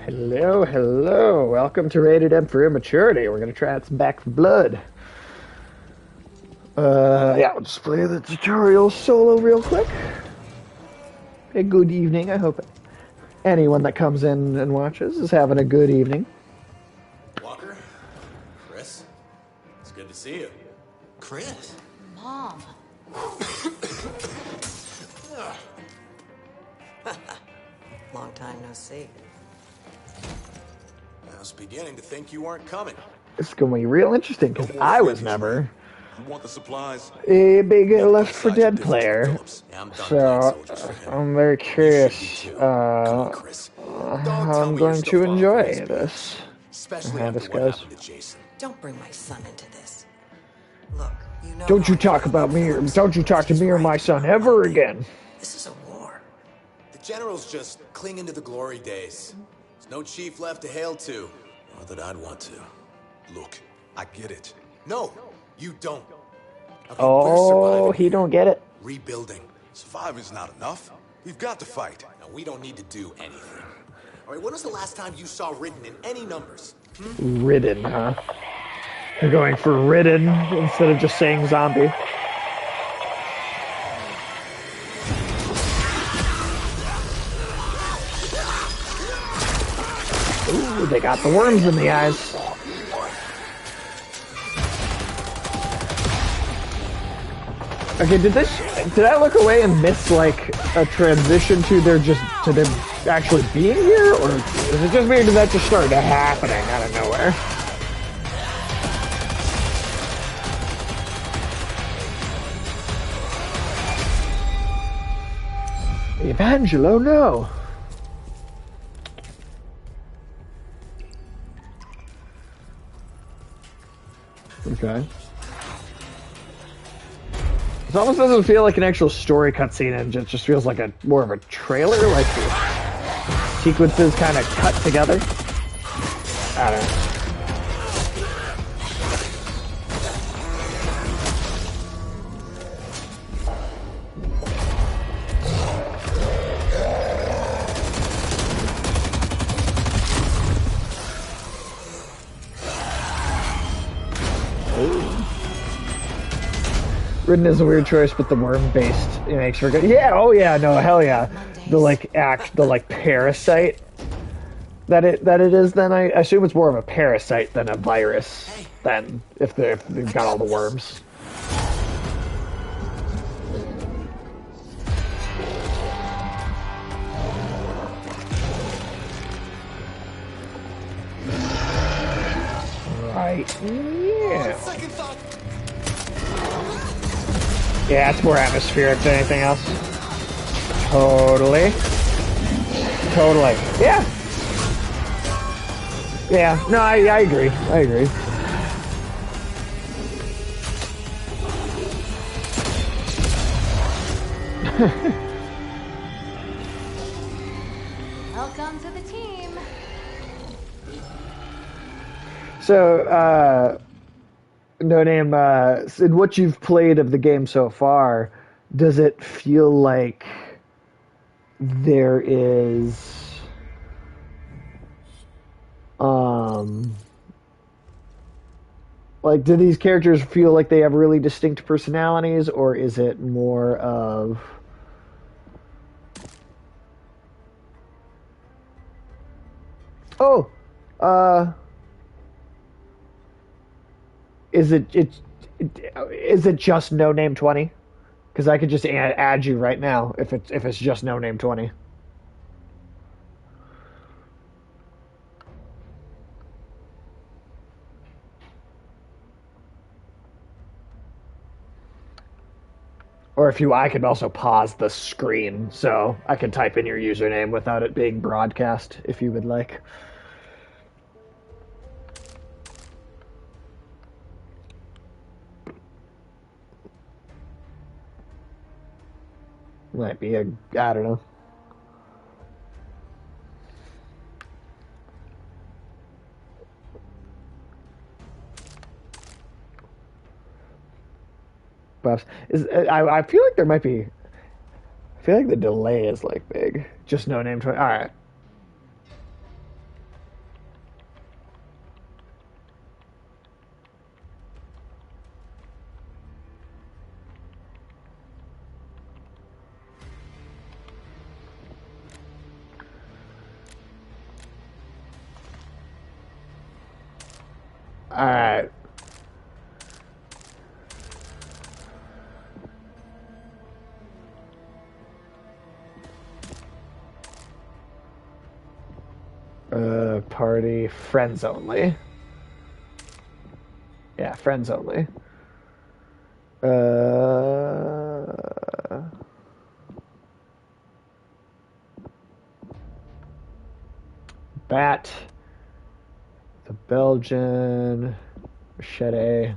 Hello, hello. Welcome to Rated M for Immaturity. We're going to try out some Back 4 Blood. Yeah, we'll just play the tutorial solo real quick. A good evening. I hope anyone that comes in and watches is having a good evening. Walker? Chris? It's good to see you. Chris? Mom. Long time no see. I was beginning to think you weren't coming. It's going to be real interesting because I was never You want the supplies? a big Meet Left by 4 Dead Sergeant player. Phillips. Yeah, I'm done playing So soldiers for him. I'm very You should curious be too. Come on, Chris. how Don't tell I'm me you're going still to falling for enjoy his this. BS. Especially How after this what goes. happened to Jason. Don't bring my son into this. Look, you know. Don't you how I talk feel about me, or Phillips. don't you talk to He's me or right. my son ever again. This is a war. The general's just clinging to the glory days. There's no chief left to hail to. Not that I'd want to. Look, I get it. No, you don't. Okay, we're Oh, surviving. he don't get it. Rebuilding. Surviving's not enough. We've got to fight. Now, we don't need to do anything. All right, when was the last time you saw written in any numbers? Ridden, huh? You're going for ridden instead of just saying zombie. Ooh, they got the worms in the eyes. Okay, did I look away and miss like a transition to them actually being here, or is it just me, or did that just start happening out of nowhere? Evangelo, no. Okay. It almost doesn't feel like an actual story cutscene, and just feels like more of a trailer, like the sequences kind of cut together. I don't know. Ridden is a weird choice, but the worm-based it makes for good. Yeah, oh yeah, no, hell yeah. The parasite that it is. Then I assume it's more of a parasite than a virus. Then if they've got all the worms. Right. Yeah. Second thought. Yeah, it's more atmospheric than anything else. Totally. Totally. Yeah. Yeah. No, I agree. I agree. Welcome to the team. So, No Name, in what you've played of the game so far, does it feel like there is like, do these characters feel like they have really distinct personalities, or is it more of oh is it just No Name 20? Because I could just add you right now if it's just No Name 20. Or I could also pause the screen so I can type in your username without it being broadcast if you would like. Might be I don't know. buffs. I feel like there might be. I feel like the delay is like big. Just no name. All right. Alright. Party friends only. Yeah, friends only. Bat. The Belgian. Machete.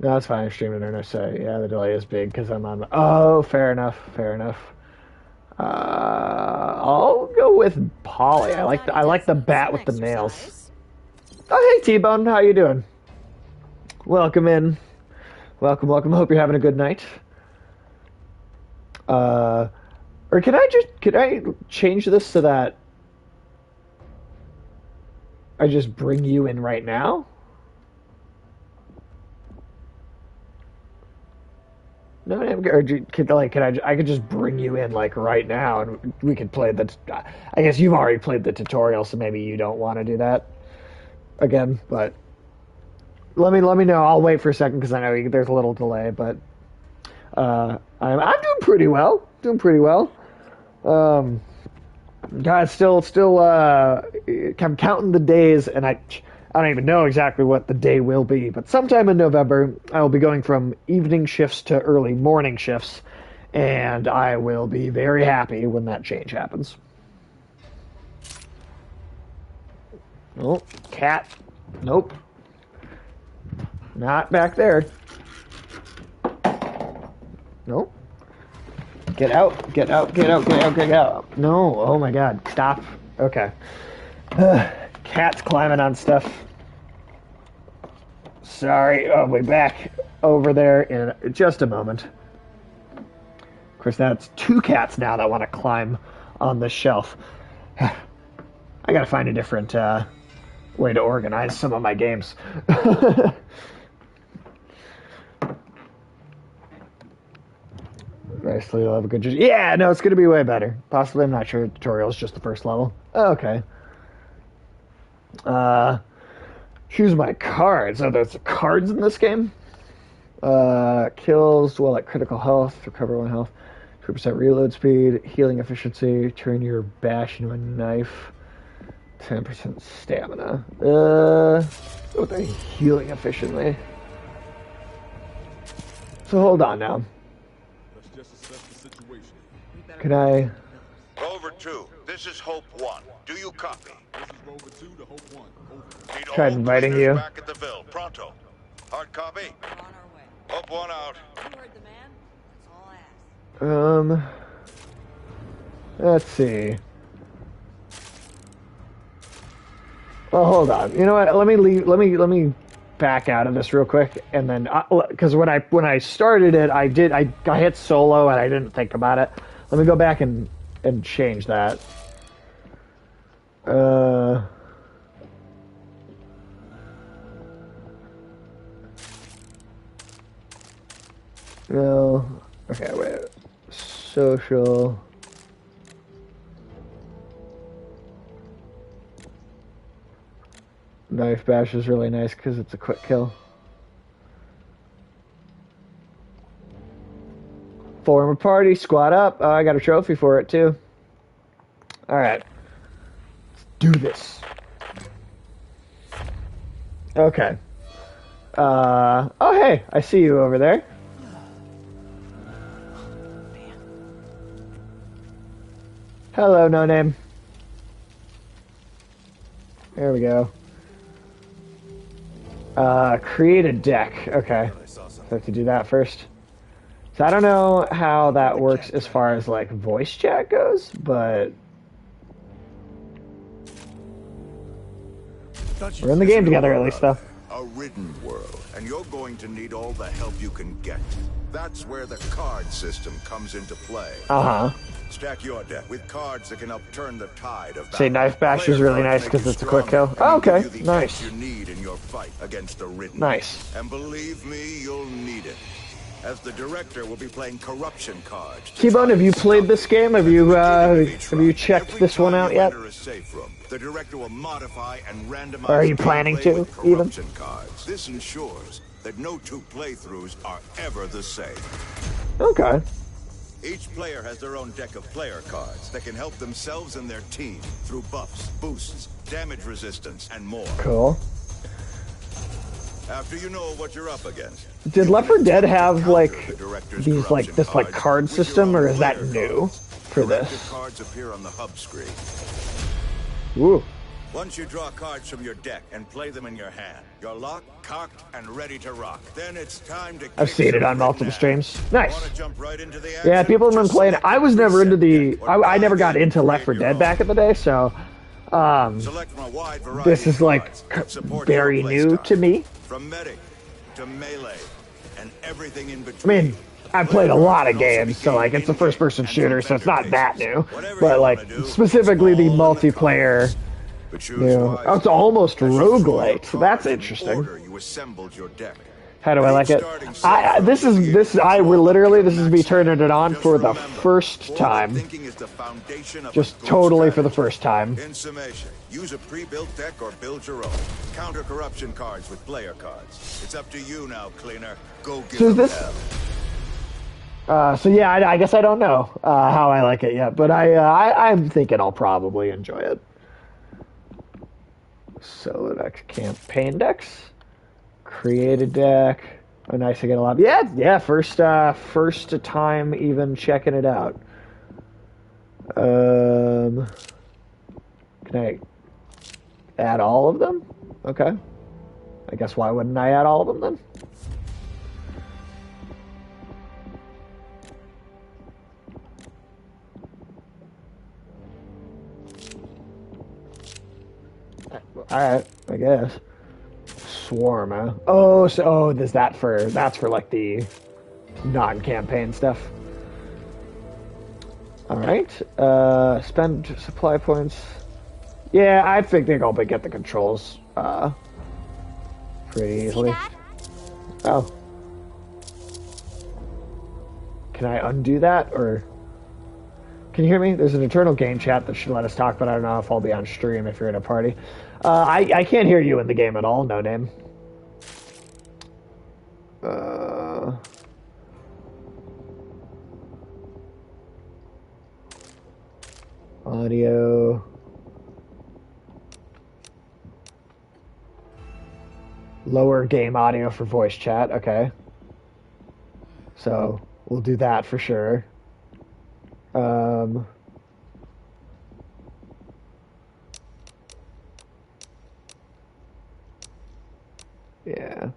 No, that's fine. I'm streaming internet, so yeah, the delay is big because I'm on. Oh, fair enough. Fair enough. I'll go with Polly. I like the bat with the nails. Oh, hey T-Bone, how you doing? Welcome in. Welcome, welcome. Hope you're having a good night. Or can I change this so that I just bring you in right now? No, or I could just bring you in like right now, and we could play the. I guess you've already played the tutorial, so maybe you don't want to do that again. But let me know. I'll wait for a second because I know there's a little delay, but I'm doing pretty well. Doing pretty well. Guys, still. I'm counting the days, and I don't even know exactly what the day will be, but sometime in November, I will be going from evening shifts to early morning shifts, and I will be very happy when that change happens. Oh, cat. Nope. Not back there. Nope. Get out, get out, get out, get out, get out. No, oh my god, stop. Okay. Cat's climbing on stuff. Sorry, I'll be back over there in just a moment. Of course, that's two cats now that want to climb on the shelf. I gotta find a different way to organize some of my games. Nicely, you'll have a good. Yeah, no, it's gonna be way better. Possibly, I'm not sure. The tutorial is just the first level. Okay. Choose my cards. Oh, there's cards in this game. Kills dwell at critical health. Recover 1 health. 2% reload speed. Healing efficiency. Turn your bash into a knife. 10% stamina. With the healing efficiently. So hold on now. Can I? Rover 2, this is Hope 1. Do you copy? This is Rover 2 to Hope 1. Over. Need Tried all inviting prisoners you. back at the Ville. Pronto. Hard copy? We're on our way. Hope 1 out. You heard the man. That's all I ask. Let's see. Well, hold on. You know what? Let me leave. Let me back out of this real quick, and then because when I started it, I hit solo and I didn't think about it. Let me go back and change that. No. Okay, wait. Social. Knife bash is really nice because it's a quick kill. Form a party, squad up. Oh, I got a trophy for it too. Alright. Let's do this. Okay. Oh hey, I see you over there. Hello, no name. There we go. Create a deck. Okay. So I have to do that first. So I don't know how that works as far as like voice chat goes, but we're in the game together at least though. A ridden world, and you're going to need all the help you can get. That's where the card system comes into play. Uh-huh. Stack your deck with cards that can upturn the tide of battle. Say knife bash is really nice because it's a quick kill. Oh, okay, nice. You need in your fight against the ridden. Nice. And believe me, you'll need it. as the director will be playing corruption cards. T-Bone, have you played this game? Have you checked this one out yet? A safe room, the director will modify and randomize. Or are you planning gameplay to, with corruption cards. This ensures that no two playthroughs are ever the same. Okay. Each player has their own deck of player cards that can help themselves and their team through buffs, boosts, damage resistance, and more. Cool. After you know what you're up against. Did Left 4 Dead have like these like this like card system, or is that new for this? Cards appear on the hub screen. Ooh. Once you draw cards from your deck and play them in your hand, you're locked, cocked, and ready to rock. Then it's time to. I've seen it on multiple streams. Nice. Want to jump right into the action? Yeah, people have been playing it. I was never into the. I never got into Left 4 Dead back in the day, so this is like very new to me. From medic to melee and everything in between. I mean, I've played a lot of games, so like it's a first-person shooter, so it's not that new. But like specifically the multiplayer. Oh, it's almost roguelite. That's interesting. How do I like it? This is me turning it on for the first time. Just totally for the first time. In summation, use a pre-built deck or build your own. Counter corruption cards with player cards. It's up to you now, cleaner. Go give them hell. So yeah, I guess I don't know how I like it yet, but I'm thinking I'll probably enjoy it. Solo decks, campaign decks, create a deck. Oh, nice to get a lot. Yeah. First time even checking it out. Can I add all of them? Okay. I guess why wouldn't I add all of them then? Alright, I guess. Swarm, huh? That's for like the non-campaign stuff. Alright. Spend supply points. Yeah, I think I'll get the controls pretty easily. Oh. Can I undo that, or can you hear me? There's an internal game chat that should let us talk, but I don't know if I'll be on stream if you're in a party. I can't hear you in the game at all, no name. Audio. Lower game audio for voice chat, okay. So, we'll do that for sure. Yeah.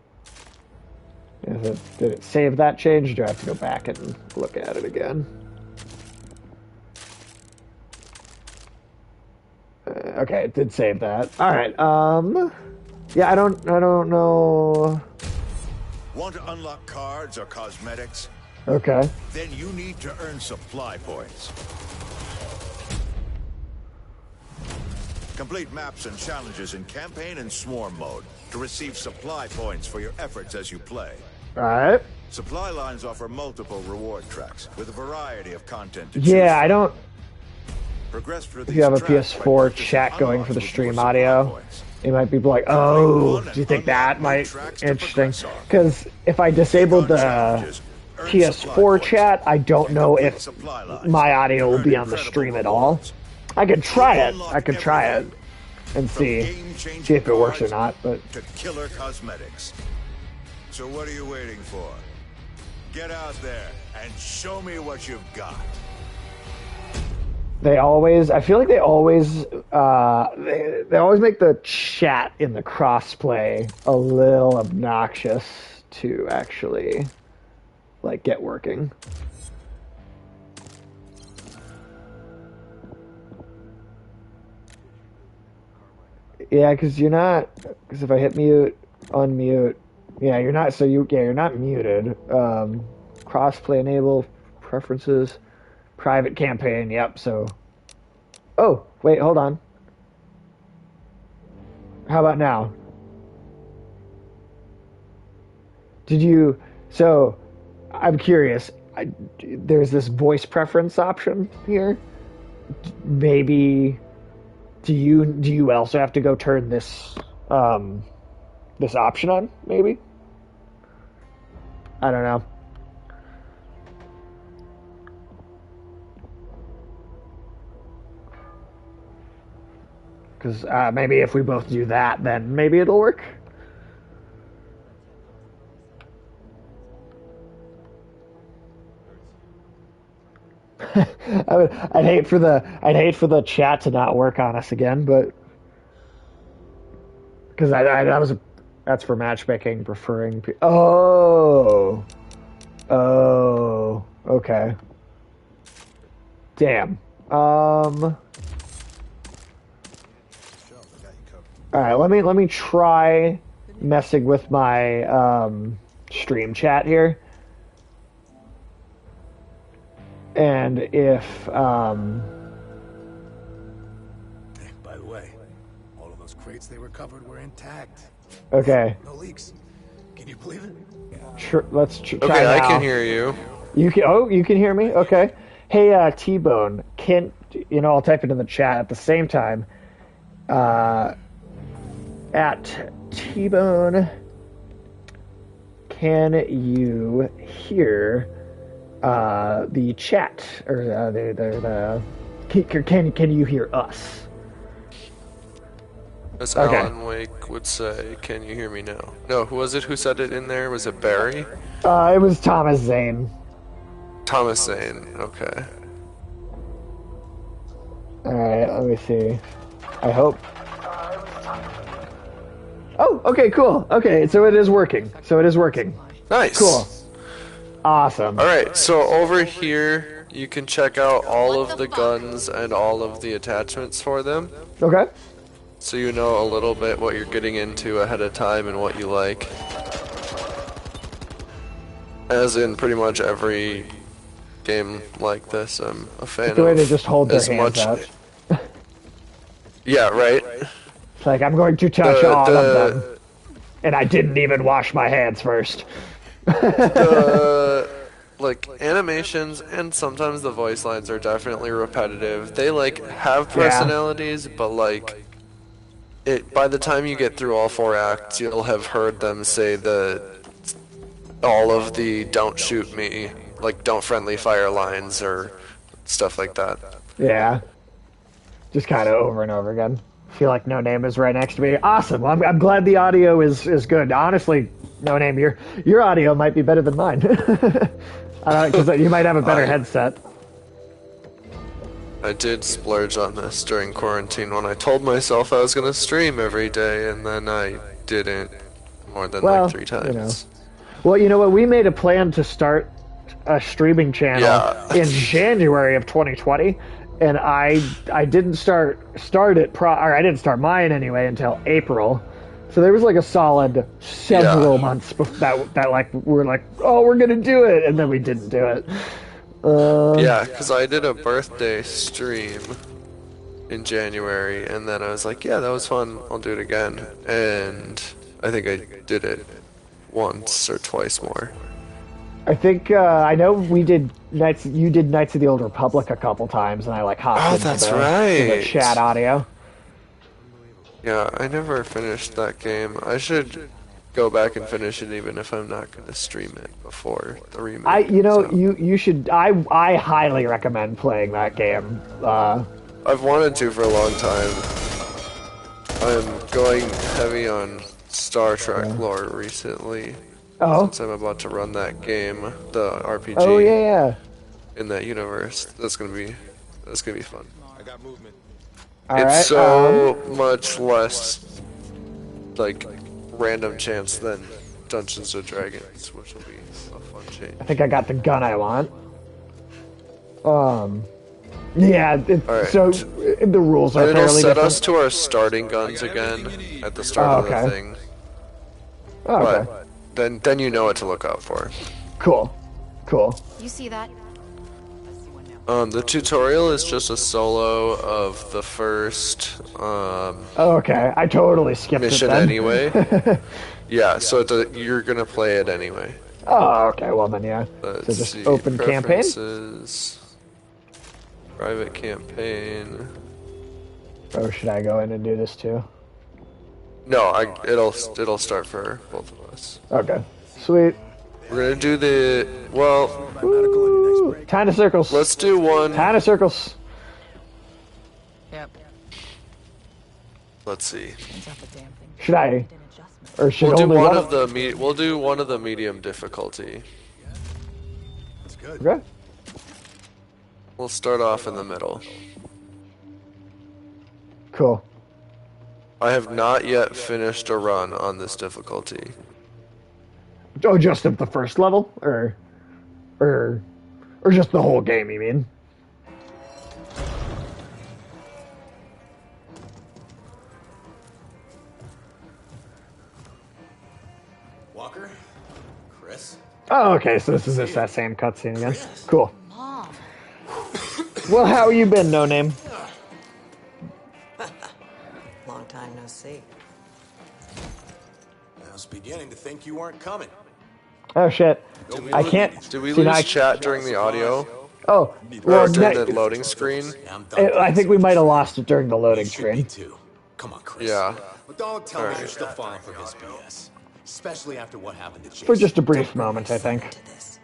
Did it save that change, or do I have to go back and look at it again? Okay, it did save that. Alright, yeah, I don't know. Want to unlock cards or cosmetics? Okay. Then you need to earn supply points. Complete maps and challenges in campaign and swarm mode to receive supply points for your efforts as you play. Alright. Supply lines offer multiple reward tracks with a variety of content to Yeah, I don't. Progress through If you have a PS4 chat going for the stream audio, it might be like, oh, do you think that might be interesting? Because if I disabled the PS4 chat, I don't know if my audio will be on the stream at all. I could try it. And see if it works or not. But to killer cosmetics. So what are you waiting for? Get out there and show me what you've got. I feel like they always make the chat in the crossplay a little obnoxious to actually like get working. Yeah, because if I hit mute, unmute, yeah, you're not muted. Crossplay enable, preferences, private campaign, yep, so. Oh, wait, hold on. How about now? I'm curious. There's this voice preference option here. Maybe do you also have to go turn this option on? Maybe. I don't know. Because maybe if we both do that, then maybe it'll work. I'd hate for the chat to not work on us again, but because that's for matchmaking, preferring. Oh, okay. Damn. All right, let me try messing with my stream chat here. And if Hey, by the way, all of those crates they recovered were intact. okay, No leaks. Can you believe it? let's try Okay, now. I can hear you. You can hear me? Okay. Hey, T-Bone, I'll type it in the chat at the same time. At T-Bone, can you hear the chat or can you hear us? As Okay. Alan Wake would say, can you hear me now? No, who was it who said it in there? Was it Barry? It was Thomas Zane. Thomas Zane, okay. All right, let me see. I hope. Oh, okay, cool. Okay, so it is working. Nice. Cool. Awesome. Alright, so over here, you can check out all of the guns and all of the attachments for them. Okay. So you know a little bit what you're getting into ahead of time and what you like. As in pretty much every game like this, I'm a fan of. The way they just hold their as hands much... out. Yeah, right? It's like, I'm going to touch all of them. And I didn't even wash my hands first. Like, animations and sometimes the voice lines are definitely repetitive. They, like, have personalities, but, like, by the time you get through all 4 acts, you'll have heard them say all of the don't shoot me, like, don't friendly fire lines or stuff like that. Yeah. Just kind of over and over again. Feel like No Name is right next to me. Awesome. Well, I'm glad the audio is good. Honestly, No Name, your audio might be better than mine. Because you might have a better headset. I did splurge on this during quarantine when I told myself I was going to stream every day, and then I didn't more than like 3 times. Well, you know what? We made a plan to start a streaming channel in January of 2020, and I didn't start it or I didn't start mine anyway until April. So there was like a solid several months that like we're like, oh, we're gonna do it, and then we didn't do it. Yeah, because I did a birthday stream in January, and then I was like, yeah, that was fun, I'll do it again. And I think I did it once or twice more. I think I know we did Knights. You did Knights of the Old Republic a couple times, and I like hopped into the chat audio. Yeah, I never finished that game. I should go back and finish it, even if I'm not going to stream it before the remake. You should. I highly recommend playing that game. I've wanted to for a long time. I'm going heavy on Star Trek lore recently. Oh. Since I'm about to run that game, the RPG. Oh yeah. In that universe, that's gonna be fun. I got movement. It's so much less like random chance than Dungeons and Dragons, which will be a fun change. I think I got the gun I want. Yeah. Right. So the rules are it'll fairly set different. us to our starting guns again at the start of the thing. Oh, okay. But then you know what to look out for. Cool. You see that? The tutorial is just a solo of the first Okay, I totally skipped mission it then. anyway. Yeah, so you're gonna play it anyway. Oh, okay. Well then, yeah. Let's So just see. open campaign. Preferences. Private campaign. Or should I go in and do this too? No, it'll start for both of us. Okay. Sweet. We're gonna do the Woo! Time of circles. Let's do one. Time of circles. Yep. Let's see. Should I? Or should We'll do only one of the we'll do one of the medium difficulty. That's good. Okay. We'll start off in the middle. Cool. I have not yet finished a run on this difficulty. Oh, just at the first level, or just the whole game? You mean? Walker? Chris? Oh, okay. So this is just that same cutscene again. Cool. Mom. Well, how you been, No Name? Long time no see. I was beginning to think you weren't coming. Oh shit. I can't. Did we see, now lose I- chat during the audio? Oh, Or well, during ne- the loading screen? Yeah, I'm done. I think we might have lost it during the loading You should be screen. too. Come on, Chris. Yeah. But don't tell me Alright. you're still falling for his BS. Especially after what happened to Jason. For just a brief moment, I think. To this.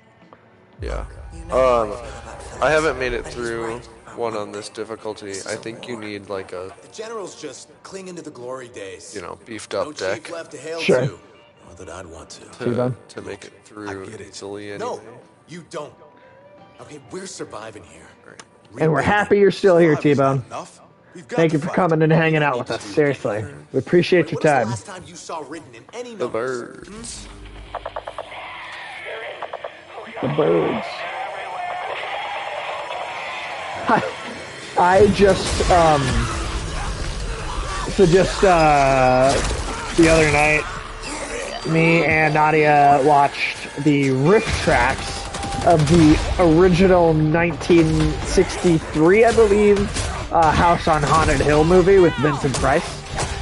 Yeah. You know how I feel about Phyllis. I haven't made it But he's through right. one on this difficulty. I think you need like a, The general's just clinging to the glory days. beefed No up deck chief left to hail Sure. to. Not that I'd want to. to make it I through get it. easily No, anyway. you don't. Okay, we're surviving here. And we're happy you're still here, T-Bone. Enough? We've got Thank to you for fight. coming and hanging out with us. Seriously, we appreciate your When was the time. last time you saw written in any The numbers? birds. The birds. I just the other night, me and Nadia watched the riff tracks of the original 1963, I believe, House on Haunted Hill movie with Vincent Price.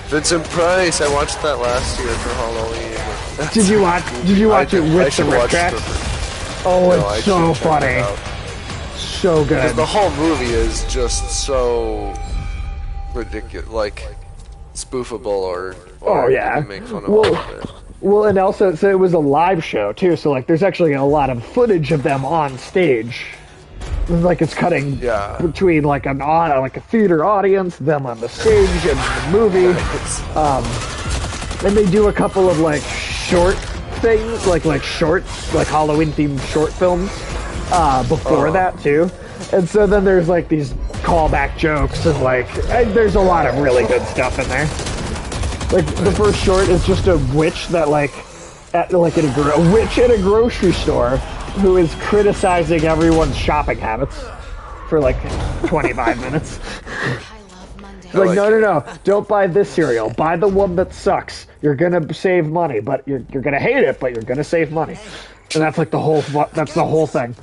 Vincent Price. I watched that last year for Halloween. Did you watch it I with the should riff watch tracks? the- Oh, No, I it's so should check it funny. out. So good. The whole movie is just so ridiculous, like spoofable or Oh, yeah. you can make fun of Well- all of it. Well, and also, so it was a live show too. So like, there's actually a lot of footage of them on stage. Like it's cutting Yeah. between like like a theater audience, them on the stage, and the movie. And they do a couple of like short things, like shorts, like Halloween themed short films before that too. And so then there's like these callback jokes and there's a lot of really good stuff in there. Like the first short is just a witch that a witch at a grocery store who is criticizing everyone's shopping habits for like 25 minutes. I love Monday. Like, no, don't buy this cereal. Buy the one that sucks. You're gonna save money, but you're gonna hate it, but you're gonna save money. And that's like the whole thing.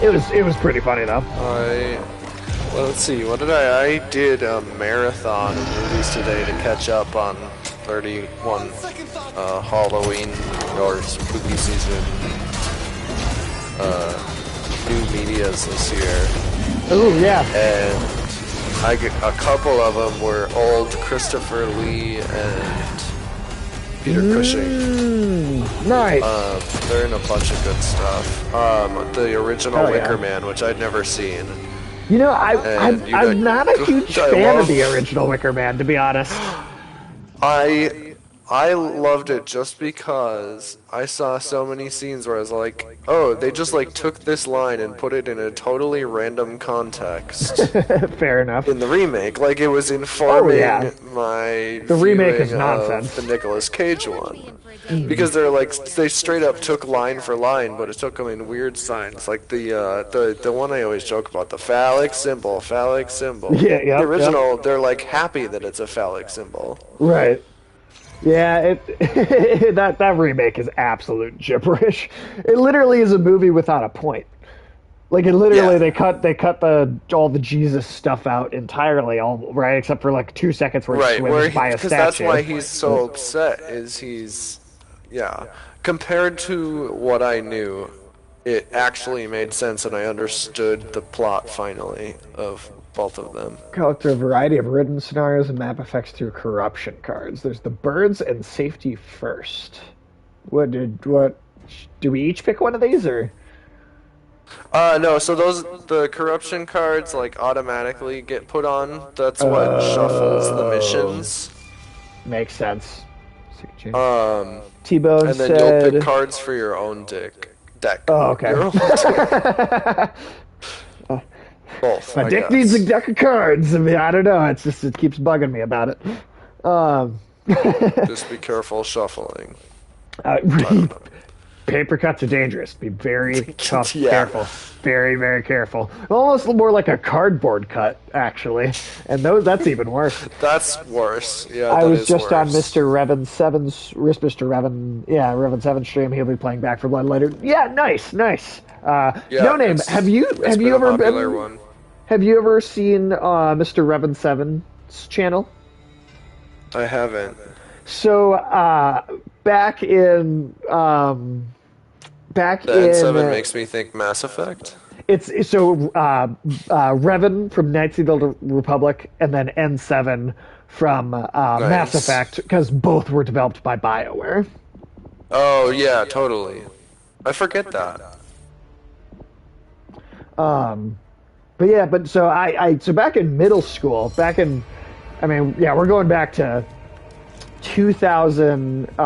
It was pretty funny though. Well, let's see. What did I did a marathon of movies today to catch up on 31 Halloween or spooky season new medias this year, Ooh, yeah. and a couple of them were old Christopher Lee and Peter Cushing. Nice. They're in a bunch of good stuff. The original Oh, yeah. Wicker Man, which I'd never seen. You know, and you I'm got- not a huge I fan love- of the original Wicker Man, to be honest. I loved it just because I saw so many scenes where I was like, oh, they just like took this line and put it in a totally random context Fair enough. in the remake. Like it was informing yeah. my The remake is viewing nonsense. of the Nicolas Cage one. Because they straight up took line for line, but it took them in weird signs. Like the one I always joke about, the phallic symbol. Yeah, The original, they're like happy that it's a phallic symbol. Right. Yeah, that remake is absolute gibberish. It literally is a movie without a point. Like it literally, Yeah. they cut all the Jesus stuff out entirely, all right, except for like 2 seconds where he Right, where swims by a because statue. that's why he's so upset. Yeah. Compared to what I knew, it actually made sense, and I understood the plot finally of both of them. Collect a variety of written scenarios and map effects through corruption cards. There's the birds and safety first. What do we each pick one of these or? No, so the corruption cards like automatically get put on. That's what shuffles the missions. Makes sense. Um, T-Bone and then said, you'll pick cards for your own deck. "Oh, okay." Your own deck. Both. My I deck guess. needs a deck of cards. I mean, I don't know. It's just it keeps bugging me about it. Just be careful shuffling. Paper cuts are dangerous. Be very tough, Yeah. careful. Very, very careful. Almost more like a cardboard cut, actually. And that's even worse. That's worse. Yeah, I that was is just on worse. Mr. Revan 7's stream. He'll be playing Back for Blood later. Yeah, nice. Yeah, No Name, it's- have you it's been a ever popular been? one. Have you ever seen Mr. Revan 7's channel? I haven't. So back in The N7 makes me think Mass Effect. it's so Revan from Knights of the Old Republic, and then N7 from Mass Effect, because both were developed by BioWare. Oh yeah, totally. I forget that. But so so back in middle school, we're going back to 2000 fuck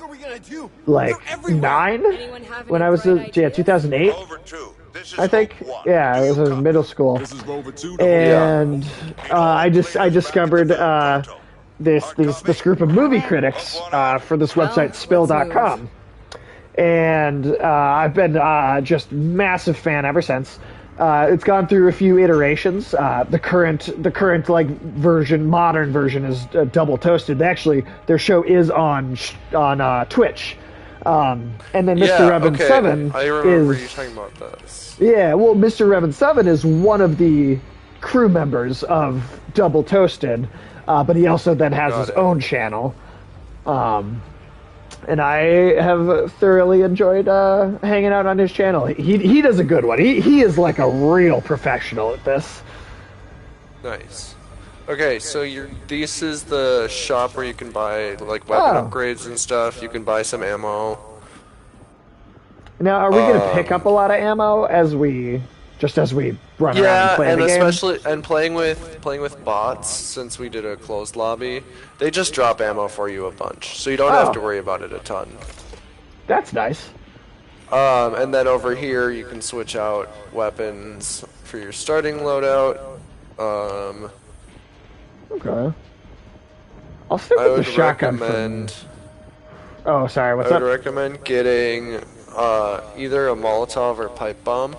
are we gonna do? like They're everywhere. 9 Anyone have when any I was bright 2008 Rover 2. This is I think. Hope 1. Yeah, it was in middle school. This is Rover 2. And I discovered this group of movie critics for this website spill.com, and I've been just massive fan ever since. It's gone through a few iterations. The current like modern version is double toasted. Their show is on Twitch. And then Mr. Revan okay. 7 I remember is you talking about this. yeah, well, Mr. Revan 7 is one of the crew members of Double Toasted, but he also then has Got his it. own channel. And I have thoroughly enjoyed hanging out on his channel. He does a good one. He is like a real professional at this. Nice. Okay, so this is the shop where you can buy like weapon Oh. upgrades and stuff. You can buy some ammo. Now, are we going to pick up a lot of ammo as we run around and Yeah, play and the game? especially playing with bots, since we did a closed lobby, they just drop ammo for you a bunch, so you don't have to worry about it a ton. That's nice. And then over here you can switch out weapons for your starting loadout. Okay. I'll stick I with the would shotgun. recommend. Oh, sorry. What's I would up? recommend getting either a Molotov or pipe bomb.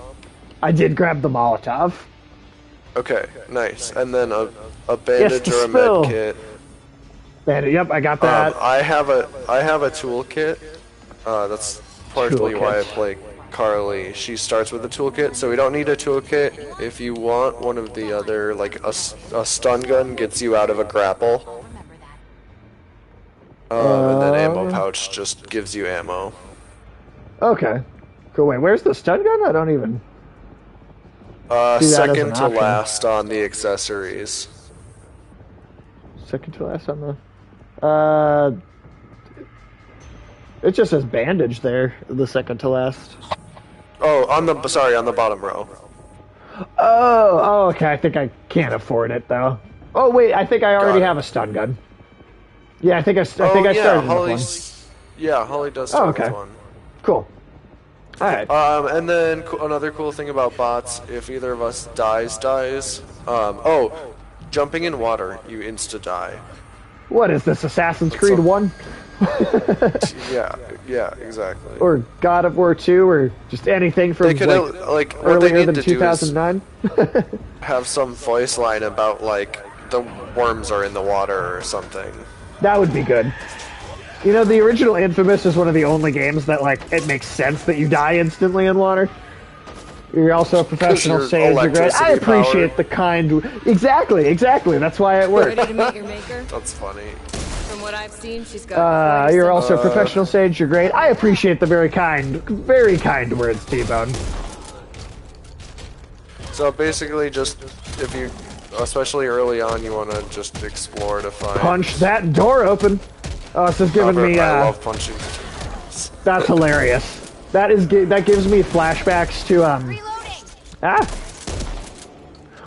I did grab the Molotov. Okay, nice. And then a bandage the or a spill. med kit. Yep, I got that. I have a toolkit. That's partly why I Toolkit. play Carly. She starts with a toolkit, so we don't need a toolkit. If you want one of the other, like a stun gun gets you out of a grapple. And then ammo pouch just gives you ammo. Okay. Cool. Wait, where's the stun gun? I don't even. See that as Second an to option. last on the accessories. Second to last on the. It just says bandage there. The second to last. Oh, on the bottom row. Oh, okay. I think I can't afford it though. Oh wait, I think I already Got it. have a stun gun. Yeah, I think I Oh started yeah, with one. Holly's. Yeah, Holly does start okay. with one. Cool. All right. And then another cool thing about bots, if either of us dies. Jumping in water, you insta die. What is this? Assassin's Creed 1 Yeah, exactly. or God of War 2 or just anything from They could like what they earlier need than to do is 2009? have some voice line about like the worms are in the water or something. That would be good. You know, the original Infamous is one of the only games that, like, it makes sense that you die instantly in water. You're also a professional your sage. You're great. I electricity appreciate power. the kind. Exactly. That's why it works. Ready to meet your maker? That's funny. From what I've seen, she's got. You're also a professional sage. You're great. I appreciate the very kind words, T-Bone. So basically, just if you, especially early on, you want to just explore to find. Punch that door open. Oh, this is giving me. I love punching. That's hilarious. That gives me flashbacks to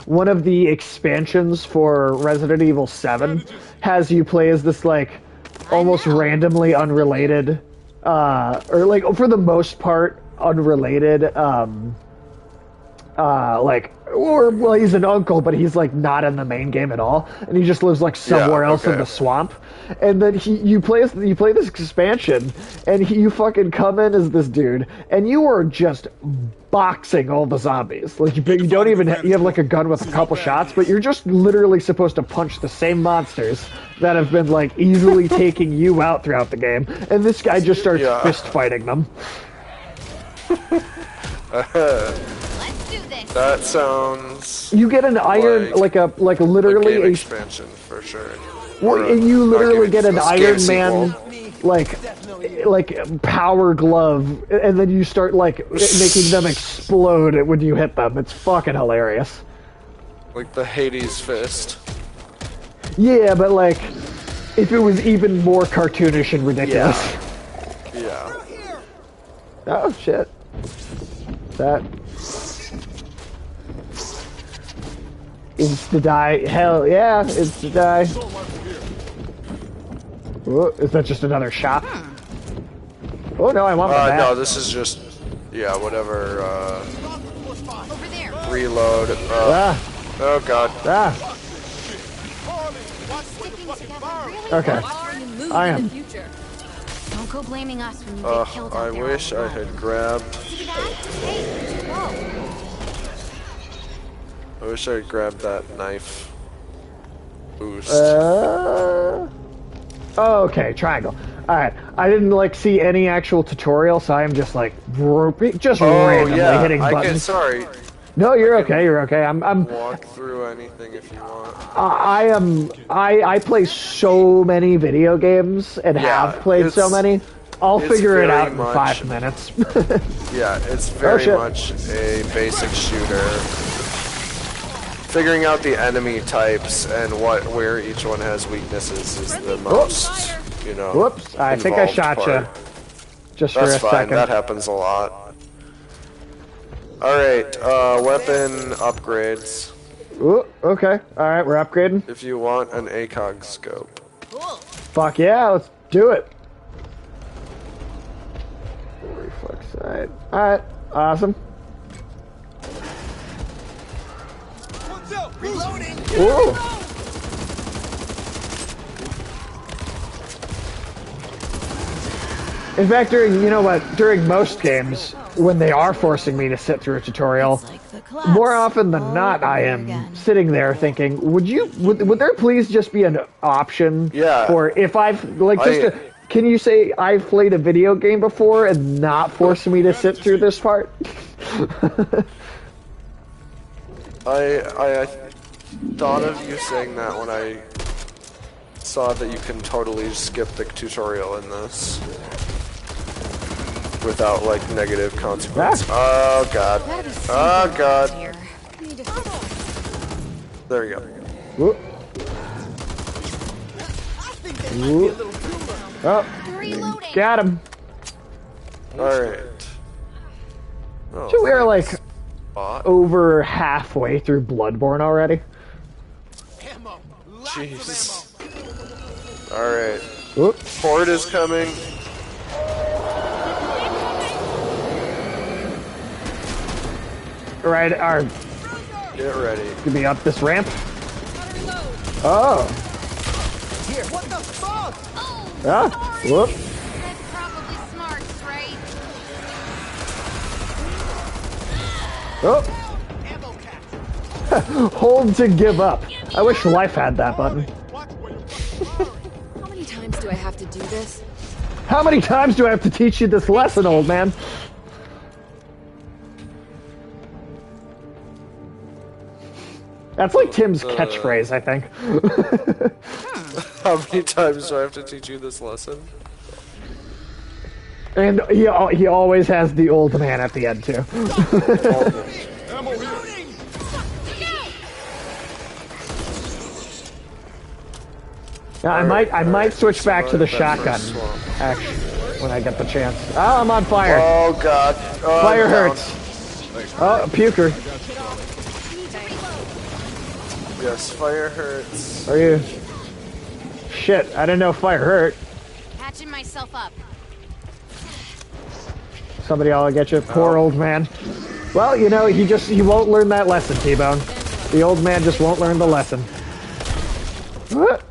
one of the expansions for Resident Evil 7 has you play as this like almost randomly unrelated or like for the most part unrelated well, he's an uncle, but he's like not in the main game at all, and he just lives like somewhere else in the swamp. And then you play this expansion, and you fucking come in as this dude, and you are just boxing all the zombies. Like you don't even you have like a gun with a couple shots, but you're just literally supposed to punch the same monsters that have been like easily taking you out throughout the game, and this guy just starts fist fighting them. That sounds. You get an iron, like literally game a expansion for sure. Well, and you literally get an Iron Man, like power glove, and then you start like making them explode when you hit them. It's fucking hilarious. Like the Hades fist. Yeah, but like, if it was even more cartoonish and ridiculous. Yeah. Oh shit. That. Insta-die. Hell yeah, insta-die. Oh, is that just another shot? Oh no, I want that. No, this is just, whatever, reload. Oh god. Okay. I am. Don't go blaming us when you get killed out I there. wish I had grabbed. I wish I had grabbed that knife boost. Okay, triangle. Alright, I didn't like see any actual tutorial, so I'm just like randomly hitting buttons. Sorry. No, you're okay. I'm walk through anything if you want. I play so many video games and have played so many. I'll figure it out in 5 minutes. Yeah, it's very much a basic shooter. Figuring out the enemy types and where each one has weaknesses is the most, Whoops! I think I shot you. Just for a second. That's fine. That happens a lot. All right, weapon upgrades. Ooh, okay. All right, we're upgrading. If you want an ACOG scope. Fuck yeah, let's do it. Reflex sight. All right, awesome. Reloading. Ooh. In fact, during most games, when they are forcing me to sit through a tutorial, more often than not, I am sitting there thinking, would there please just be an option for if I've can you say I've played a video game before and not force me to sit through this part? I thought of you saying that when I saw that you can totally skip the tutorial in this without like negative consequence. Oh god. Oh god. There we go. Whoop. Whoop. Oh, got him. Alright. Oh, so we're like over halfway through Bloodborne already. Jeez. Alright. Horde is coming. Right, get ready. Gonna be up this ramp. Oh. Here, what the fuck? Whoop. That's probably smarts, right? Oh. Hold to give up. I wish life had that button. How many times do I have to do this? How many times do I have to teach you this lesson, old man? That's like Tim's catchphrase, I think. How many times do I have to teach you this lesson? And he always has the old man at the end too. Ammo here. Now, I might switch back to the shotgun, actually, when I get the chance. Oh, I'm on fire. Oh god. Oh, Fire I'm down. hurts. Oh, puker. Yes, fire hurts. Are you? Shit, I didn't know fire hurt. Patching myself up. Somebody ought to get you, poor old man. Well, you know, he won't learn that lesson, T-Bone. The old man just won't learn the lesson. What?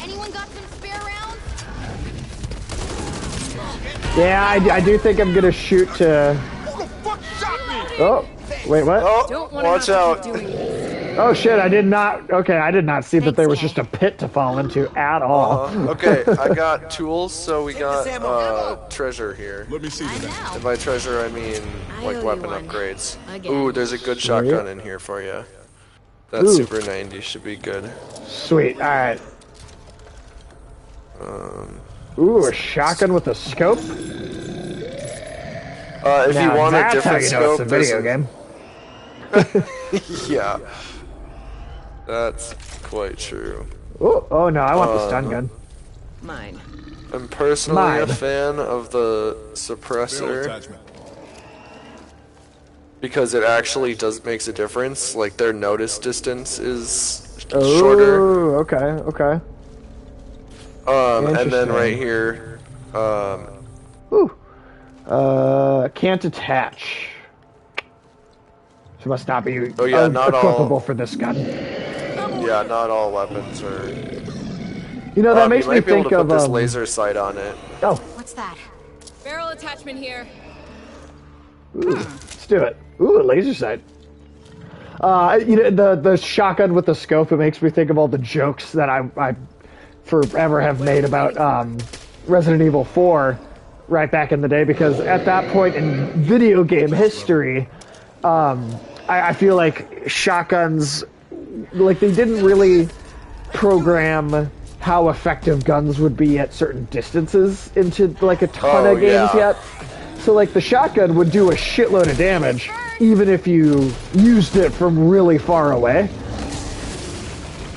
Anyone got some spare rounds? Yeah, I do think I'm gonna shoot to... Who the fuck shot me? Oh, wait, what? Oh, Don't want watch to out. doing this. Oh shit, I did not... Okay, I did not see that Thanks, there was Kay. just a pit to fall into at all. Okay, I got tools, so we got treasure here. Let me see you then. And by treasure, I mean I like owe you weapon one. upgrades. Again. Ooh, there's a good shotgun in here for you. That Ooh. Super 90 should be good. Sweet, alright. Ooh, a shotgun with a scope? If you Now want a that's how different you know scope, it's a video game. yeah, that's quite true. Oh no, I want the stun gun. Mine. I'm personally a Mine. fan of the Barrel suppressor attachment. because it actually makes a difference. Like their notice distance is shorter. Oh, okay, okay. And then Interesting. right here, Ooh. Can't attach. So must not be Oh, yeah, not all- equipable for this gun. yeah, not all weapons are. You know, that makes you me might be able think to of put this laser sight on it. Oh, What's that? Barrel attachment here. ooh, let's do it. Ooh, a laser sight. You know, the shotgun with the scope, it makes me think of all the jokes that I forever have made about Resident Evil 4 right back in the day, because at that point in video game history, I feel like shotguns, like they didn't really program how effective guns would be at certain distances into like a ton of games yeah. yet. So like the shotgun would do a shitload of damage even if you used it from really far away.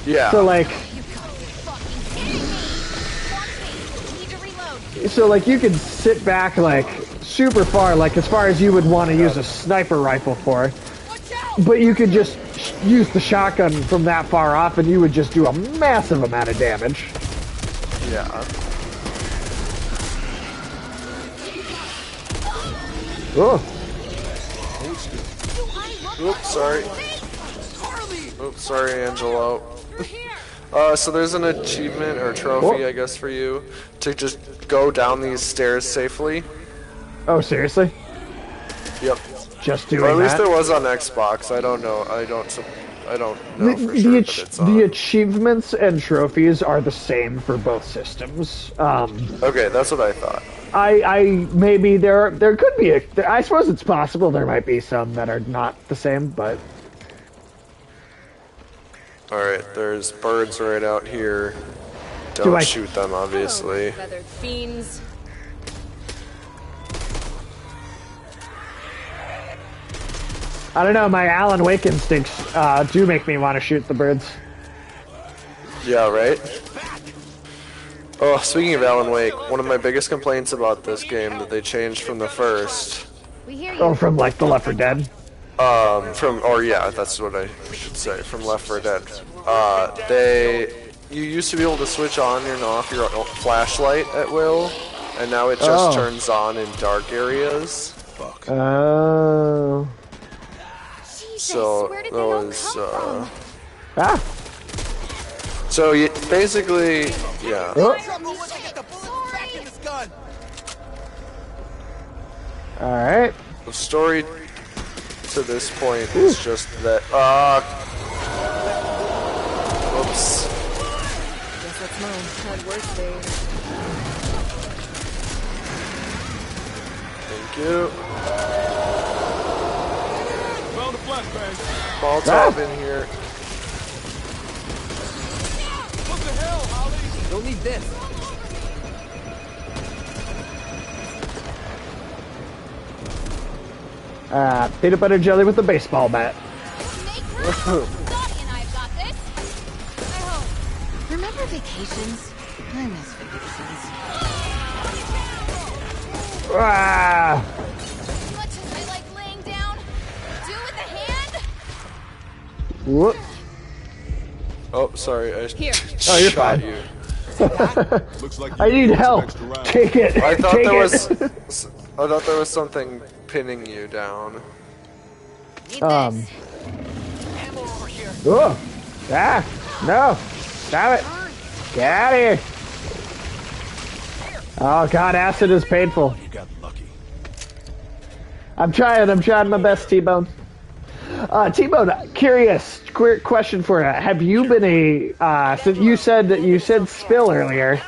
Yeah. So like You gotta be fucking kidding me! Watch me. Need to reload. So like you could sit back like super far, like as far as you would want to use a sniper rifle for, but you could just use the shotgun from that far off and you would just do a massive amount of damage. Yeah. Oh, Oops, sorry. Oops, sorry, Angelo. So there's an achievement or trophy, I guess, for you to just go down these stairs safely. oh seriously? Yep. Just doing Or at least that? there was on Xbox. I don't know. I don't know for sure, but it's The on. achievements and trophies are the same for both systems. Okay, that's what I thought. I maybe there could be I suppose it's possible there might be some that are not the same, but Alright, there's birds right out here. Do Don't I- shoot them, obviously. Feathered fiends. I don't know, my Alan Wake instincts do make me want to shoot the birds. Yeah, right? Oh, speaking of Alan Wake, one of my biggest complaints about this game that they changed from the first, We hear you. Oh, from like the Left 4 Dead? that's what I should say, from Left 4 Dead. You used to be able to switch on and off your flashlight at will, and now it just turns on in dark areas. Oh. Jesus, So where did that they all was, come from? Ah. so you, basically, yeah. Oh. Trouble once I get the bullets back in this gun. All right. The story to this point is just that, oops. Guess that's mine. Had worse days. Thank you. Found a Molotov in here. What the hell, Holly? Don't need this. Peanut butter jelly with a baseball bat. Snake Dottie and I've got this. I hope. Remember vacations? I miss vacations. Ah! As much as I like laying down, do with the hand. Whoop. Oh, sorry. I Here. Oh, you're shot fine. you. Looks like I need help. Take it. I thought Take there it. was something pinning you down. Need Um. this. Oh. Ah. No. Stop it. Get out of here. Oh God, acid is painful. You got lucky. I'm trying my best, T-Bone. T-Bone, curious, quick question for you. Have you been since you said Spill earlier,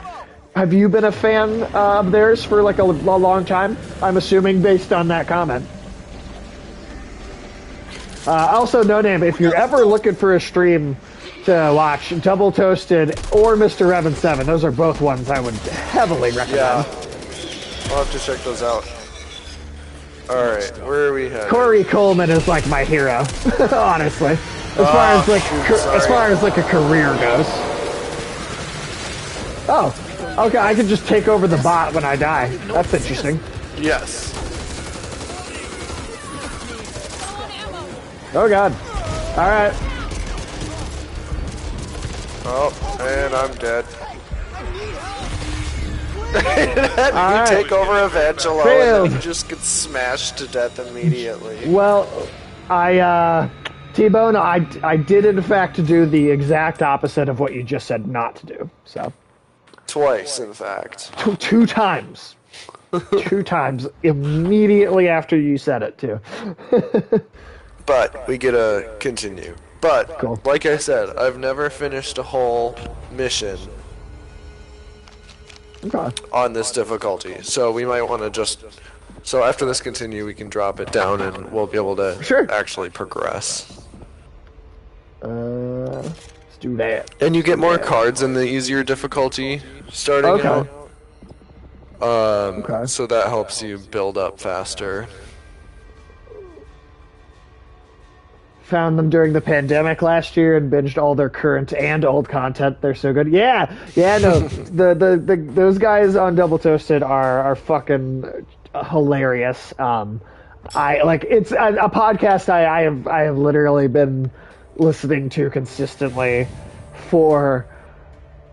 have you been a fan of theirs for like a long time? I'm assuming based on that comment. Also, No Name, if you're ever looking for a stream to watch, Double Toasted or Mr. Revan 7, those are both ones I would heavily recommend. Yeah. I'll have to check those out. Alright, where are we headed? Corey Coleman is like my hero, honestly. As far as like a career goes. Oh, okay. I can just take over the bot when I die. That's interesting. Yes. Oh God. All right. Oh, and I'm dead. You Alright. take over Evangelo and Failed. then he just gets smashed to death immediately. Well, T-Bone, I did in fact do the exact opposite of what you just said not to do. So Twice, in fact. two times. 2 times immediately after you said it too. But we get to continue. But, Cool. like I said, I've never finished a whole mission Okay. on this difficulty. So we might want to just... So after this continue, we can drop it down and we'll be able to Sure. actually progress. Let's do that. And you get more cards in the easier difficulty starting Okay. out. Okay. So that helps you build up faster. Found them during the pandemic last year and binged all their current and old content. They're so good. Yeah, no, those guys on Double Toasted are fucking hilarious. I like it's a podcast I have literally been listening to consistently for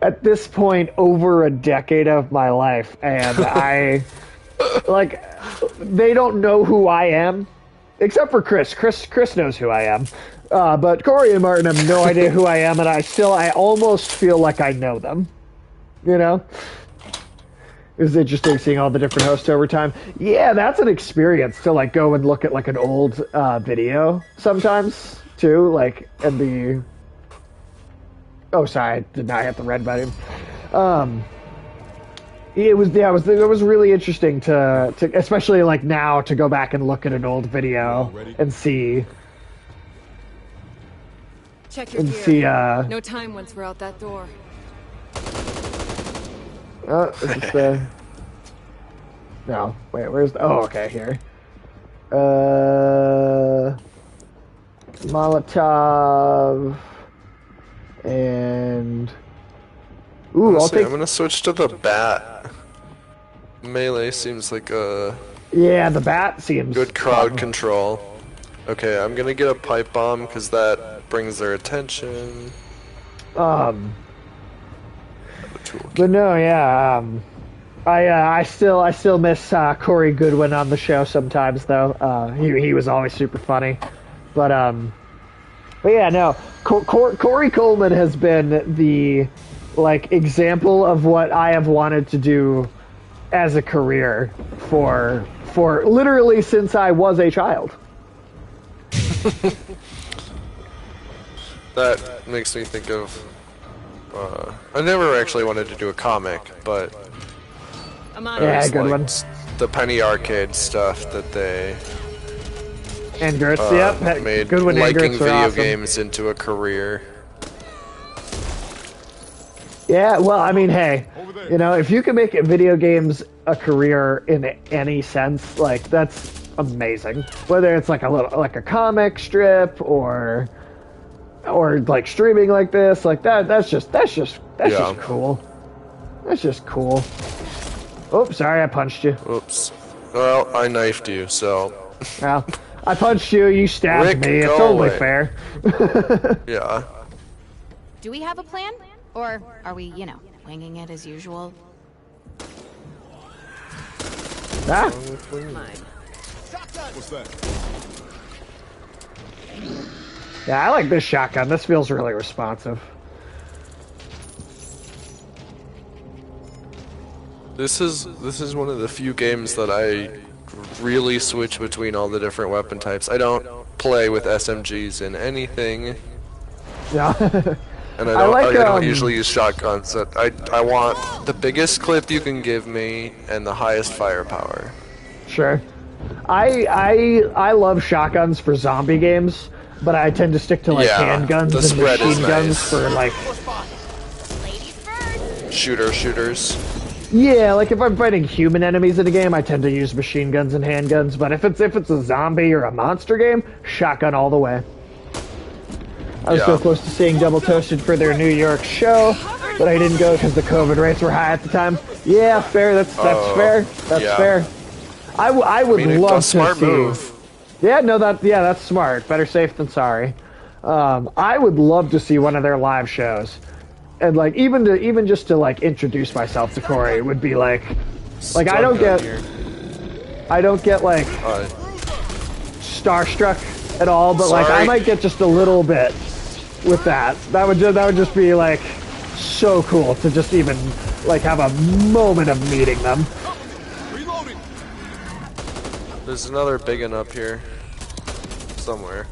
at this point over a decade of my life, and I like they don't know who I am. Except for Chris. Chris knows who I am. But Corey and Martin have no idea who I am, and I almost feel like I know them. You know? It was interesting seeing all the different hosts over time. Yeah, that's an experience to like go and look at like an old video sometimes too, like and the. Oh, sorry, I did not hit the red button. It was really interesting to especially like now to go back and look at an old video and see Check your and gear. see No time once we're out that door. oh, is this the no wait where's the okay here Molotov and ooh Honestly, I'll I'm gonna switch to the bat. Melee seems like a yeah the bat seems good crowd fun. control. Okay, I'm gonna get a pipe bomb because that brings their attention. But no, yeah. I still miss Corey Goodwin on the show sometimes though. He was always super funny, but yeah, no. Corey Coleman has been the like example of what I have wanted to do as a career for literally since I was a child. That makes me think of. I never actually wanted to do a comic, but I'm on Yeah, it. good like one. the Penny Arcade stuff that they Angerts, yep. Made Good when liking Angerts are video awesome. games into a career. Yeah, well, I mean, hey, you know, if you can make video games a career in any sense, like that's amazing. Whether it's like a comic strip or like streaming like this, like that's just cool. That's just cool. Oops, sorry, I punched you. Oops. Well, I knifed you, so. Well, I punched you, you stabbed Rick, me. It's go only away. fair. Yeah. Do we have a plan? Or are we, you know, winging it as usual? Ah. What's that? Yeah, I like this shotgun. This feels really responsive. This is one of the few games that I really switch between all the different weapon types. I don't play with SMGs in anything, Yeah. and I don't usually use shotguns. I want the biggest clip you can give me and the highest firepower. Sure. I love shotguns for zombie games, but I tend to stick to like Yeah, handguns the and spread is machine guns nice. for like Ladies first! Shooters. yeah, like if I'm fighting human enemies in a game, I tend to use machine guns and handguns. But if it's a zombie or a monster game, shotgun all the way. I was Yeah. so close to seeing Double Toasted for their New York show, but I didn't go because the COVID rates were high at the time. Yeah, fair. That's fair. That's yeah. fair. I would love to smart see. move. Yeah, no, that's smart. Better safe than sorry. I would love to see one of their live shows, and like even just to like introduce myself to Corey would be like I don't get like starstruck at all, but like I Sorry. might get just a little bit with that. That would just be like so cool to just even like have a moment of meeting them. Reloading. There's another big one up here. Somewhere.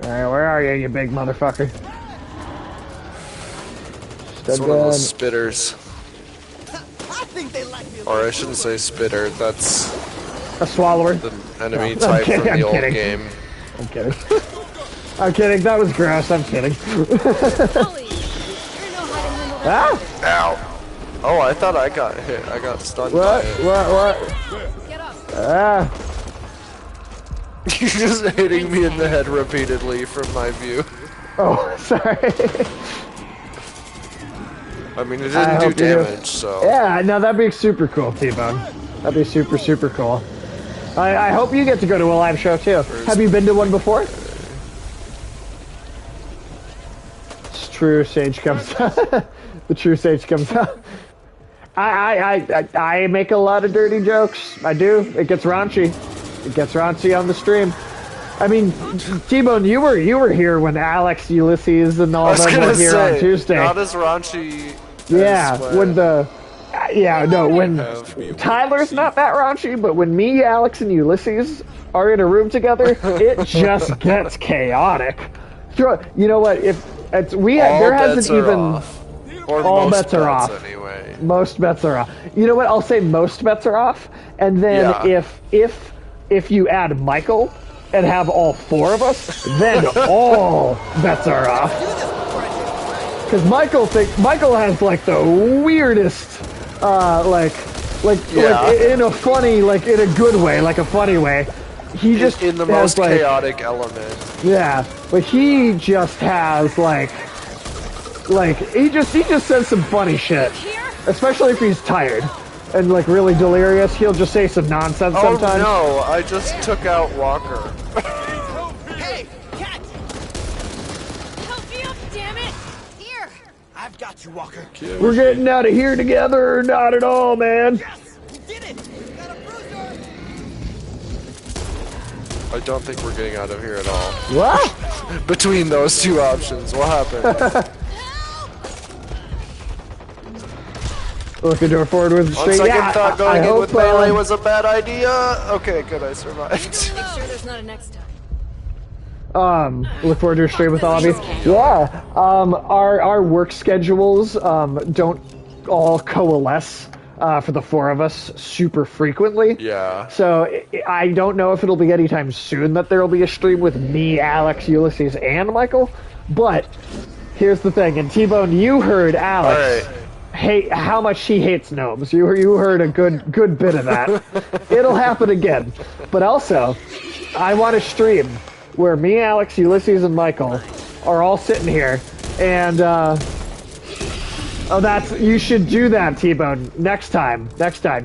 All right, where are you big motherfucker? It's Still one of good. those spitters. Or I shouldn't say spitter, that's A swallower. the enemy I'm type kidding, from I'm the old kidding. game. I'm kidding. I'm kidding. That was gross. I'm kidding. Holy, you know how to handle that. Ah! Ow! Oh, I thought I got hit. I got stunned by What? it. What? Get up. Ah! You're just hitting me in the head repeatedly from my view. Oh, sorry. I mean, it I didn't do hope you do. damage, so... Yeah, no, that'd be super cool, T-Bone. That'd be super, super cool. I hope you get to go to a live show too. Have you been to one before? It's true. Sage comes. The true Sage comes out. I make a lot of dirty jokes. I do. It gets raunchy. It gets raunchy on the stream. I mean, T-Bone, you were here when Alex, Ulysses, and I all was them gonna were here on say, Tuesday. not as raunchy Yeah, as when the when Have me Tyler's not that raunchy, but when me, Alex, and Ulysses are in a room together, it just gets chaotic. You know what? If it's all there bets hasn't are even off. Or all most bets are off. Anyway. Most bets are off. You know what? I'll say most bets are off, and then Yeah. if you add Michael and have all four of us, then all bets are off. Because Michael has like the weirdest, like Yeah. in a funny, like in a good way, like a funny way. He just in the has, most like, chaotic element. yeah, but he just has like he just says some funny shit, especially if he's tired and like really delirious. He'll just say some nonsense sometimes. Oh no, I just took out Walker. Hey, cat! Help me up, damn it! Here! I've got you, Walker. We're getting out of here together, or not at all, man. Yes, you did it. Got a bruiser. I don't think we're getting out of here at all. What? Between those two options, what happened? Looking to forward with the On straight. second Yeah, thought, going I in with hope, melee was a bad idea. Okay, good, I survived. Make sure there's not a next time. look forward to a stream with all of you. Yeah. Our work schedules don't all coalesce for the four of us super frequently. Yeah. So I don't know if it'll be anytime soon that there will be a stream with me, Alex, Ulysses, and Michael. But here's the thing, and T-Bone, you heard Alex hate how much she hates gnomes. You heard a good bit of that. It'll happen again. But also, I want to stream where me, Alex, Ulysses, and Michael are all sitting here, and you should do that, T-Bone. Next time,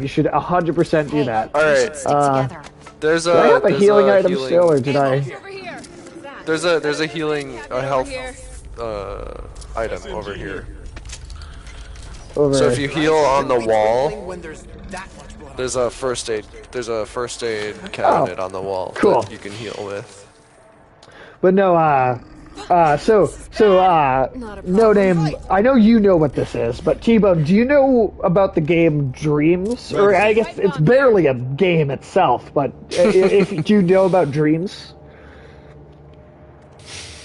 you should 100% do that. All right. Stick together. There's Do I have a healing item healing- still, or did I? Over here. What's that? There's a healing health here. item over here. Over. So if you heal on the wall, When there's that much blood. there's a first aid cabinet on the wall cool. that you can heal with. But no, no name. I know you know what this is, but T-Bone, do you know about the game Dreams? Or I guess it's barely a game itself, but do you know about Dreams?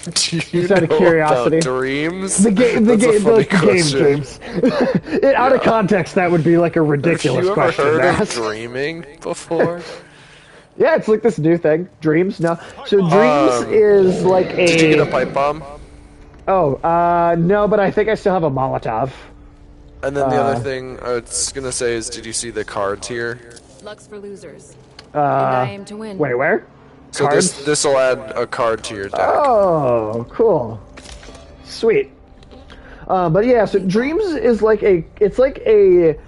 Do you Just out of know curiosity. about Dreams? The game That's a funny Dreams. question. Out of context, that would be like a ridiculous Have you ever question heard to of ask. dreaming before? Yeah, it's like this new thing. Dreams? No. So Dreams is like a... Did you get a pipe bomb? Oh, no, but I think I still have a Molotov. And then the other thing I was gonna say is, did you see the cards here? Luck's for losers. And I aim to win. Wait, where? So Cards? this will add a card to your deck. Oh, cool. Sweet. But yeah, so Dreams is like it's like a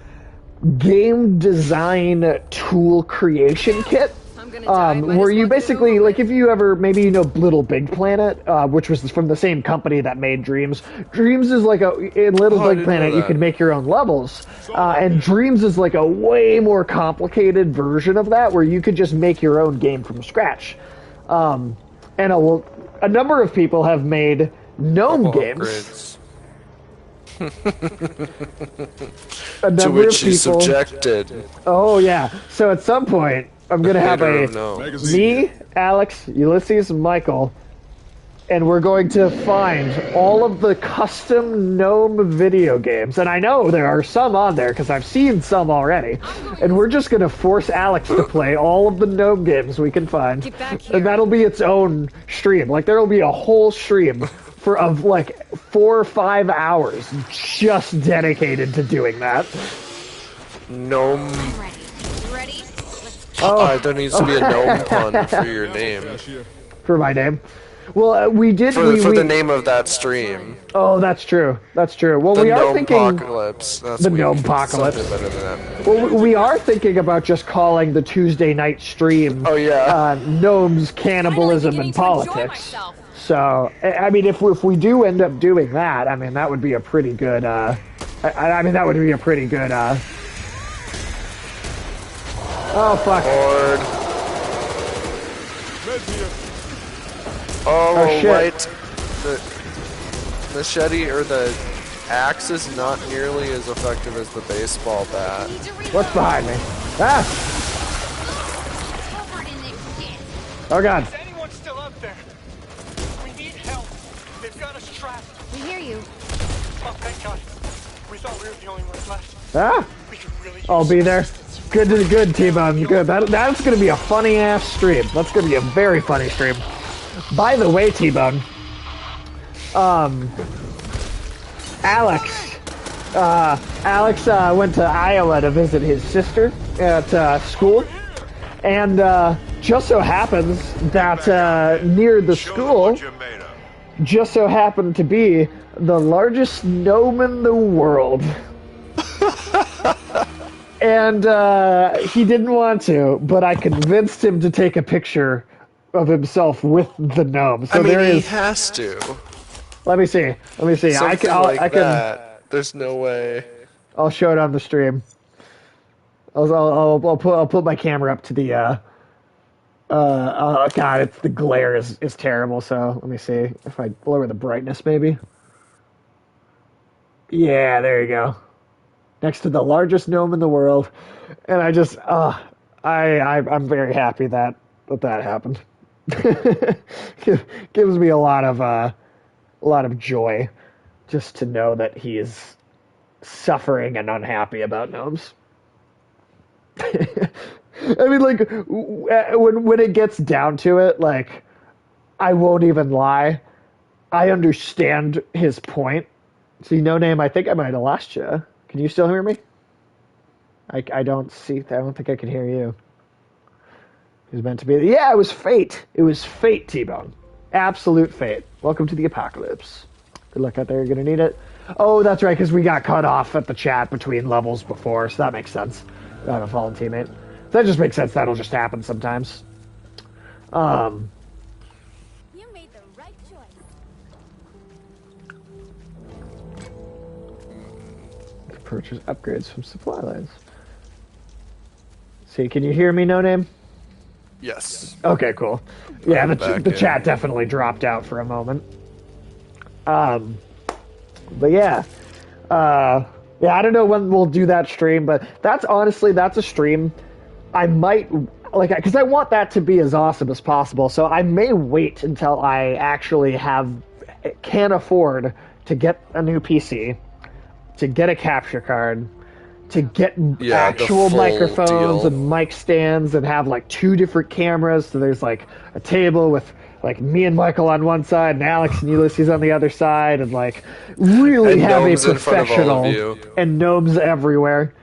game design tool creation kit. I'm gonna die. Might Where as you well get it basically, over like, with. if you ever, maybe you know Little Big Planet, which was from the same company that made Dreams. Dreams is like in Little I Big didn't Planet, know you that. can make your own levels. And Dreams is like a way more complicated version of that, where you could just make your own game from scratch. And a number of people have made gnome games. Upgrades. A number To of which she's people. subjected. Oh yeah. So at some point, I'm gonna have Hater a of gnomes. me, Alex, Ulysses, and Michael, and we're going to find all of the custom gnome video games. And I know there are some on there because I've seen some already. And we're just gonna force Alex to play all of the gnome games we can find, Get back here. and that'll be its own stream. Like there'll be a whole stream of like 4 or 5 hours just dedicated to doing that. Gnome. I'm ready. You ready? Let's There needs to be a gnome pun for your name. For my name. Well, we did. For the name of that stream. Oh, that's true. That's true. Well, The we are gnome thinking. apocalypse. That's The weak. gnome apocalypse. Something better than that. Well, we are thinking about just calling the Tuesday night stream. Oh, yeah. Gnomes, cannibalism, Finally and beginning to enjoy politics. myself. So, I mean, if we do end up doing that, I mean, that would be a pretty good. I mean, that would be a pretty good. Oh fuck! Lord. Oh, Oh, shit. right. The machete or the axe is not nearly as effective as the baseball bat. need to reload. What's behind me? Ah! Covered in this shit. Oh god! Is anyone still out there? We need help. They've got us trapped. We hear you. Oh, thank God. We thought we were the only ones left. Ah! We could really use I'll be there. assistance. Good, T-Bone. Good. That's gonna be a funny ass stream. That's gonna be a very funny stream. By the way, T-Bone, Alex went to Iowa to visit his sister at school, and just so happens that near the Show them school what you're made of. just so happened to be the largest gnome in the world. And he didn't want to, but I convinced him to take a picture of himself with the gnome. So I mean, there he is. has to. Let me see. Something I can. like that. There's no way. I'll show it on the stream. I'll put my camera up to the. God, it's the glare is terrible. So let me see if I lower the brightness, maybe. Yeah, there you go. Next to the largest gnome in the world, and I just, I'm very happy that happened. Gives me a lot of joy, just to know that he is suffering and unhappy about gnomes. I mean, like, when it gets down to it, like, I won't even lie. I understand his point. See, No Name, I think I might have lost you. Can you still hear me? I don't think I can hear you. It was meant to be. Yeah, it was fate. It was fate, T-Bone. Absolute fate. Welcome to the apocalypse. Good luck out there. You're going to need it. Oh, that's right, because we got cut off at the chat between levels before, so that makes sense. I have a fallen teammate. That just makes sense. That'll just happen sometimes. You made the right choice. Purchase upgrades from supply lines. See, can you hear me, No Name? Yes. Okay, cool. Yeah, the in. chat definitely dropped out for a moment. But yeah. Yeah, I don't know when we'll do that stream, but that's a stream I might, like, because I want that to be as awesome as possible, so I may wait until I actually can afford to get a new PC, to get a capture card, to get actual microphones and mic stands and have like 2 different cameras. So there's like a table with like me and Michael on one side and Alex and Ulysses on the other side, and like really and have a gnomes in front of all professional of you. and gnomes everywhere.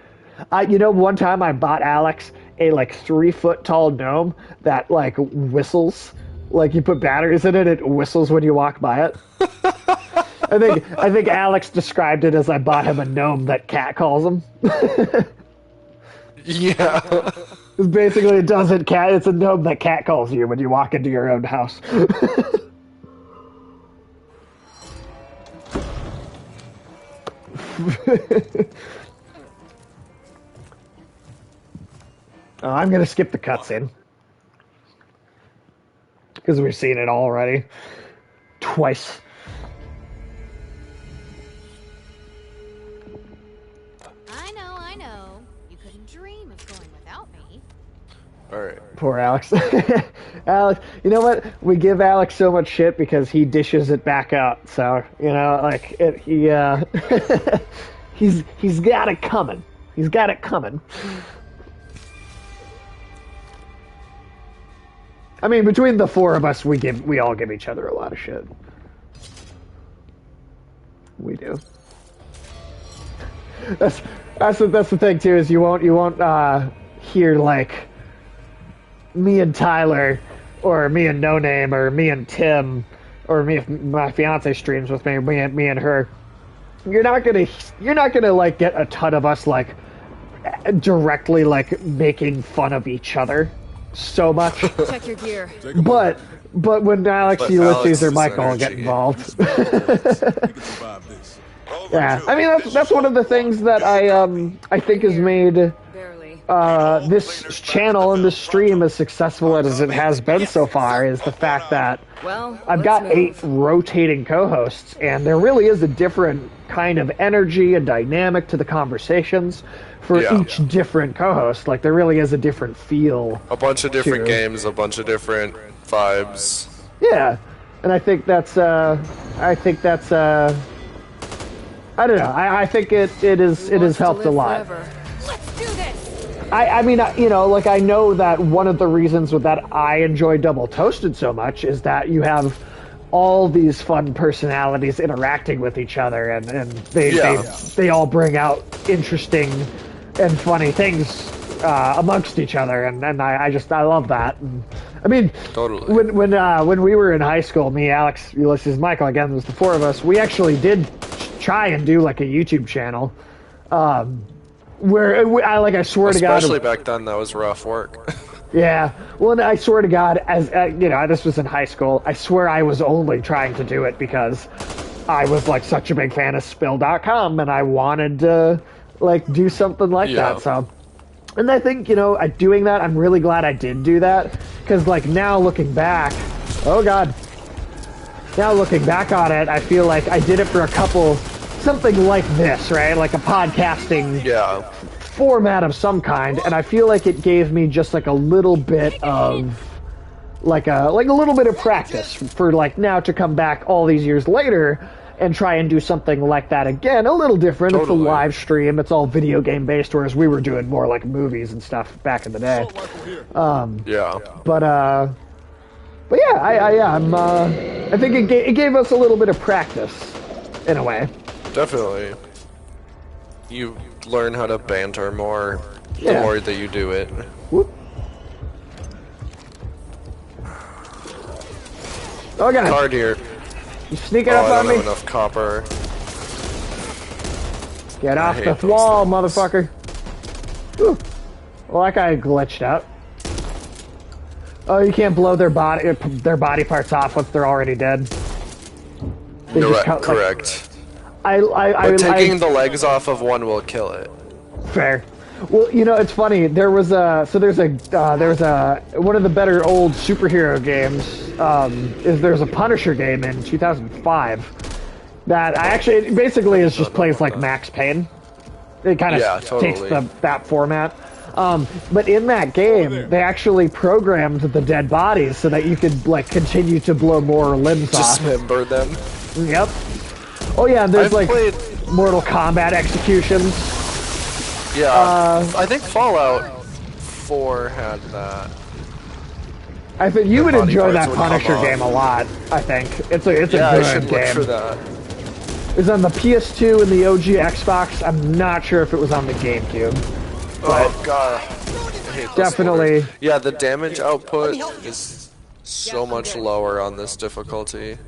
One time I bought Alex a like 3-foot tall gnome that like whistles. Like you put batteries in it, it whistles when you walk by it. I think Alex described it as I bought him a gnome that cat calls him. Yeah. Basically, it doesn't cat. It's a gnome that cat calls you when you walk into your own house. I'm gonna skip the cutscene because we've seen it already twice. I know. You couldn't dream of going without me. Alright. Poor Alex. Alex, you know what? We give Alex so much shit because he dishes it back out. So, like he's got it coming. He's got it coming. I mean, between the 4 of us, we all give each other a lot of shit. We do. That's the thing too, is you won't hear like me and Tyler or me and No Name or me and Tim or me if my fiance streams with me and her. You're not gonna like get a ton of us like directly like making fun of each other so much. Check your gear. But when Alex, Ulysses, or Michael get energy. involved. We can survive this. Yeah, I mean that's one of the things that I think has made Barely. this channel and this stream as successful as it has been so far is the fact that Well, I've let's got move. 8 rotating co-hosts, and there really is a different kind of energy and dynamic to the conversations for Yeah. each different co-host. Like there really is a different feel. A bunch of different to- games, a bunch of different vibes. Yeah, and I think that's I don't know. I think it has Wants to helped a live lot. forever. Let's do this! I mean, like I know that one of the reasons that I enjoy Double Toasted so much is that you have all these fun personalities interacting with each other, and they all bring out interesting and funny things amongst each other, and I love that. And, I mean, Totally. when we were in high school, me, Alex, Ulysses, Michael, again, it was the 4 of us. We actually did try and do like a YouTube channel, where I swear to God, Especially back then, that was rough work. yeah. Well, and I swear to God, as this was in high school. I swear I was only trying to do it because I was like such a big fan of Spill.com, and I wanted to like do something like Yeah. that. So, and I think doing that, I'm really glad I did do that, because like now looking back, oh God. Now looking back on it, I feel like I did it for something like this, right? Like a podcasting Yeah. format of some kind, and I feel like it gave me just like a little bit of like a little bit of practice for like now to come back all these years later and try and do something like that again. A little different. Totally. It's a live stream. It's all video game based, whereas we were doing more like movies and stuff back in the day. Yeah. But yeah, I think it gave us a little bit of practice in a way. Definitely. You learn how to banter more the Yeah. more that you do it. Whoop. Oh god, Card here. you sneaking Oh, up I on don't me? have enough copper. Get off hate the those wall, things. motherfucker. Whew. Well, that guy glitched out. Oh, you can't blow their body parts off once they're already dead. They just cut, like- Correct. I Taking the legs off of one will kill it. Fair. Well, you know, it's funny. There's one of the better old superhero games. There's a Punisher game in 2005 that it basically is just plays like Max Payne. It kind of Yeah, takes totally. that format. But in that game, they actually programmed the dead bodies so that you could like continue to blow more limbs off. Dismember them. Yep. Oh yeah, and there's I've played. Mortal Kombat executions. Yeah. I think Fallout 4 had that. I think you would body enjoy parts that would come Punisher off. game a lot. I think it's a Yeah, I good should look game. for that. It's on the PS2 and the OG Xbox. I'm not sure if it was on the GameCube. Oh god. I hate this Definitely. word. Yeah, the damage output is so much lower on this difficulty.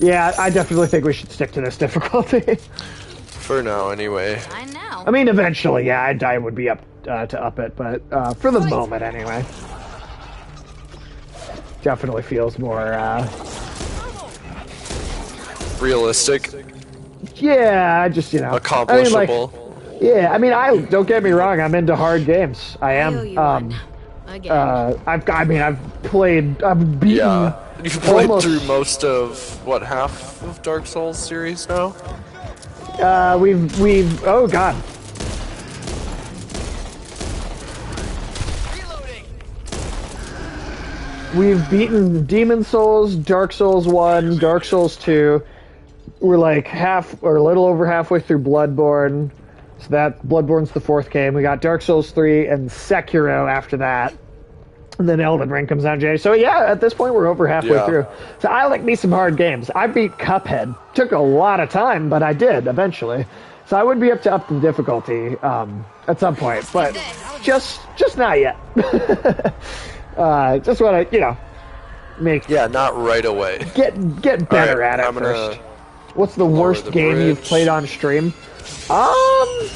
Yeah, I definitely think we should stick to this difficulty. For now, anyway. I know. I mean, eventually, yeah, I would be up to up it, but for the moment, anyway. Definitely feels more. Realistic. Yeah, just Accomplishable. Yeah, I mean, don't get me wrong. I'm into hard games. I I owe am. you one. Again. I've beaten. Yeah. You've played almost- through most of, what, half of Dark Souls series now? We've. Oh God. We've beaten Demon Souls, Dark Souls 1, Dark Souls 2. We're like a little over halfway through Bloodborne. So Bloodborne's the fourth game. We got Dark Souls 3 and Sekiro after that. And then Elden Ring comes out in January. So yeah, at this point we're over halfway Yeah. through. So I like me some hard games. I beat Cuphead. Took a lot of time, but I did eventually. So I would be up the difficulty at some point, but just not yet. Just want to, make Yeah, not right away. get better Alright, at it I'm gonna first. What's the worst the game you've bridge. played on stream? I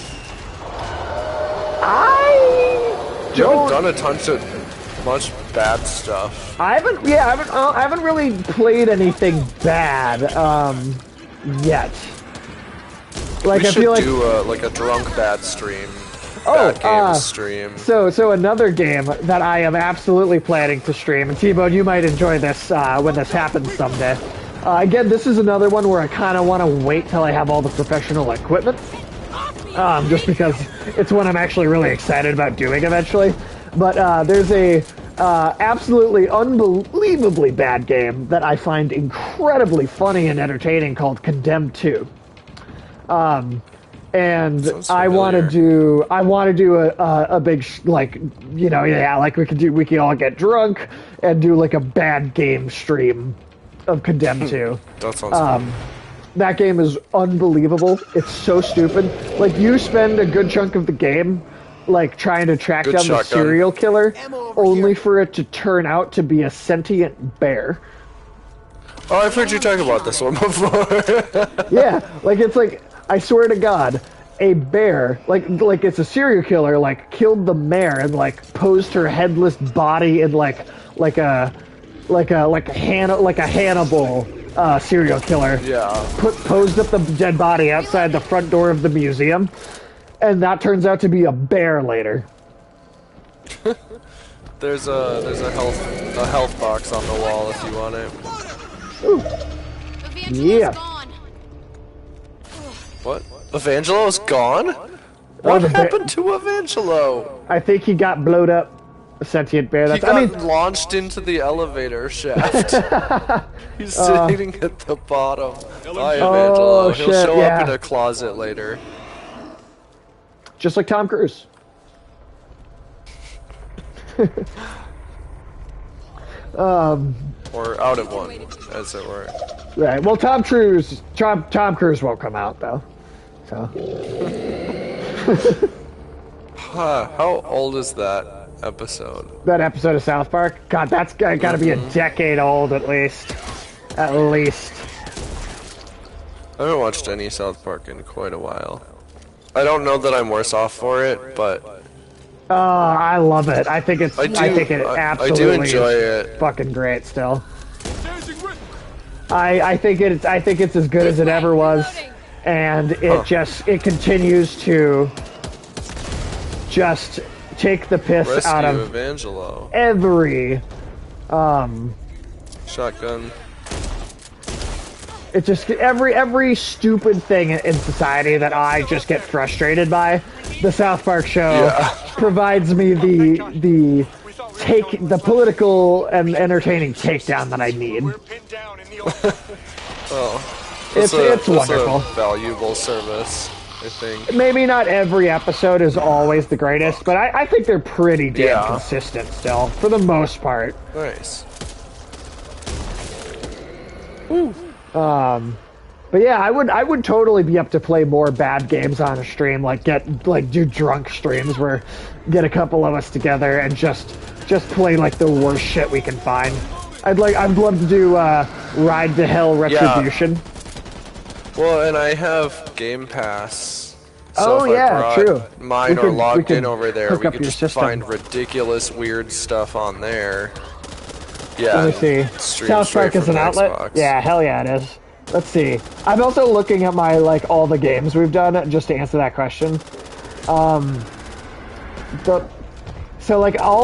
You haven't don't. done a ton of much bad stuff. I haven't really played anything bad yet. Like We I should feel like do a drunk bad stream. Oh, Bad games stream. so another game that I am absolutely planning to stream, and T-Bone, you might enjoy this when this happens someday. Again, this is another one where I kind of want to wait till I have all the professional equipment, just because it's one I'm actually really excited about doing eventually. But there's a absolutely unbelievably bad game that I find incredibly funny and entertaining called Condemned 2. And Sounds I want to do a big like we could all get drunk and do like a bad game stream of Condemned 2. That sounds fun. That game is unbelievable. It's so stupid. Like you spend a good chunk of the game like trying to track Good down the shotgun. serial killer, only for it to turn out to be a sentient bear. Oh, I've heard you talk about this one before. Yeah, like it's like I swear to God, a bear like it's a serial killer like killed the mare and like posed her headless body in like a Hannibal serial killer. Yeah. Posed up the dead body outside the front door of the museum, and that turns out to be a bear later. There's a health box on the wall if you want it. Evangelo's Yeah. gone. What? Evangelo's gone? What the happened to Evangelo? I think he got blowed up. A sentient bear. He That's. got I mean, launched into the elevator shaft. He's sitting at the bottom. Hi, Evangelo. He'll shit, show yeah. up in a closet later. just like Tom Cruise. Or out of one, as it were. Right. Well, Tom Cruise won't come out though. So. How old is that episode? That episode of South Park? God, that's got to be a decade old at least. At least. I haven't watched any South Park in quite a while. I don't know that I'm worse off for it, but I love it. I think it absolutely enjoy is it. fucking great still. I think it's as good as it ever was, and it continues to just take the piss Rescue out of Evangelo. every Shotgun. it's just every stupid thing in society that I just get frustrated by. The South Park show provides me the political and entertaining takedown that I need. It's wonderful. A valuable service, I think. Maybe not every episode is always the greatest, but I think they're pretty damn consistent still, for the most part. Nice. But yeah, I would totally be up to play more bad games on a stream, do drunk streams where get a couple of us together and just play like the worst shit we can find. I'd love to do Ride to Hell Retribution. Yeah. Well, and I have Game Pass. So if I brought true. Mine or logged in over there, hook we up could your just system. find ridiculous, weird stuff on there. Yeah. Let me see. Stream South straight Park is from an outlet? Xbox. Yeah, hell yeah it is. Let's see. I'm also looking at my, all the games we've done, just to answer that question. All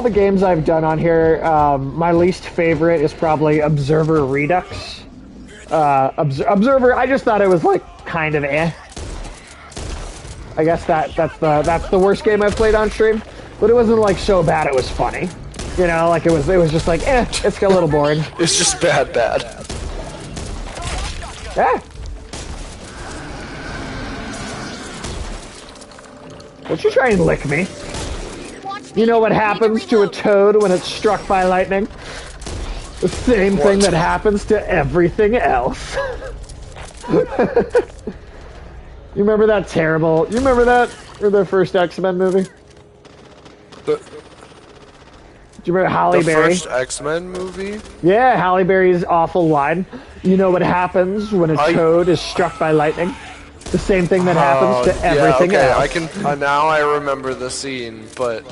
the games I've done on here, my least favorite is probably Observer Redux. Observer, I just thought it was, kind of eh. I guess that's the worst game I've played on stream. But it wasn't, so bad it was funny. You know, it was just it's a little boring. It's just bad. Yeah. Don't you try and lick me. You know what happens to a toad when it's struck by lightning? The same thing that happens to everything else. You remember that terrible... You remember that? Or the first X-Men movie? Do you remember Halle The Berry? first X-Men movie? Yeah, Halle Berry's awful line. You know what happens when a toad is struck by lightning? The same thing that happens to everything else. I can now I remember the scene, but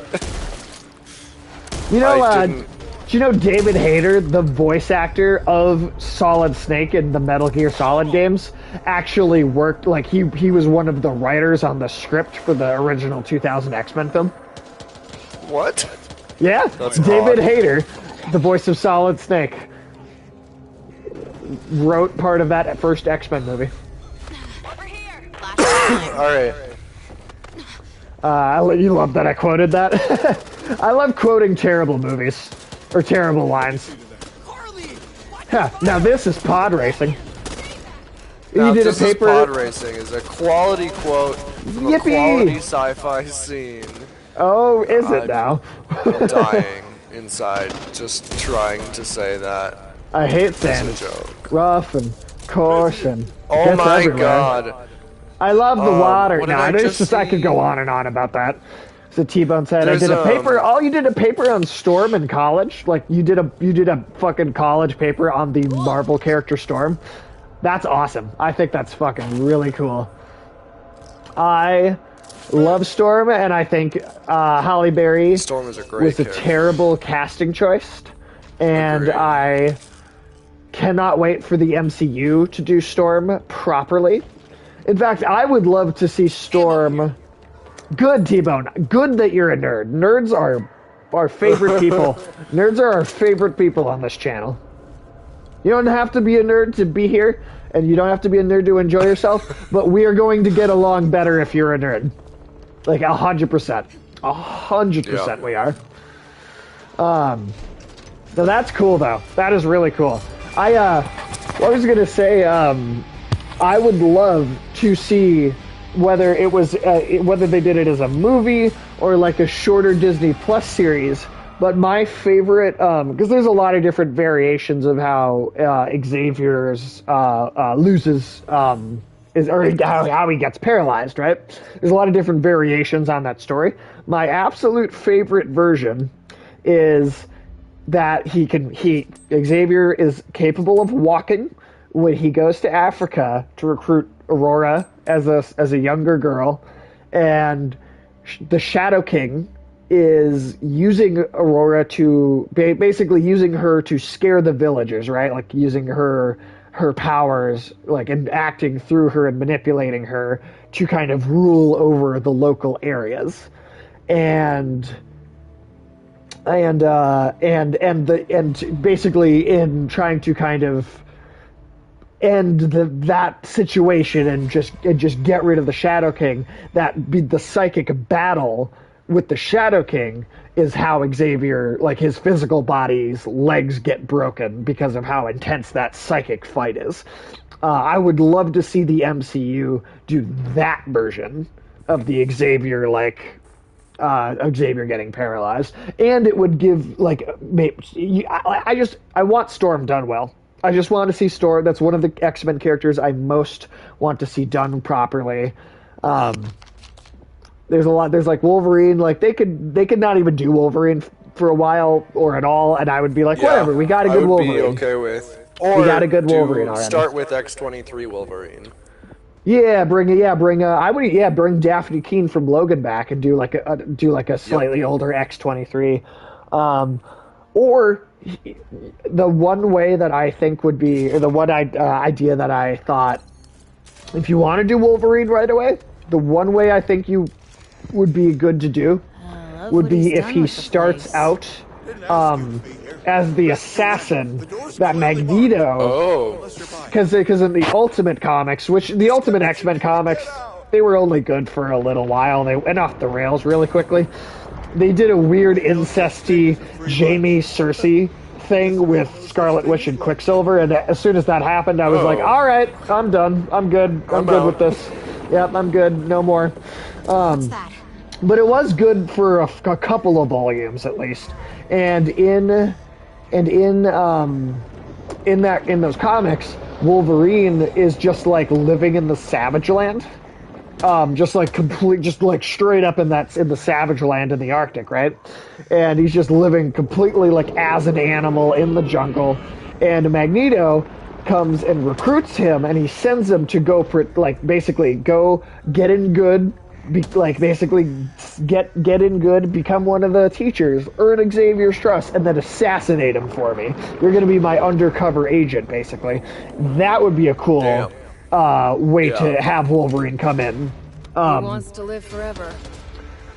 you know, I do didn't. you know David Hayter, the voice actor of Solid Snake in the Metal Gear Solid games, actually worked he was one of the writers on the script for the original 2000 X-Men film. What? Yeah, That's David odd. Hayter, the voice of Solid Snake, wrote part of that first X-Men movie. Over here. All right. You love that I quoted that? I love quoting terrible movies. Or terrible lines. Huh, now this is pod racing. Now, You did a this is paper... pod racing is a quality quote from a Yippee! quality sci-fi scene. Oh, is it now? I'm dying inside just trying to say that. I hate It's a sand. joke. Rough and coarse and Oh gets my everywhere. god. I love the water. what did No, I it's just just I could see? go on and on about that. So T-Bone said, There's, I did a paper. You did a paper on Storm in college. You did a fucking college paper on the Marvel character Storm. That's awesome. I think that's fucking really cool. I love Storm, and I think Halle Berry Storm is a great was a character. terrible casting choice. And Agreed. I cannot wait for the MCU to do Storm properly. In fact, I would love to see Storm... Good, T-Bone. Good that you're a nerd. Nerds are our favorite people. Nerds are our favorite people on this channel. You don't have to be a nerd to be here, and you don't have to be a nerd to enjoy yourself, but we are going to get along better if you're a nerd. 100%. 100% we are. So that's cool, though. That is really cool. I was gonna say, I would love to see whether it was whether they did it as a movie or like a shorter Disney Plus series. But my favorite, because there's a lot of different variations of how Xavier's loses or how he gets paralyzed, right? There's a lot of different variations on that story. My absolute favorite version is that Xavier is capable of walking when he goes to Africa to recruit Aurora as a younger girl, and the Shadow King is using Aurora to basically using her to scare the villagers, right? Like using her powers, like, and acting through her and manipulating her to kind of rule over the local areas, and basically in trying to kind of end that situation and just get rid of the Shadow King. The psychic battle with the Shadow King is how Xavier, like, his physical body's legs get broken because of how intense that psychic fight is. I would love to see the MCU do that version of the Xavier, Xavier getting paralyzed, and it would give, like, I want Storm done well. I just want to see Storm. That's one of the X-Men characters I most want to see done properly. There's a lot. There's like Wolverine. Like they could not even do Wolverine for a while or at all, and I would be like, whatever. We got a good Wolverine. I would be okay with. Or we got a good Wolverine already. Start with X-23 Wolverine. Yeah, bring Daphne Keane from Logan back and do like a slightly older X-23, or the one way that I think would be, or the one idea that I thought, if you want to do Wolverine right away, the one way I think you would be good to do would be if he starts out as the assassin that Magneto, because in the Ultimate comics, which the Ultimate X-Men comics, they were only good for a little while. They went off the rails really quickly. They did a weird incesty Jamie Cersei thing with Scarlet Witch and Quicksilver, and as soon as that happened, I was like, all right, I'm done. I'm good. I'm good with this. Yep, I'm good. No more. What's that? But it was good for a couple of volumes at least, and in those comics, Wolverine is just like living in the Savage Land. Just like straight up in the Savage Land in the Arctic, right? And he's just living completely like as an animal in the jungle. And Magneto comes and recruits him, and he sends him to go basically go get in good, get in good, become one of the teachers, earn Xavier's trust, and then assassinate him for me. You're going to be my undercover agent, basically. That would be a cool way to have Wolverine come in. He wants to live forever.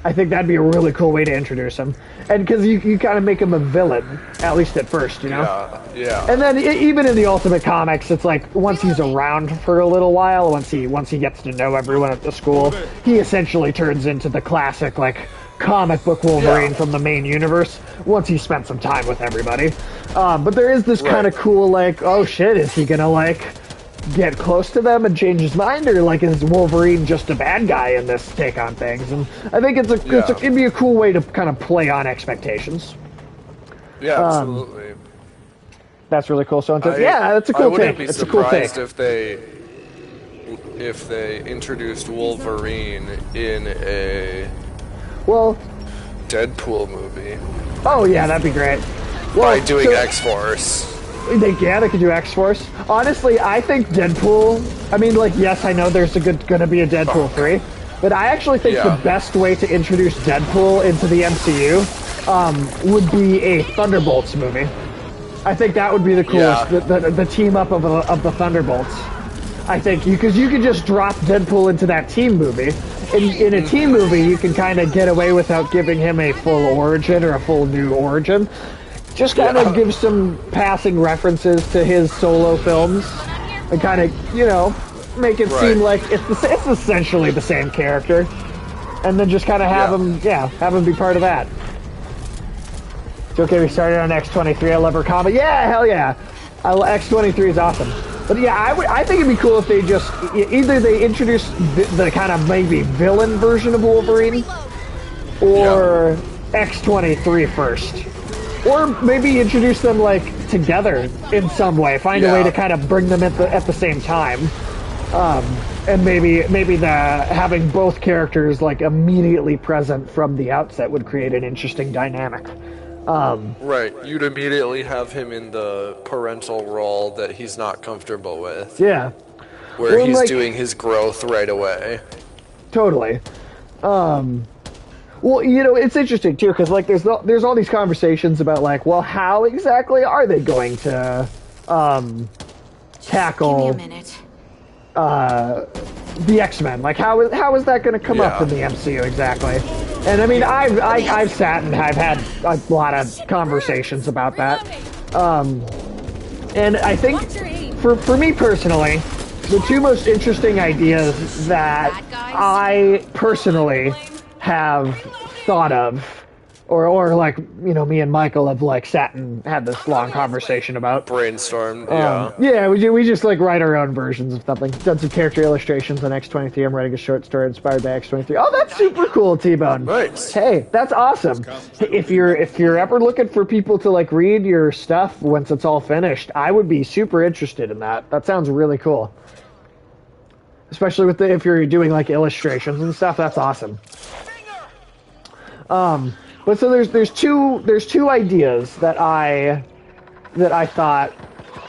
I think that'd be a really cool way to introduce him, and because you kind of make him a villain, at least at first, you know. Yeah. And then even in the Ultimate comics, it's like once he's around for a little while, once he gets to know everyone at the school, he essentially turns into the classic like comic book Wolverine from the main universe. Once he spent some time with everybody, but there is this kind of cool like, oh shit, is he gonna like get close to them and change his mind, or like is Wolverine just a bad guy in this take on things? And I think it'd be a cool way to kind of play on expectations. Yeah, absolutely. That's really cool. So that's a cool take. It's a cool take. I wouldn't be surprised if they introduced Wolverine in a Deadpool movie. Oh yeah, that'd be great. By doing X-Force. They could do X-Force. Honestly, I think Deadpool, I mean, like, yes, I know there's gonna be a Deadpool 3, but I actually think the best way to introduce Deadpool into the MCU would be a Thunderbolts movie. I think that would be the coolest, the team up of the Thunderbolts. I think, because you could just drop Deadpool into that team movie. In a team movie, you can kind of get away without giving him a full origin or a full new origin. Just kind of give some passing references to his solo films and kind of, you know, make it seem like it's essentially the same character. And then just kind of have him be part of that. It's okay, we started on X-23. I love her combat. Yeah, hell yeah. X-23 is awesome. But yeah, I think it'd be cool if they just either they introduce the kind of maybe villain version of Wolverine, or X-23 first, or maybe introduce them like together in some way. Find a way to kind of bring them at the same time, and maybe the having both characters like immediately present from the outset would create an interesting dynamic. Right, you'd immediately have him in the parental role that he's not comfortable with. Yeah. Where Well, he's like, doing his growth right away. Totally. Well, you know, it's interesting too because like there's all these conversations about like, well, how exactly are they going to tackle Give me a minute. the X-Men? Like, how is that going to come up in the MCU exactly? And I mean, I've sat and I've had a lot of conversations about that. And I think for me personally, the two most interesting ideas that I personally have thought of, or like, you know, me and Michael have like sat and had this long conversation about. Brainstorm, Yeah, we just like write our own versions of something. Done some character illustrations on X-23. I'm writing a short story inspired by X-23. Oh, that's super cool, T-Bone. Nice. Hey, that's awesome. If you're ever looking for people to like read your stuff once it's all finished, I would be super interested in that. That sounds really cool. Especially with if you're doing like illustrations and stuff, that's awesome. But so there's two ideas that I thought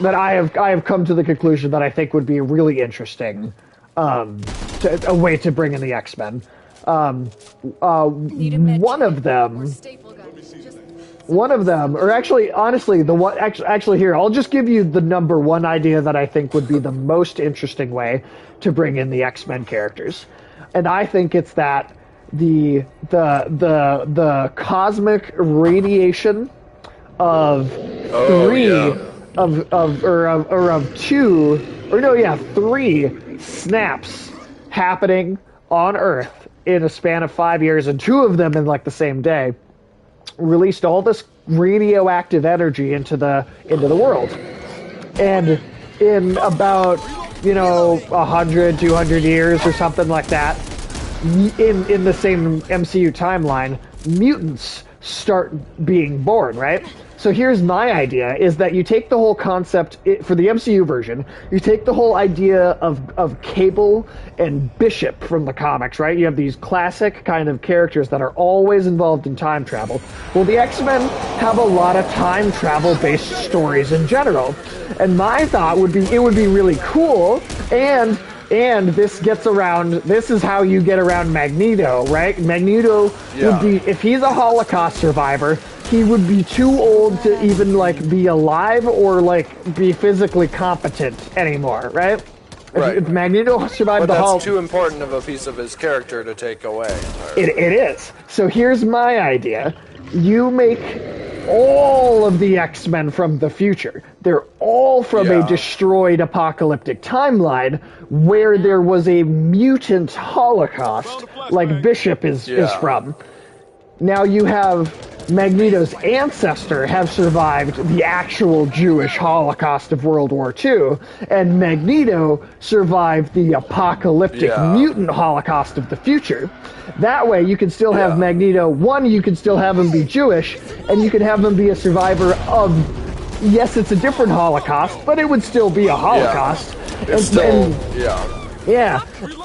that I have come to the conclusion that I think would be really interesting, a way to bring in the X-Men. One of them, or actually, honestly, the one actually here, I'll just give you the number one idea that I think would be the most interesting way to bring in the X-Men characters, and I think it's that the cosmic radiation of three snaps happening on Earth in a span of 5 years, and two of them in like the same day, released all this radioactive energy into the world. And in about 100, 200 years or something like that, in the same MCU timeline, mutants start being born, right? So here's my idea, is that you take the whole concept, for the MCU version, you take the whole idea of Cable and Bishop from the comics, right? You have these classic kind of characters that are always involved in time travel. Well, the X-Men have a lot of time travel-based stories in general. And my thought would be, it would be really cool, and this is how you get around Magneto, right? Magneto would be, if he's a Holocaust survivor, he would be too old to even like be alive or like be physically competent anymore, right? If Magneto survived the Holocaust, that's too important of a piece of his character to take away. It is. So here's my idea. You make all of the X-Men from the future. They're all from a destroyed apocalyptic timeline where there was a mutant Holocaust, like Bishop is from. Now you have Magneto's ancestor have survived the actual Jewish Holocaust of World War II, and Magneto survived the apocalyptic mutant Holocaust of the future. That way you can still have Magneto, you can still have him be Jewish, and you can have him be a survivor of, yes, it's a different Holocaust, but it would still be a Holocaust.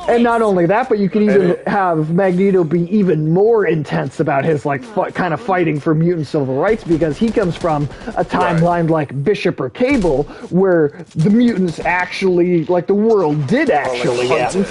And not only that, but you can even have Magneto be even more intense about his like kind of fighting for mutant civil rights, because he comes from a timeline like Bishop or Cable, where the mutants actually, like, the world did actually end.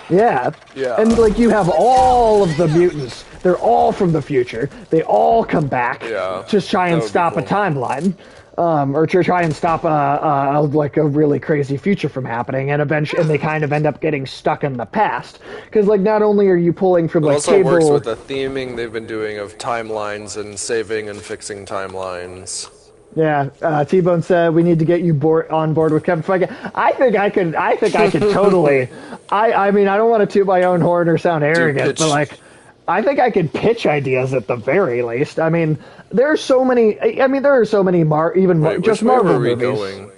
Yeah. And like you have all of the mutants, they're all from the future. They all come back to try and stop a timeline. Or to try and stop a really crazy future from happening, and eventually, and they kind of end up getting stuck in the past, because like not only are you pulling from like also Cable, works with the theming they've been doing of timelines and saving and fixing timelines. Yeah, T-Bone said we need to get you on board with Kevin Feige. I think I could totally. I mean, I don't want to toot my own horn or sound arrogant, but like, I think I could pitch ideas at the very least. I mean, there are so many. I mean, there are so many Wait, just which way Marvel were we movies. going?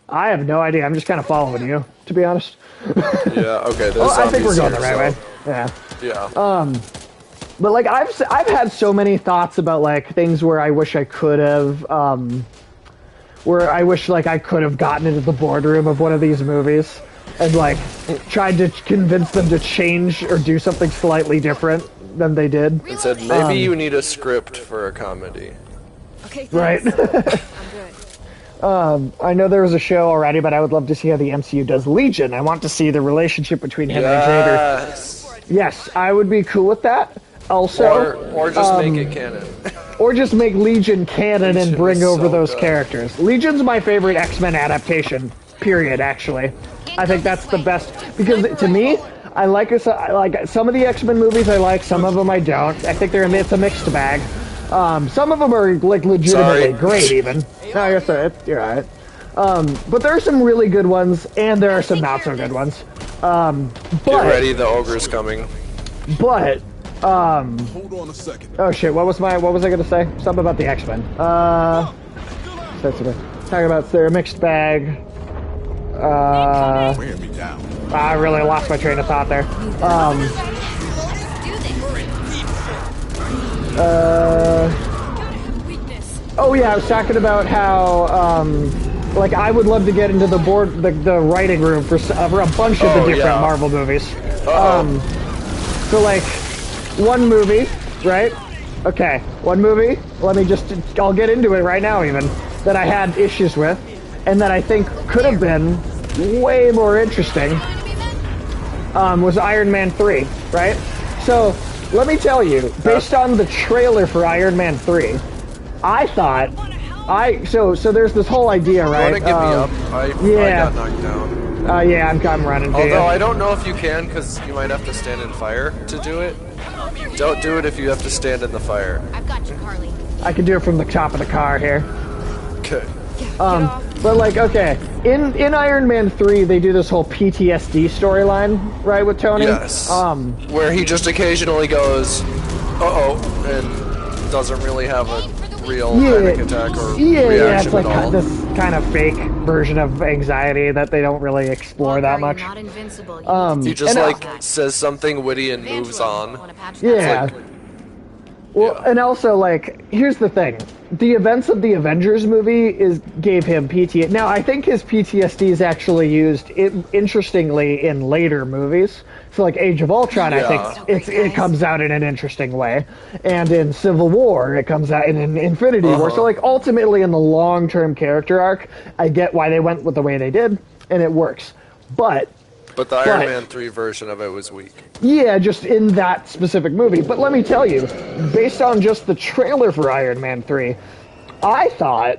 I have no idea. I'm just kind of following you, to be honest. Yeah, okay, there's I think we're going zombies the here, right so- way. Yeah. Yeah. But like I've had so many thoughts about like things where I wish I could have, where I wish like I could have gotten into the boardroom of one of these movies and like tried to convince them to change or do something slightly different than they did. It said maybe you need a script for a comedy. Okay, Right. thanks. I'm good. I know there was a show already, but I would love to see how the MCU does Legion. I want to see the relationship between him and Xavier. Yes. Yes, I would be cool with that. Also, Or just make it canon. or just make Legion canon and Legion bring is over so those good. characters. Legion's my favorite X-Men adaptation. Period. Actually, I think that's the best because to me, I like some of the X-Men movies. I like some of them I don't. I think it's a mixed bag. Some of them are like legitimately Sorry. great. Even no, you're all right. But there are some really good ones, and there are some not so good ones. Get But ready, the ogre's coming. but Hold on a second. oh shit, what was I gonna say? Something about the X-Men. Talking about their mixed bag. Wear me down. I really lost my train of thought there. Oh yeah, I was talking about how like I would love to get into the writing room for a bunch of the different yeah. Marvel movies. So like one movie, right? Okay, one movie. I'll get into it right now even that I had issues with, and that I think could have been way more interesting. Was Iron Man 3, right? So let me tell you, based on the trailer for Iron Man 3, I thought so there's this whole idea, right? Want to get me up? I got knocked down. Yeah, I'm running to you. Although I don't know if you can, because you might have to stand in fire to do it. Don't do it if you have to stand in the fire. I've got you, Carly. I can do it from the top of the car here. Okay. But like, okay, in Iron Man 3, they do this whole PTSD storyline, right, with Tony? Yes. Where he just occasionally goes, uh-oh, and doesn't really have a real panic attack or reaction it's like at all. this kind of fake version of anxiety that they don't really explore that much. You're not invincible. You He just and like says something witty and moves on. wanna patch that? Yeah. Like, Well, yeah. and also, like, here's the thing. The events of the Avengers movie gave him PTSD. Now, I think his PTSD is actually used, interestingly, in later movies. So, like, Age of Ultron, Yeah. I think it comes out in an interesting way. And in Civil War, it comes out in an Infinity War. So, like, ultimately, in the long-term character arc, I get why they went with the way they did, and it works. But But the Iron Man 3 version of it was weak. yeah, just in that specific movie. But let me tell you, based on just the trailer for Iron Man 3, I thought,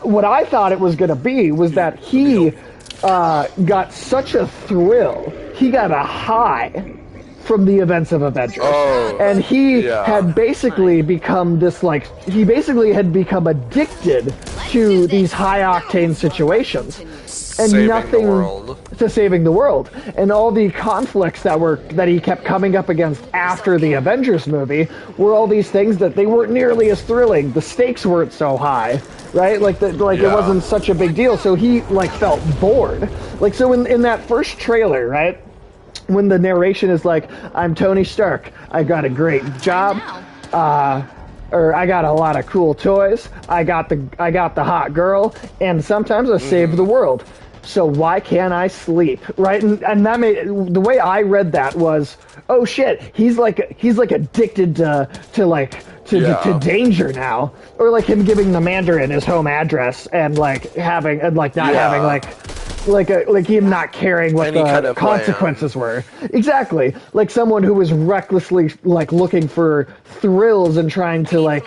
what I thought it was going to be was that he got such a thrill, he got a high from the events of Avengers. Oh, and he yeah. had basically become he basically had become addicted to these high-octane situations. And Saving nothing the world. to saving the world, and all the conflicts that he kept coming up against after the Avengers movie were all these things that they weren't nearly as thrilling. The stakes weren't so high, right? It Yeah. wasn't such a big deal. So he felt bored. So in that first trailer, right, when the narration is like, "I'm Tony Stark. I got a great job. Or I got a lot of cool toys. I got the hot girl, and sometimes I save the world. So why can't I sleep?" Right? And that made the way I read that was, oh shit, he's like addicted to danger now, or like him giving the Mandarin his home address and not having like him not caring what Any the kind of consequences were. Exactly. Like someone who was recklessly looking for thrills and trying to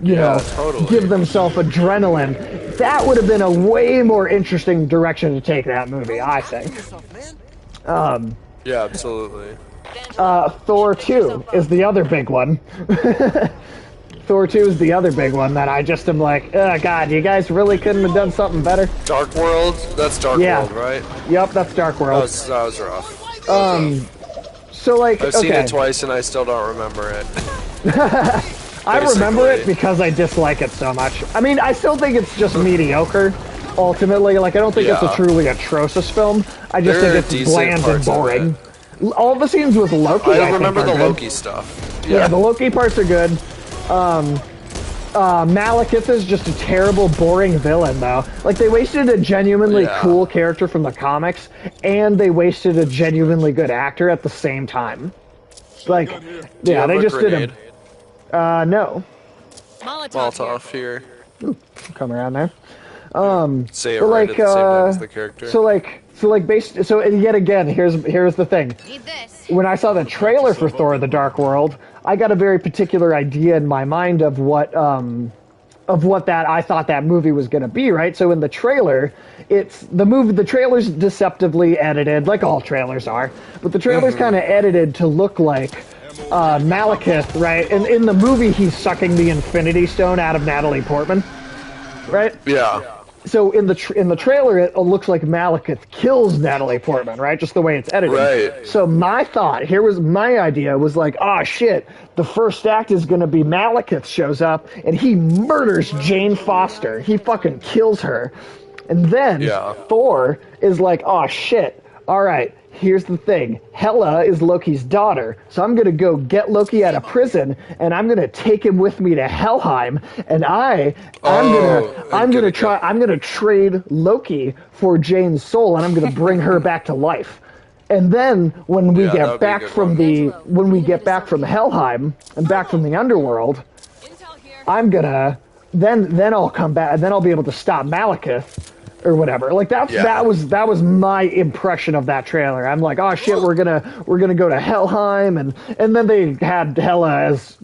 totally. give themselves adrenaline. That would have been a way more interesting direction to take that movie, I think. Yeah, absolutely. Thor 2 is the other big one. Thor 2 is the other big one that I just am like, oh god, you guys really couldn't have done something better. Dark World? That's Dark Yeah. World, right? Yep, that's Dark World. That was rough. So like, I've seen okay. it twice and I still don't remember it. I remember it Basically. because I dislike it so much. I mean, I still think it's just mediocre. Ultimately, like I don't think it's a Yeah. truly atrocious film. I just There are think it's decent bland and parts of boring. All the scenes with Loki, I I think, remember are the good. Loki stuff. Yeah, the Loki parts are good. Malekith is just a terrible, boring villain, though. Like, they wasted a genuinely Yeah. cool character from the comics, and they wasted a genuinely good actor at the same time. Like, Do you yeah, have they a just grenade? did a... no. Molotov here. Come around there. Say it But, right like, at the same time as the character. so yet again, here's the thing. Need this. When I saw the trailer for Thor: The Dark World, I got a very particular idea in my mind of what that I thought that movie was going to be, right? So in the trailer, the trailer's deceptively edited, like all trailers are, but the trailer's kind of edited to look like Malekith, right? And in the movie, he's sucking the Infinity Stone out of Natalie Portman, right? Yeah. So in the trailer, it looks like Malekith kills Natalie Portman, right? Just the way it's edited. Right. So my idea was like, oh shit, the first act is going to be Malekith shows up and he murders Jane Foster. He fucking kills her. And then Yeah. Thor is like, oh shit, all right, here's the thing. Hela is Loki's daughter, so I'm going to go get Loki out of prison, and I'm going to take him with me to Helheim, and I'm going to trade Loki for Jane's soul, and I'm going to bring her back to life. And then when we Yeah, that get would be a back good from Helheim and back from the underworld, I'm gonna then I'll come back and then I'll be able to stop Malekith or whatever. Like that was my impression of that trailer. I'm like, oh shit, we're gonna go to Helheim, and then they had Hela as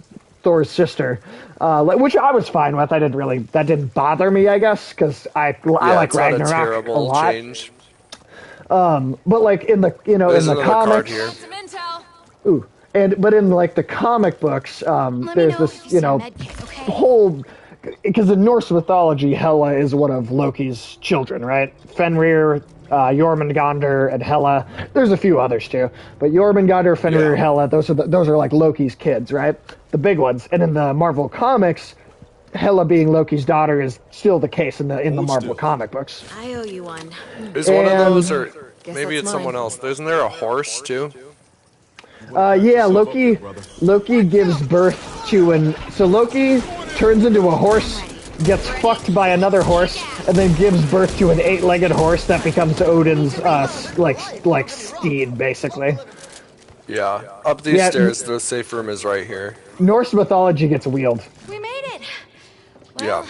Thor's sister, which I was fine with. That didn't bother me, I guess, because I like it's not a Ragnarok a terrible lot. change. But like in the There's in the another card comics, here. Some intel. but in like the comic books, Let me there's know this if you see know a medkit, okay? whole, because in Norse mythology, Hela is one of Loki's children, right? Fenrir, Jormungandr, and Hela. There's a few others too, but Jormungandr, Fenrir, Yeah. Hela, those are like Loki's kids, right? The big ones. And in the Marvel comics, Hela being Loki's daughter is still the case in the Marvel comic books. I owe you one. Is one of And- those, or Guess maybe that's it's someone mine. else. Isn't there a horse too? Yeah, Loki gives birth to Loki turns into a horse, gets fucked by another horse, and then gives birth to an 8-legged horse that becomes Odin's like steed, basically. Yeah. Up these Yeah, stairs, the safe room is right here. Norse mythology gets wheeled. We made it. Yeah.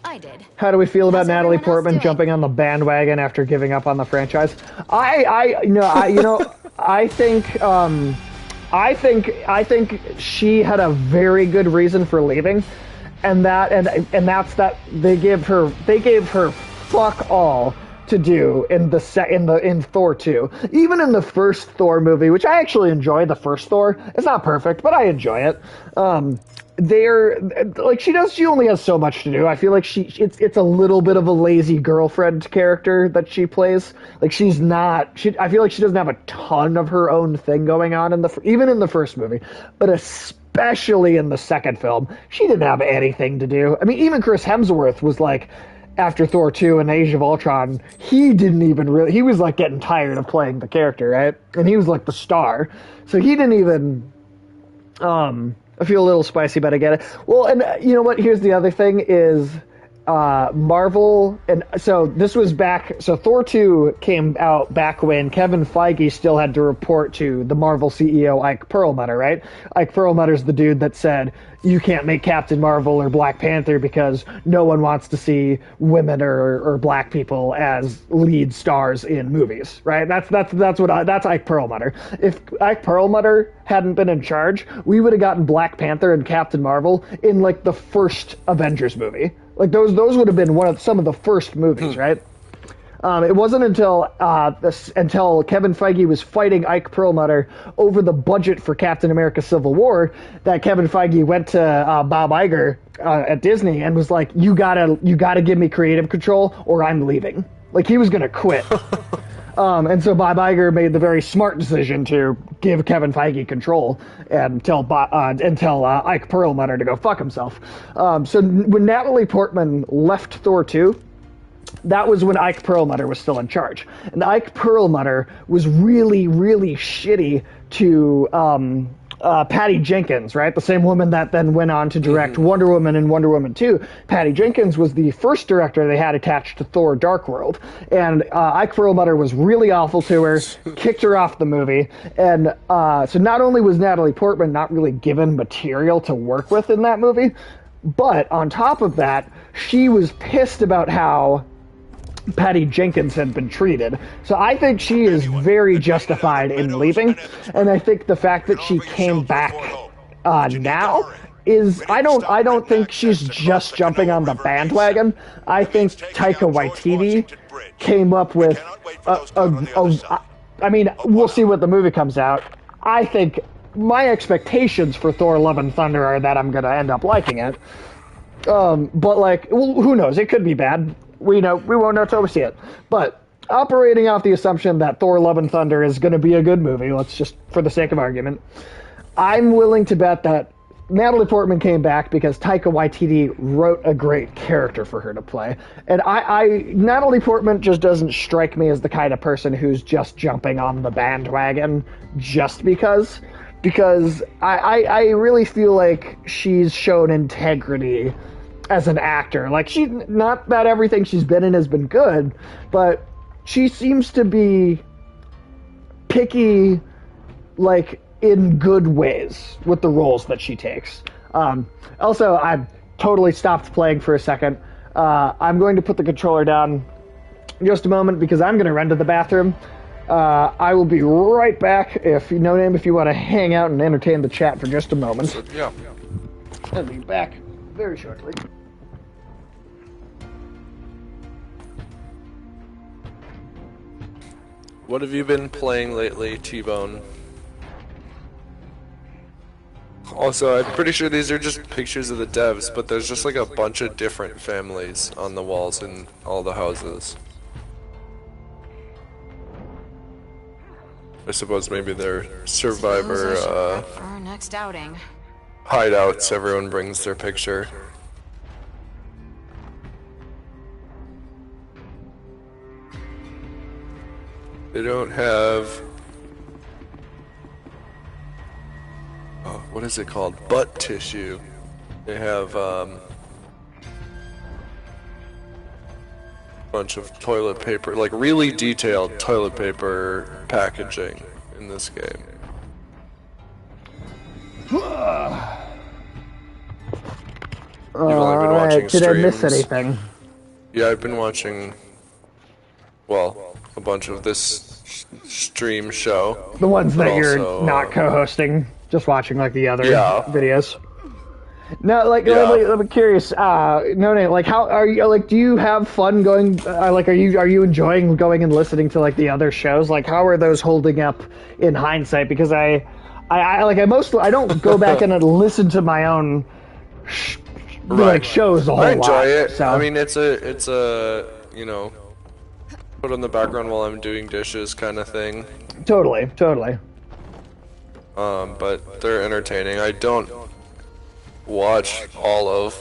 I did. How do we feel about How's Natalie everyone else Portman doing? jumping on the bandwagon after giving up on the franchise? I think she had a very good reason for leaving, and that's that they gave her fuck all to do in Thor 2. Even in the first Thor movie, which I actually enjoy the first Thor. It's not perfect, but I enjoy it. She only has so much to do. I feel like it's a little bit of a lazy girlfriend character that she plays. Like I feel like she doesn't have a ton of her own thing going on even in the first movie, but especially in the second film, she didn't have anything to do. I mean, even Chris Hemsworth was like, after Thor 2 and Age of Ultron, he was like getting tired of playing the character, right? And he was like the star. So he didn't even, I feel a little spicy, but I get it. Well, and you know what? Here's the other thing is, Marvel, and so this was so Thor 2 came out back when Kevin Feige still had to report to the Marvel CEO Ike Perlmutter, right? Ike Perlmutter's the dude that said, you can't make Captain Marvel or Black Panther because no one wants to see women or black people as lead stars in movies, right? That's Ike Perlmutter. If Ike Perlmutter hadn't been in charge, we would have gotten Black Panther and Captain Marvel in like the first Avengers movie. Like those would have been some of the first movies, right? It wasn't until Kevin Feige was fighting Ike Perlmutter over the budget for Captain America: Civil War that Kevin Feige went to Bob Iger at Disney and was like, "You gotta give me creative control, or I'm leaving." Like he was gonna quit. And so Bob Iger made the very smart decision to give Kevin Feige control and tell Ike Perlmutter to go fuck himself. So when Natalie Portman left Thor 2, that was when Ike Perlmutter was still in charge. And Ike Perlmutter was really, really shitty to Patty Jenkins, right? The same woman that then went on to direct Wonder Woman and Wonder Woman 2. Patty Jenkins was the first director they had attached to Thor Dark World. And Ike Perlmutter was really awful to her, kicked her off the movie. And so not only was Natalie Portman not really given material to work with in that movie, but on top of that, she was pissed about how Patty Jenkins had been treated. So I think she is very justified in leaving, and I think the fact that she came back now is I don't think she's just jumping on the bandwagon. I think Taika Waititi came up with I mean, we'll see what the movie comes out. I think my expectations for Thor Love and Thunder are that I'm going to end up liking it. But like, well, who knows? It could be bad. We won't know till we see it. But operating off the assumption that Thor Love and Thunder is going to be a good movie, let's just, for the sake of argument, I'm willing to bet that Natalie Portman came back because Taika Waititi wrote a great character for her to play. And Natalie Portman just doesn't strike me as the kind of person who's just jumping on the bandwagon just because I really feel like she's shown integrity as an actor. Like, not that everything she's been in has been good, but she seems to be picky, like, in good ways with the roles that she takes. Also, I've totally stopped playing for a second. I'm going to put the controller down in just a moment because I'm going to run to the bathroom. I will be right back. If you want to hang out and entertain the chat for just a moment. Yeah. I'll be back very shortly. What have you been playing lately, T-Bone? Also, I'm pretty sure these are just pictures of the devs, but there's just like a bunch of different families on the walls in all the houses. I suppose maybe they're Survivor for our next outing. hideouts, everyone brings their picture. They don't have... oh, what is it called? Butt tissue. They have bunch of toilet paper, like really detailed toilet paper packaging in this game. You've only been watching Did I miss streams. anything? Yeah, I've been watching, well, a bunch of this stream show. The ones that you're also, not co-hosting, just watching like the other Yeah. videos. No, like, Yeah. I'm curious. Like, how are you? Like, do you have fun going? Like, are you enjoying going and listening to like the other shows? Like, how are those holding up in hindsight? Because I don't go back and listen to my own like shows a whole lot. I enjoy it. So. I mean, it's a you know, put on the background while I'm doing dishes kind of thing. Totally. But they're entertaining. I don't watch all of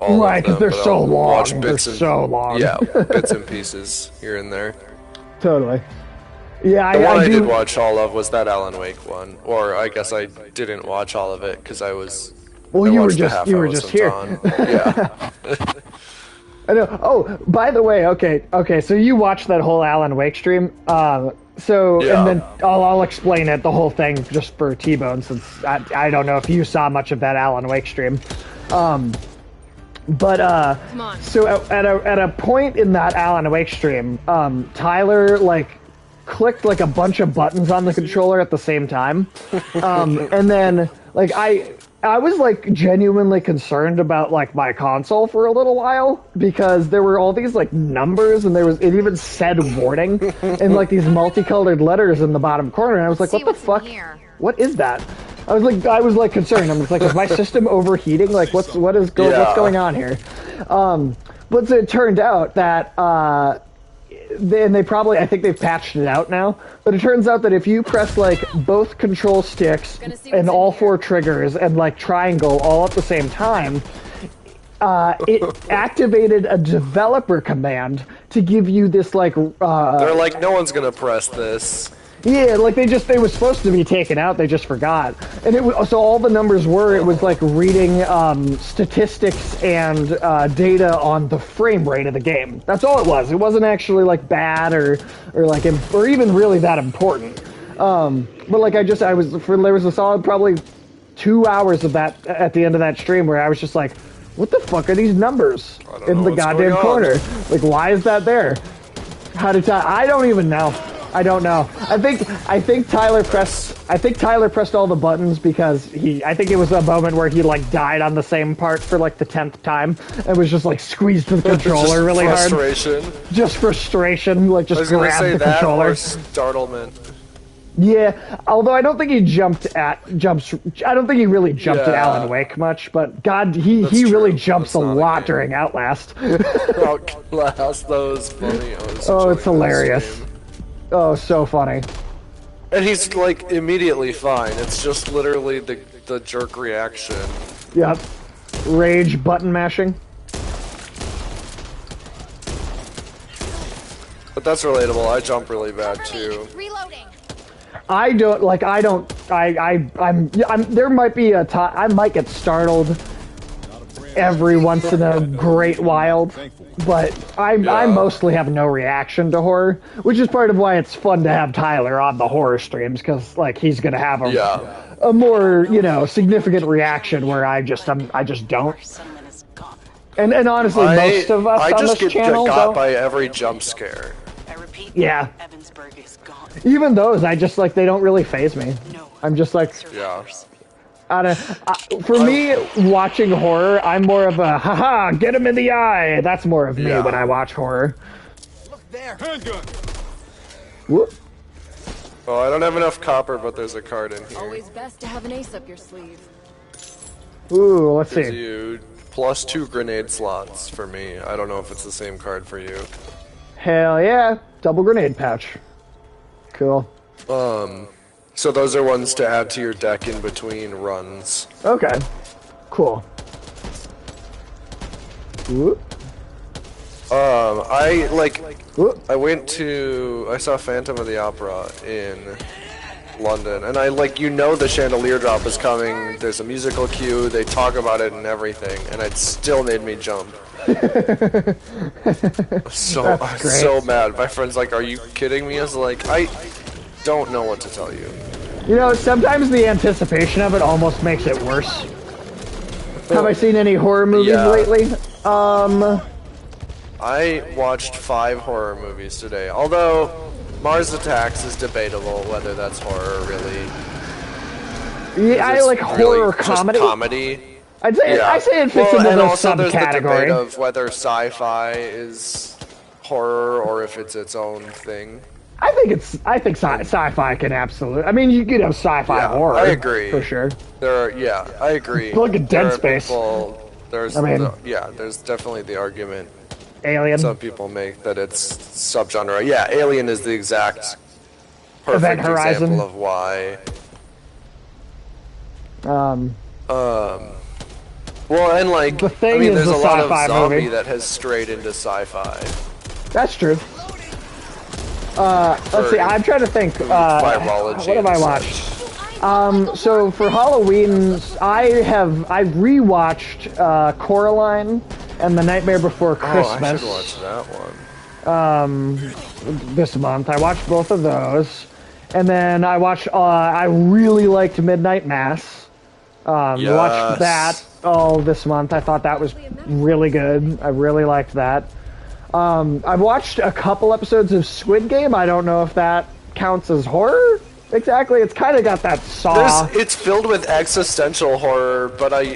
right, because them, they're but so I'll long. watch They're bits so long. Yeah, bits and pieces here and there. Totally. Yeah, The one I do. did watch all of was that Alan Wake one, or I guess I didn't watch all of it because I was. Well, I you were watched the just half you I were just wasn't here. on. Yeah. I know. Oh, by the way, okay. So you watched that whole Alan Wake stream. So Yeah. and then I'll explain it, the whole thing, just for T-Bone, since I don't know if you saw much of that Alan Wake stream. But Come on. so at a point in that Alan Wake stream, Tyler like clicked like a bunch of buttons on the controller at the same time, and then like I was like genuinely concerned about like my console for a little while because there were all these like numbers and it even said warning and like these multicolored letters in the bottom corner, and I was like, See what the what's in fuck? here. What is that? I was like concerned. I'm just like, is my system overheating? Like, what's what's going on here? But so it turned out that they probably, I think they've patched it out now, but it turns out that if you press like both control sticks and all four triggers and like triangle all at the same time, it activated a developer command to give you this like They're like, no one's gonna press this. yeah, like they were supposed to be taken out, they just forgot. And it was, so all the numbers were, it was like reading statistics and data on the frame rate of the game. That's all it was. It wasn't actually like bad or even really that important. But like there was a solid probably 2 hours of that at the end of that stream where I was just like, what the fuck are these numbers in the goddamn corner? Like, why is that there? I don't even know. I don't know. I think Tyler pressed all the buttons because I think it was a moment where he like died on the same part for like the 10th time and was just like squeezed the controller really hard. Just frustration, like just grabbed the controller. Or startlement. Yeah, although I don't think he I don't think he really jumped at Alan Wake much, but God, he really jumps a lot during Outlast. Outlast, those funny. It's hilarious. Oh, so funny. And he's like immediately fine. It's just literally the jerk reaction. Yep. Rage button mashing. But that's relatable. I jump really bad too. Reloading. There might be a time I might get startled every once in a great while, but I mostly have no reaction to horror, which is part of why it's fun to have Tyler on the horror streams, because like he's gonna have a more significant reaction where I just don't. And honestly, most of us on this channel get got by every jump scare. Yeah. Even those, I just like they don't really faze me. I'm just like for me, watching horror, I'm more of a haha, get him in the eye. That's more of me when I watch horror. Look there, handgun. Whoop. Oh, I don't have enough copper, but there's a card in here. Always best to have an ace up your sleeve. Ooh, let's Gives see. you +2 grenade slots for me. I don't know if it's the same card for you. Hell yeah, double grenade pouch. Cool. So those are ones to add to your deck in between runs. Okay. Cool. Whoop. I Whoop. saw Phantom of the Opera in London, and the chandelier drop is coming, there's a musical cue, they talk about it and everything, and it still made me jump. I'm so mad. My friend's like, are you kidding me? I was like, I don't know what to tell you. Sometimes the anticipation of it almost makes it worse. Have I seen any horror movies lately? I watched 5 horror movies today, although Mars Attacks is debatable whether that's horror really. Yeah, I like horror comedy. Just comedy. I say it fits into and those also there's the debate subcategory of whether sci-fi is horror or if it's its own thing. I think sci-fi can absolutely. I mean, you could have sci-fi horror. I agree for sure. I agree. Look at Dead Space. There's definitely the argument. Alien. Some people make that it's subgenre. Yeah, Alien is the exact perfect Event Horizon. example of why. Well, and like, The Thing is there's a a lot of sci-fi zombie movie. that has strayed into sci-fi. That's true. Let's see. I'm trying to think. Virology What have I watched? So for Halloween, I've rewatched Coraline and The Nightmare Before Christmas. Oh, I should watch that one. This month. I watched both of those, and then I watched. I really liked Midnight Mass. Yes. Watched that this month. I thought that was really good. I really liked that. I've watched a couple episodes of Squid Game. I don't know if that counts as horror exactly. It's kind of got that Saw. It's filled with existential horror, but I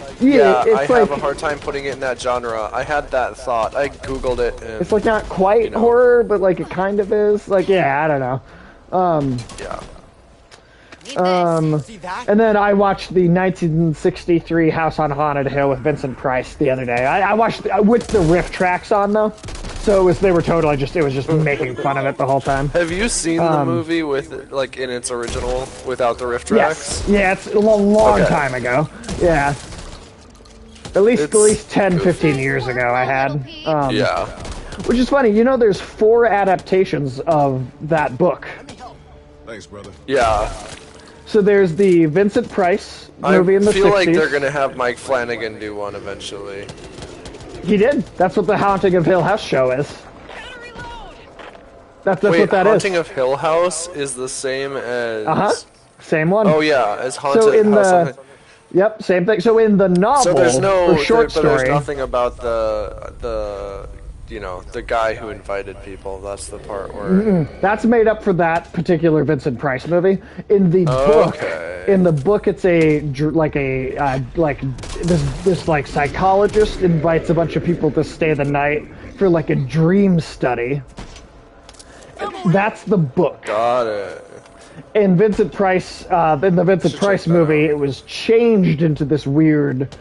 have a hard time putting it in that genre. I had that thought. I googled it. And, it's like not quite horror, but like it kind of is. Like I don't know. And then I watched the 1963 House on Haunted Hill with Vincent Price the other day. I watched with the riff tracks on though. So they were totally just, it was just making fun of it the whole time. Have you seen the movie with, like, in its original, without the riff tracks? Yes. Yeah, it's a long Okay. time ago. Yeah. At least 10, 15 years ago I had. Yeah. Which is funny, you know there's 4 adaptations of that book. Thanks, brother. Yeah. So there's the Vincent Price movie in the 60s. I feel like they're gonna have Mike Flanagan do one eventually. He did. That's what the Haunting of Hill House show is. That's Wait, what that Haunting is. of Hill House is the same as... Same one. Oh yeah, as Haunted So in House. the... Yep, same thing. So in the novel, So there's no... or short but there's story... nothing about the you know, the guy who invited people. That's the part where... That's made up for that particular Vincent Price movie. In the book, it's this psychologist invites a bunch of people to stay the night for like a dream study. That's the book. Got it. In Vincent Price, in the Vincent Price movie, it was changed into this weird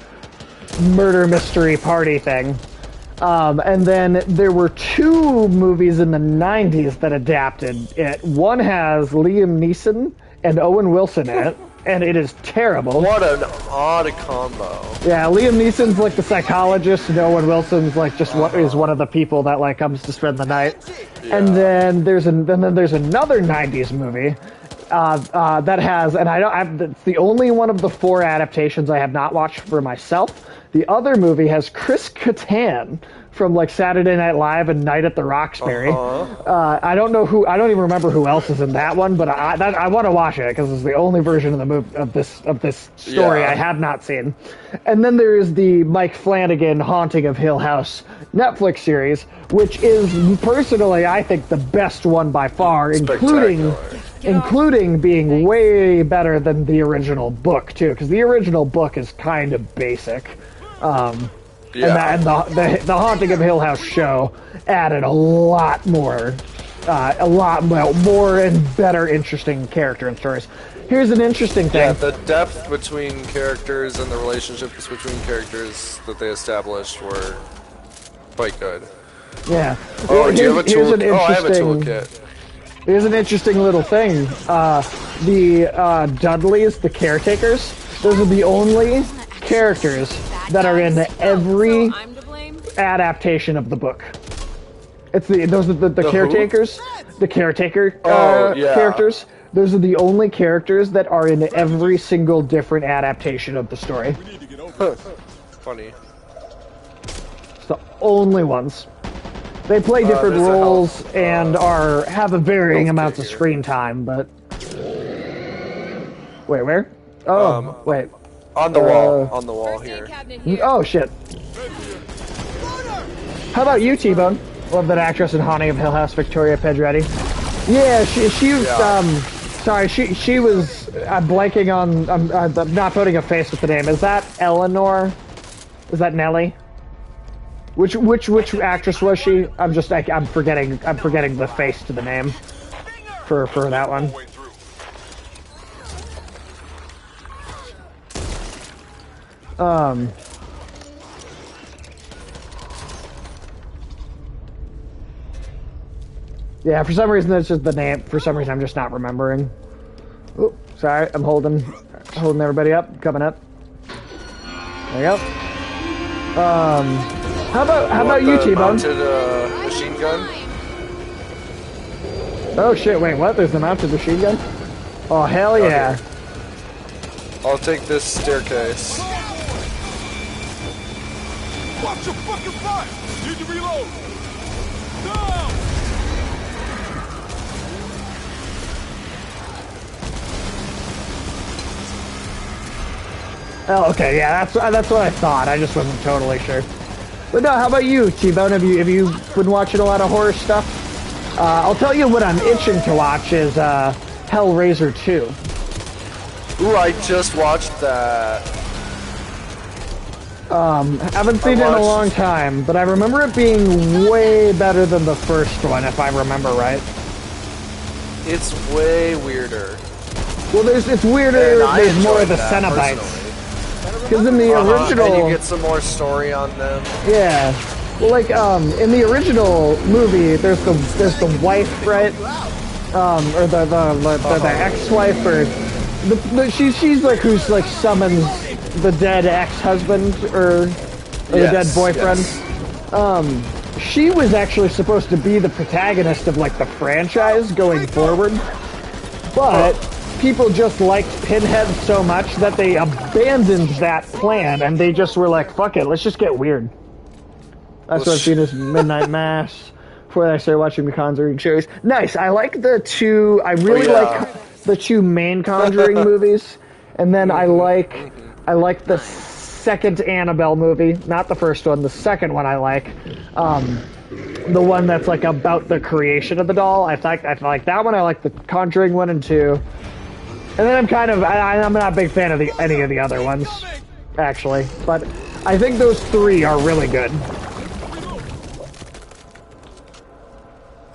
murder mystery party thing. And then there were 2 movies in the 90s that adapted it. One has Liam Neeson and Owen Wilson in it, and it is terrible. What an odd combo. Yeah, Liam Neeson's like the psychologist, and Owen Wilson's like just is one of the people that like comes to spend the night. Yeah. And then there's another 90s movie that has, and it's the only one of the 4 adaptations I have not watched for myself. The other movie has Chris Kattan from like Saturday Night Live and Night at the Roxbury. I don't even remember who else is in that one, but I want to watch it because it's the only version of the movie of this story I have not seen. And then there is the Mike Flanagan Haunting of Hill House Netflix series, which is personally I think the best one by far, including being way better than the original book too, because the original book is kind of basic. And the Haunting of Hill House show added a lot more and better interesting character and stories. Here's an interesting thing. Yeah, the depth between characters and the relationships between characters that they established were quite good. Yeah. Oh, do you have a tool? I have a toolkit. Here's an interesting little thing. The Dudleys, the caretakers, those are the only characters that are in every adaptation of the book. Those are the caretakers, the caretaker characters. Those are the only characters that are in every single different adaptation of the story. Funny. It's the only ones. They play different roles and have a varying amounts of screen time, but... Wait, where? Oh, wait. On the wall here. Oh, shit. How about you, T-Bone? Love that actress in Haunting of Hill House, Victoria Pedretti. Yeah, she was, sorry, she was, I'm blanking on, I'm not putting a face with the name. Is that Eleanor? Is that Nellie? Which actress was she? I'm forgetting the face to the name for that one. Yeah, for some reason that's just the name. For some reason I'm just not remembering. Oh, sorry, I'm holding everybody up, coming up. There you go. How about you, T-Bone? Mounted machine gun. Oh shit! Wait, what? There's the mounted machine gun? Oh hell yeah! Okay. I'll take this staircase. Watch your fucking front! Need to reload! No! Oh, okay, yeah, that's what I thought. I just wasn't totally sure. But no, how about you, T-Bone? Have you been watching a lot of horror stuff? I'll tell you what I'm itching to watch is Hellraiser 2. Ooh, I just watched that. Haven't seen it in a long time, but I remember it being way better than the first one, if I remember right. It's way weirder. Well, it's weirder. There's more of the Cenobites. Because in the original... And you get some more story on them. Yeah. like in the original movie, there's the wife, right? Or the ex-wife, or she's like who's like summons the dead ex-husband or the dead boyfriend. Yes. She was actually supposed to be the protagonist of like the franchise going forward, but people just liked Pinhead so much that they abandoned that plan and they just were like, "Fuck it, let's just get weird." That's what I've seen as Midnight Mass before I started watching the Conjuring series. Nice. I like the two. I really like the two main Conjuring movies, and then I like the second Annabelle movie, not the first one. The second one I like, the one that's like about the creation of the doll. I like that one. I like the Conjuring 1 and 2, and then I'm not a big fan of any of the other ones, actually. But I think those three are really good.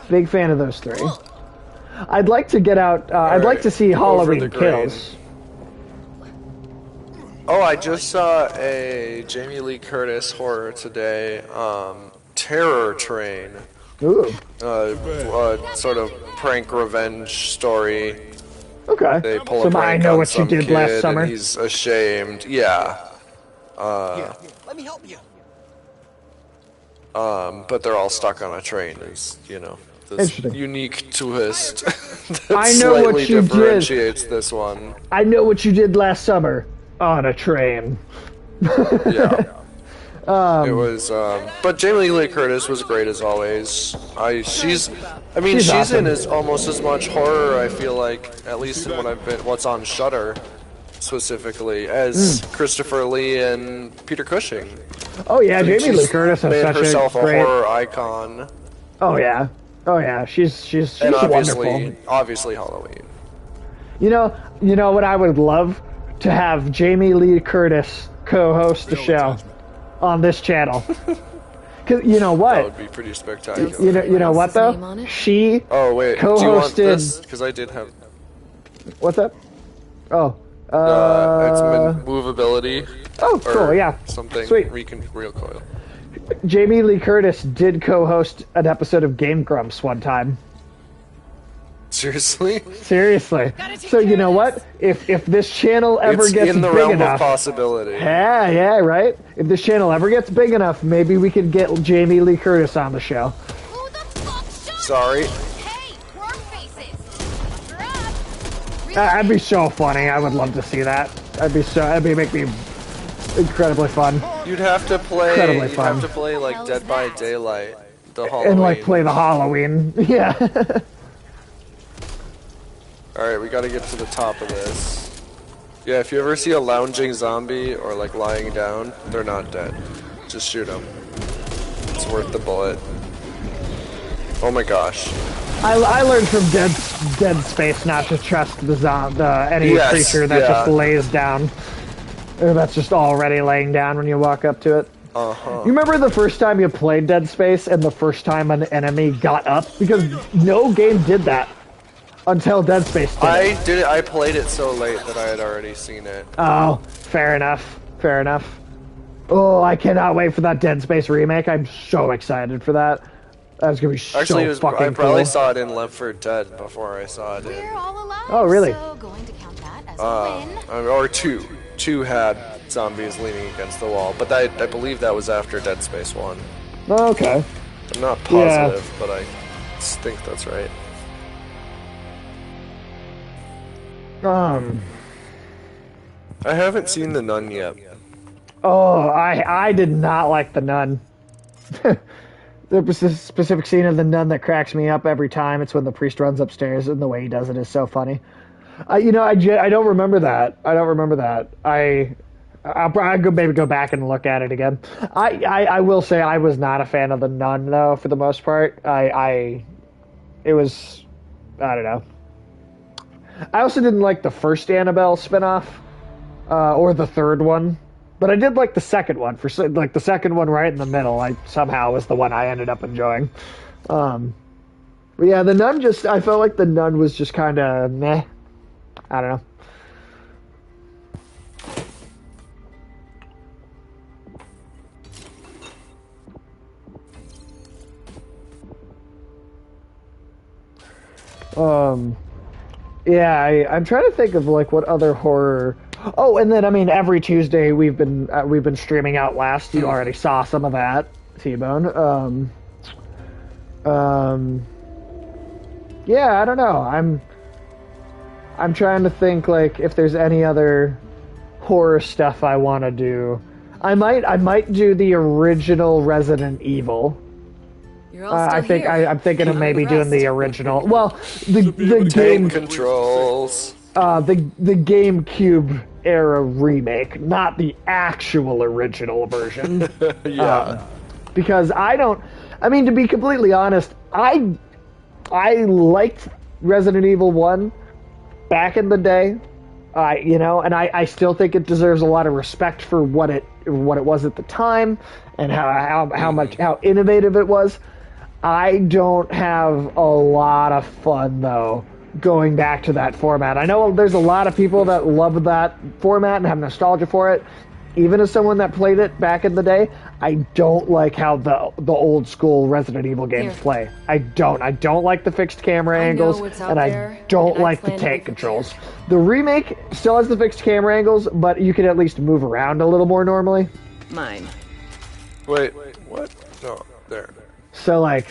Big fan of those three. I'd like to get out. I'd like to see Halloween Kills. Oh, I just saw a Jamie Lee Curtis horror today. Terror Train. Ooh. Sort of prank revenge story. Okay. They pull a So prank I know on what you some did kid last summer. and he's ashamed. Yeah. Let me help you. But they're all stuck on a train. Is this unique twist that I know what slightly you did. differentiates this one. I know what you did last summer on a train. Yeah. It was, but Jamie Lee Curtis was great as always. She's awesome. in almost as much horror, I feel like, at least in what's on Shudder, specifically, as Christopher Lee and Peter Cushing. Oh yeah, Jamie Lee Curtis has made such herself a great horror icon. Oh yeah, she's And wonderful. obviously Halloween. You know what I would love to have Jamie Lee Curtis co-host the show on this channel. Cause you know what? That would be pretty spectacular. You know what though? She co-hosted. co-hosted. Do you want this? Because I did have. What's that? Oh. It's movability. Oh, cool. Yeah. Something. Sweet. Recoil. Jamie Lee Curtis did co-host an episode of Game Grumps one time. Seriously? Seriously. So you know what? If this channel ever It's gets in the big realm enough, of possibility. yeah, right. If this channel ever gets big enough, maybe we could get Jamie Lee Curtis on the show. Who the fuck shot Sorry. you? Hey, worm faces. You're up. That'd be so funny. I would love to see that. That'd make me incredibly fun. You'd have to play. Incredibly You'd fun. have to play like Dead by Daylight, the Halloween. And like play the Halloween. Yeah. All right, we got to get to the top of this. Yeah, if you ever see a lounging zombie or like lying down, they're not dead. Just shoot them. It's worth the bullet. Oh my gosh. I learned from Dead Space not to trust any creature that just lays down. Or that's just already laying down when you walk up to it. Uh-huh. You remember the first time you played Dead Space and the first time an enemy got up? Because no game did that until Dead Space did. I played it so late that I had already seen it. Oh, fair enough. Fair enough. Oh, I cannot wait for that Dead Space remake. I'm so excited for that. That's gonna be Actually, so fucking I probably cool. saw it in Left 4 Dead before I saw it in. We're all alive. Oh, really? So going to count that as a win. Or two. Two had zombies leaning against the wall, but I believe that was after Dead Space 1. Oh, okay. I'm not positive, but I think that's right. I haven't seen The Nun yet. Oh, I did not like The Nun. There's a specific scene of The Nun that cracks me up every time. It's when the priest runs upstairs, and the way he does it is so funny. I don't remember that. I'll maybe go back and look at it again. I will say I was not a fan of The Nun, though, for the most part. It was, I don't know. I also didn't like the first Annabelle spinoff, or the third one. But I did like the second one. The second one right in the middle, somehow was the one I ended up enjoying. But yeah, The Nun I felt like The Nun was just kind of meh. I don't know. Yeah, I'm trying to think of like what other horror. Oh, and then I mean, every Tuesday we've been streaming Outlast. You already saw some of that, T-Bone. Yeah, I don't know. I'm trying to think like if there's any other horror stuff I want to do. I might do the original Resident Evil. You're all still I think here. I'm thinking of I'm maybe doing impressed. the original. Well, the Tank game controls. the GameCube era remake, not the actual original version. Yeah. Because I mean, to be completely honest, I liked Resident Evil 1 back in the day. And I still think it deserves a lot of respect for what it was at the time and how innovative it was. I don't have a lot of fun though going back to that format. I know there's a lot of people that love that format and have nostalgia for it. Even as someone that played it back in the day, I don't like how the old school Resident Evil games Here. play. I don't like the fixed camera I know angles, what's out and I there, don't and I like the plan to be tank prepared. controls. The remake still has the fixed camera angles, but you can at least move around a little more normally. Mine. Wait, what? No, there. So like,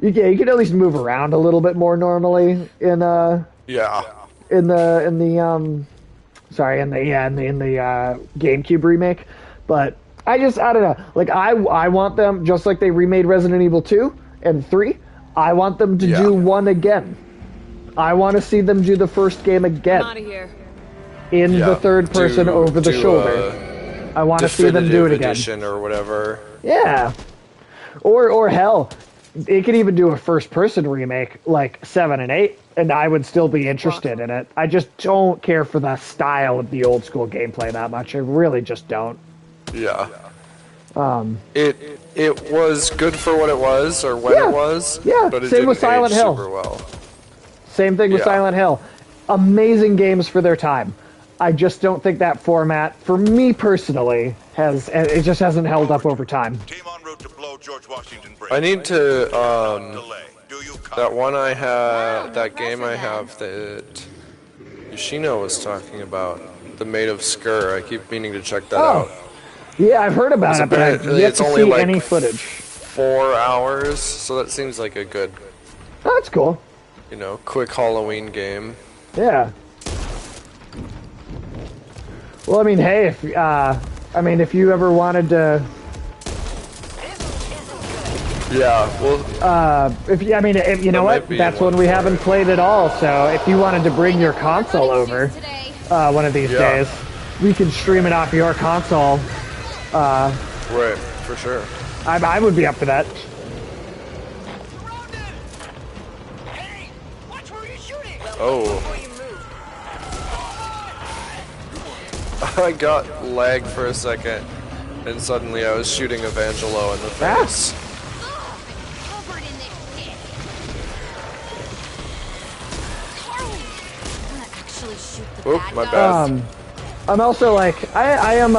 you can at least move around a little bit more normally in Yeah. in the GameCube remake, but I don't know. Like I want them, just like they remade Resident Evil 2 and 3. I want them to do one again. I want to see them do the first game again I'm out of here. in Yeah. the third person over the do shoulder. I want to see them do it again. Edition or whatever. Yeah. Or hell, it could even do a first person remake like 7 and 8, and I would still be interested in it. I just don't care for the style of the old school gameplay that much. I really just don't. Yeah. It was good for what it was, or when Yeah. it was. Yeah, But it same didn't with Silent age Hill. super well. Same thing with Yeah. Silent Hill. Amazing games for their time. I just don't think that format, for me personally, it just hasn't held up over time. Team en route to blow George Washington Bridge. I need to Delay. Do you copy? that one I have, that game I have that Yoshino was talking about, the Maid of Skur. I keep meaning to check that out. Yeah, I've heard about it, but I've Apparently yet it's to only see like any footage. 4 hours, so that seems like a good, Oh, that's cool. quick Halloween game. Yeah. Well, I mean, hey, if you ever wanted to, Yeah, well, if you know what, might be that's one one we for haven't it. played at all. So if you wanted to bring your console over Today. one of these Yeah. days, we can stream it off your console. right, for sure. I would be up for that. Hey, watch where you're shooting. Oh. I got lagged for a second, and suddenly I was shooting Evangelo in the face. Covered in this shit. Carly, I'm gonna actually shoot the Oop, bad my guy. bad. I'm also like, I'm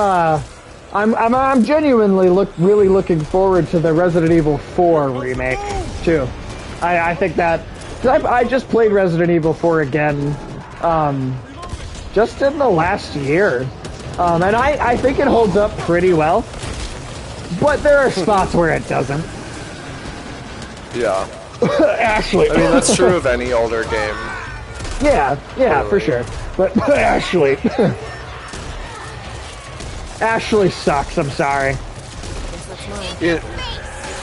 genuinely really looking forward to the Resident Evil 4 remake too. I think that, cause I just played Resident Evil 4 again, just in the last year, and I think it holds up pretty well. But there are spots where it doesn't. Yeah. Ashley. I mean, that's true of any older game. Yeah, for sure. But Ashley. Ashley sucks, I'm sorry.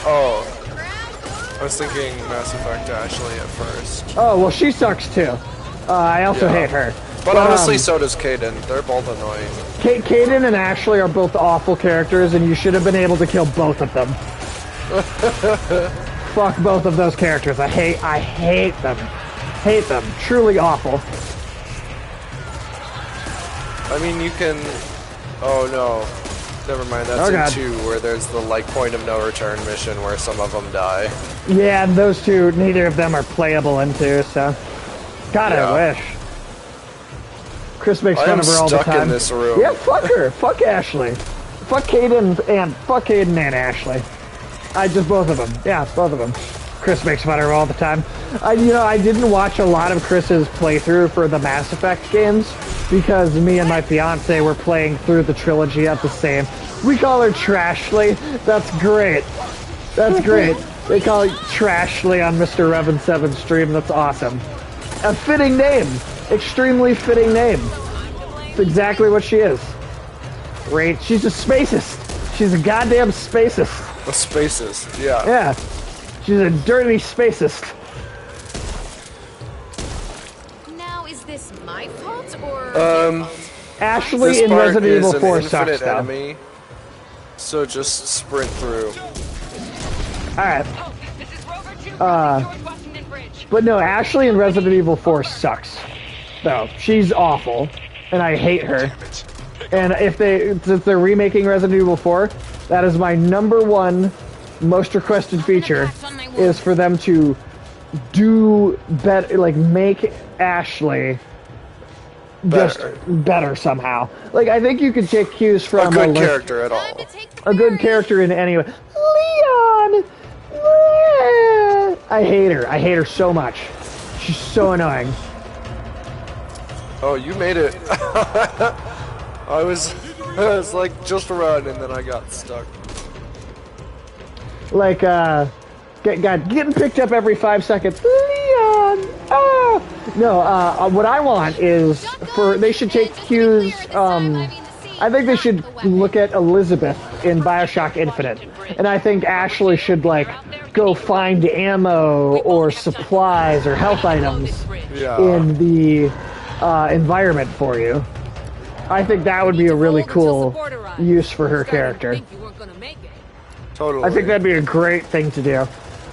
Oh. I was thinking Mass Effect Ashley at first. Oh, well, she sucks too. I also Yeah. hate her. But honestly, so does Kaden. They're both annoying. Kaden and Ashley are both awful characters, and you should have been able to kill both of them. Fuck both of those characters. I hate them. Hate them. Truly awful. I mean, you can... Oh, no. Never mind, Oh, God. that's in 2, where there's the, like, point of no return mission where some of them die. Yeah, and those two, neither of them are playable in two, so... God, Yeah. I wish. Chris makes I fun am of her all the stuck time. in this room. Yeah, fuck her. Fuck Ashley. Fuck Kaden and Ashley. Both of them. Yeah, both of them. Chris makes fun of her all the time. I didn't watch a lot of Chris's playthrough for the Mass Effect games because me and my fiance were playing through the trilogy at the same. We call her Trashly. That's great. That's great. They call it Trashly on Mr. Revan 7's stream. That's awesome. A fitting name. Extremely fitting name. It's exactly what she is. Right? She's a spacist. She's a goddamn spacist. A spacist, yeah. Yeah. She's a dirty spacist. Now, is this my fault or? Ashley This in part Resident is Evil an 4 infinite sucks, though. enemy, so just sprint through. Alright. This is Rover 2 George Washington Bridge. But no, Ashley in Resident Evil 4 sucks. Though. She's awful. And I hate her. And since they're remaking Resident Evil 4, that is my #1 most requested feature, is for them to do better, like make Ashley just better somehow. Like, I think you could take cues from A good character at all. a good character in any way. Leon! I hate her. I hate her so much. She's so annoying. Oh, you made it. I was like just around and then I got stuck. Like, getting picked up every 5 seconds. Leon! Ah! No, what I want is they should take cues, I think they should look at Elizabeth in Bioshock Infinite. And I think Ashley should, like, go find ammo or supplies or health items in the environment for you. I think that would be a really cool use for her character. Totally. I think that'd be a great thing to do.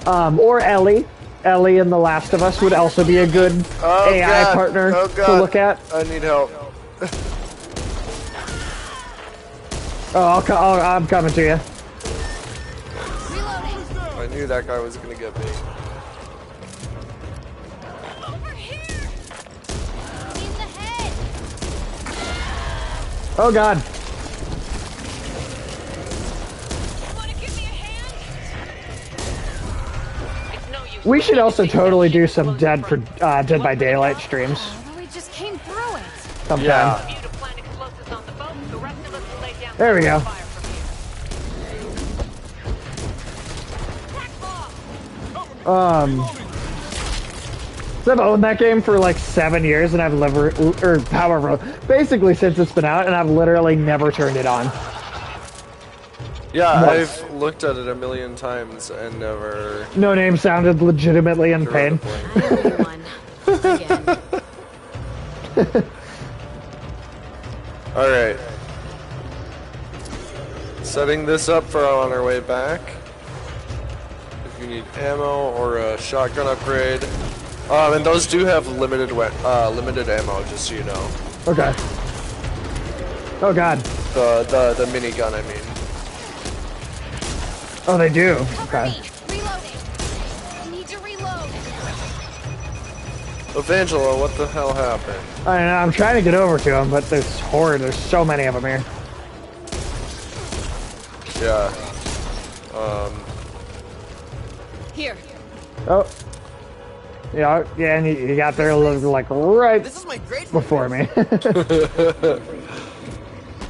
Or Ellie. Ellie in The Last of Us would also be a good AI partner to look at. I need help. I'm coming to you. I knew that guy was gonna get me. Over here. In the head. Oh god. Want to give me a hand? It's no use. We should also totally do some Dead by Daylight streams Although we just came through it. sometime. Yeah. You to plant explosives on the boat. The rest of us will lay down. There we go. Fire from here. Attack ball. So I've owned that game for like 7 years, and I've basically since it's been out, and I've literally never turned it on. Yeah, Once. I've looked at it a million times and never. No Name sounded legitimately in pain. One. Again. Alright. Setting this up for on our way back. If you need ammo or a shotgun upgrade. And those do have limited ammo, just so you know. Okay. Oh god. The minigun, I mean. Oh, they do. Okay. Reloading. I need to reload. Evangelo, what the hell happened? I know, I'm trying to get over to them, but there's so many of them here. Yeah. Here. Oh. Yeah, and you got there like right before me.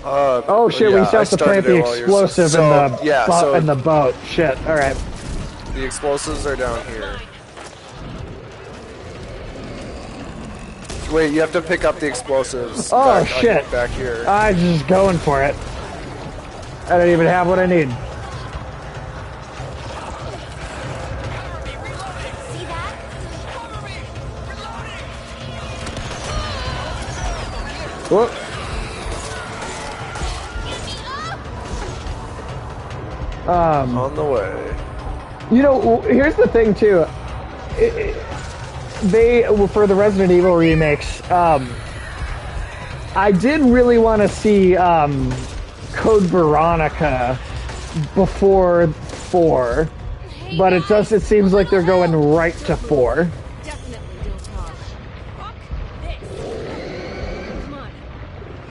Oh shit, yeah, we still have to plant the explosive in the boat. Shit, alright. The explosives are down here. Wait, you have to pick up the explosives. Oh shit. Back here. I'm just going for it. I don't even have what I need. See that? Whoop. On the way. You know, here's the thing too. For the Resident Evil remakes, I did really want to see Code Veronica before 4, but it seems like they're going right to 4. Definitely real talk. Fuck this.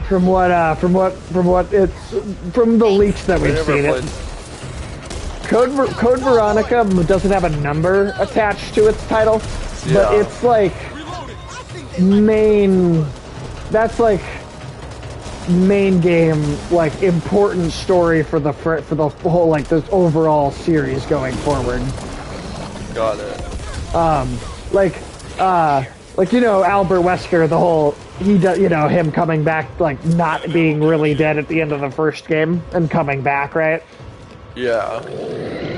Come on. From the leaks that we've never seen played it. Code Veronica doesn't have a number attached to its title, but Yeah. it's like main. That's like main game, like important story for the whole like this overall series going forward. Got it. Like you know Albert Wesker, the whole he does, you know, him coming back, like not being really dead at the end of the first game and coming back, right? Yeah.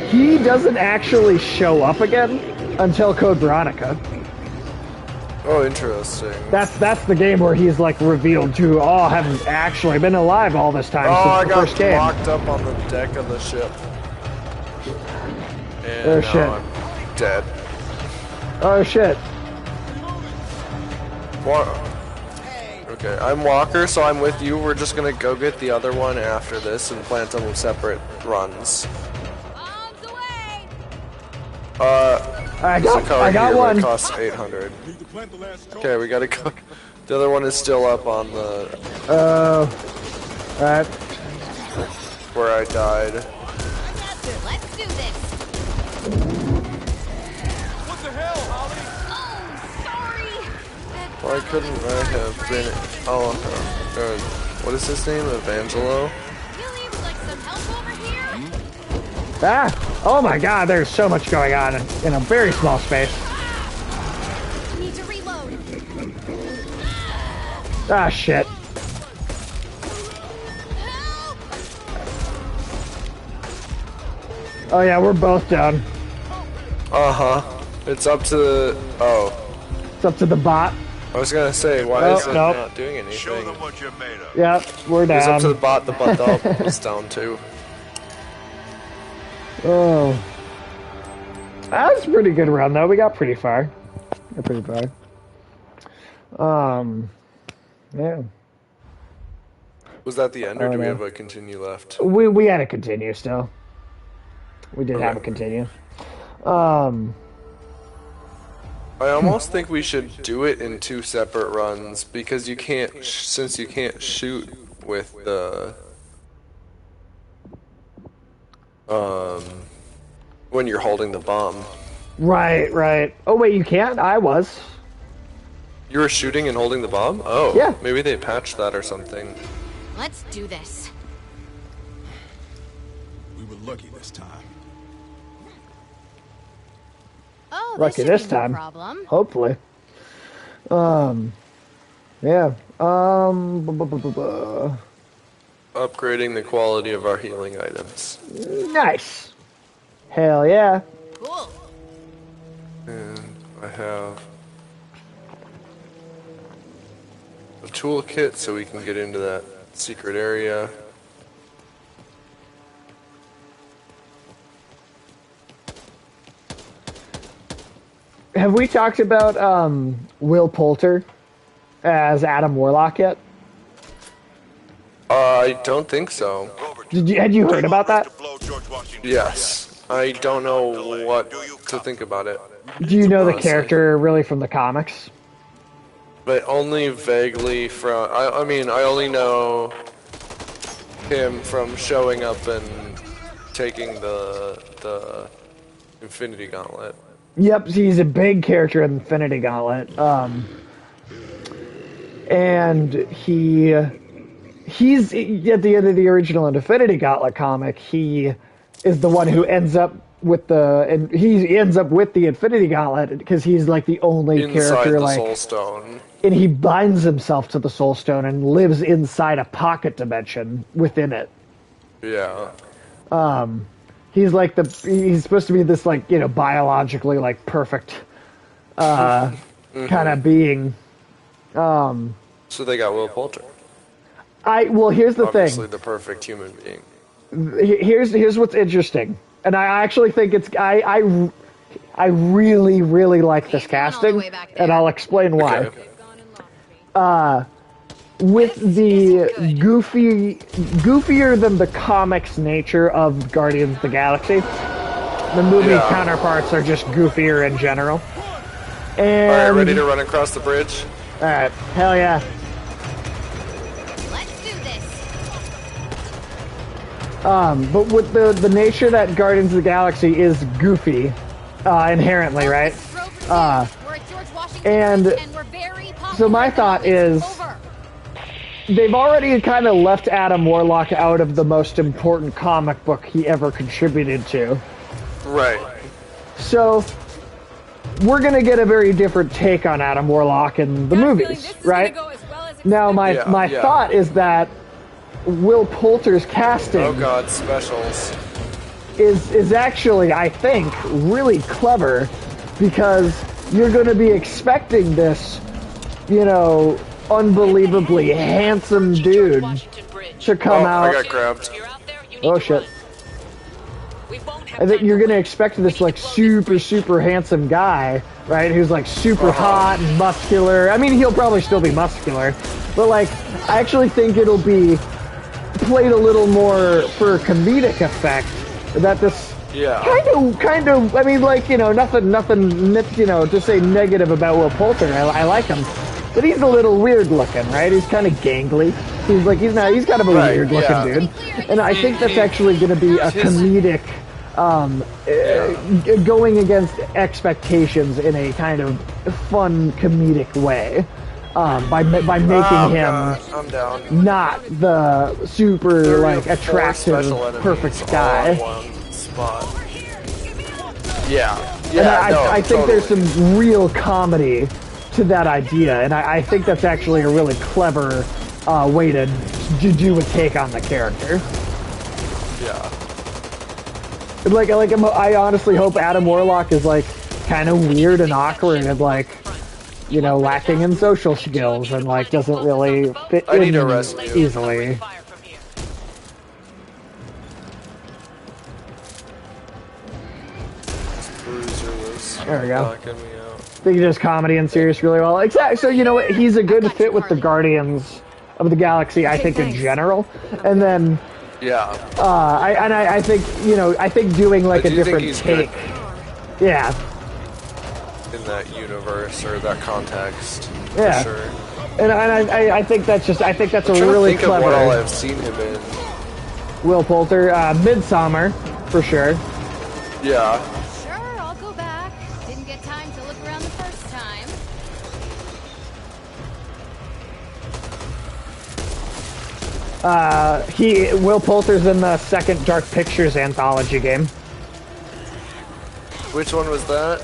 He doesn't actually show up again until Code Veronica. Oh, interesting. That's the game where he's like revealed to, oh, I haven't actually been alive all this time since the first game. I got locked up on the deck of the ship. And Oh, now shit. I'm dead. Oh shit. Okay, I'm Walker, so I'm with you. We're just gonna go get the other one after this and plant them with separate runs. Bombs away! I There's a car got here, but one. it costs 800. Okay, we gotta go. The other one is still up on the Alright. where I died. Let's do this! What the hell, Holly? Oh, sorry! Why couldn't I have been? Oh, what is his name? Evangelo? Really would like some help over here? Ah! Oh my god, there's so much going on in a very small space. Need to reload. Ah, shit. Help! Oh yeah, we're both down. It's up to the. Oh, It's up to the bot. I was gonna say, why Oh, is it nope. not doing Show them anything? what you're made of. Yep, we're It's up to the down. bot. The bot is down too. Oh. That was a pretty good run though. We got pretty far. Yeah. Was that the end, or Oh, do we no. have a continue left? We had to continue still. We did have a continue. I almost think we should do it in 2 separate runs because you can't, since you can't shoot with the when you're holding the bomb. Right. Oh wait, you can't? I was. You were shooting and holding the bomb? Oh, Yeah. Maybe they patched that or something. Let's do this. We were lucky this time. Oh, Lucky this this shouldn't be no time. problem. Hopefully. Yeah. Upgrading the quality of our healing items. Nice. Hell yeah. Cool. And I have a toolkit so we can get into that secret area. Have we talked about Will Poulter as Adam Warlock yet? I don't think so. Had you heard about that? Yes. I don't know what to think about it. Do you know the Honestly. character really from the comics? But only vaguely from. I mean, I only know him from showing up and taking the Infinity Gauntlet. Yep, he's a big character in Infinity Gauntlet. And he's at the end of the original Infinity Gauntlet comic. He is the one who ends up with the Infinity Gauntlet because he's like the only Inside character the like, Soul Stone. and he binds himself to the Soul Stone and lives inside a pocket dimension within it. Yeah. He's like he's supposed to be this like, you know, biologically like perfect kind of being. So they got Will Poulter. Here's the Obviously thing. the perfect human being. Here's what's interesting. And I actually think it's I really like this He's going all the casting, way back there. and I'll explain why. Okay. With the goofier than the comics nature of Guardians of the Galaxy, the movie Yeah. counterparts are just goofier in general. And Alright, ready to run across the bridge? Alright, hell yeah. Let's do this. But with the nature that Guardians of the Galaxy is goofy, inherently, right? We're at George Washington and we're very so my thought is, they've already kind of left Adam Warlock out of the most important comic book he ever contributed to. Right. So, we're going to get a very different take on Adam Warlock in the movies, right? Now, my thought is that Will Poulter's casting Oh god, specials. is actually, I think, really clever, because you're going to be expecting this, you know, unbelievably handsome dude to come out. I got grabbed. Oh shit. I think you're gonna expect this like super handsome guy, right? Who's like super hot and muscular. I mean, he'll probably still be muscular, but like, I actually think it'll be played a little more for comedic effect. That this kind of. I mean, like, you know, nothing, you know, to say negative about Will Poulter. I like him, but he's a little weird looking, right? He's kind of gangly. He's kind of a weird looking dude, and I think that's actually going to be a comedic. Going against expectations in a kind of fun, comedic way, by making him not the super like attractive, perfect guy. I think there's some real comedy to that idea, and I think that's actually a really clever way to do a take on the character. Yeah. I honestly hope Adam Warlock is like kind of weird and awkward and like, you know, lacking in social skills and like doesn't really fit in easily. There we go. They can just comedy and serious really well. Exactly. So you know what? He's a good fit with the Guardians of the Galaxy, I think, in general. And then. Yeah. I think, you know, I think doing like a different take. Yeah. In that universe or that context. Yeah. For sure. And I think that's just, I think that's a really clever. Of what all I've seen him in. Will Poulter, Midsummer, for sure. Yeah. Sure, I'll go back. Didn't get time to look around the first time. Will Poulter's in the second Dark Pictures anthology game. Which one was that?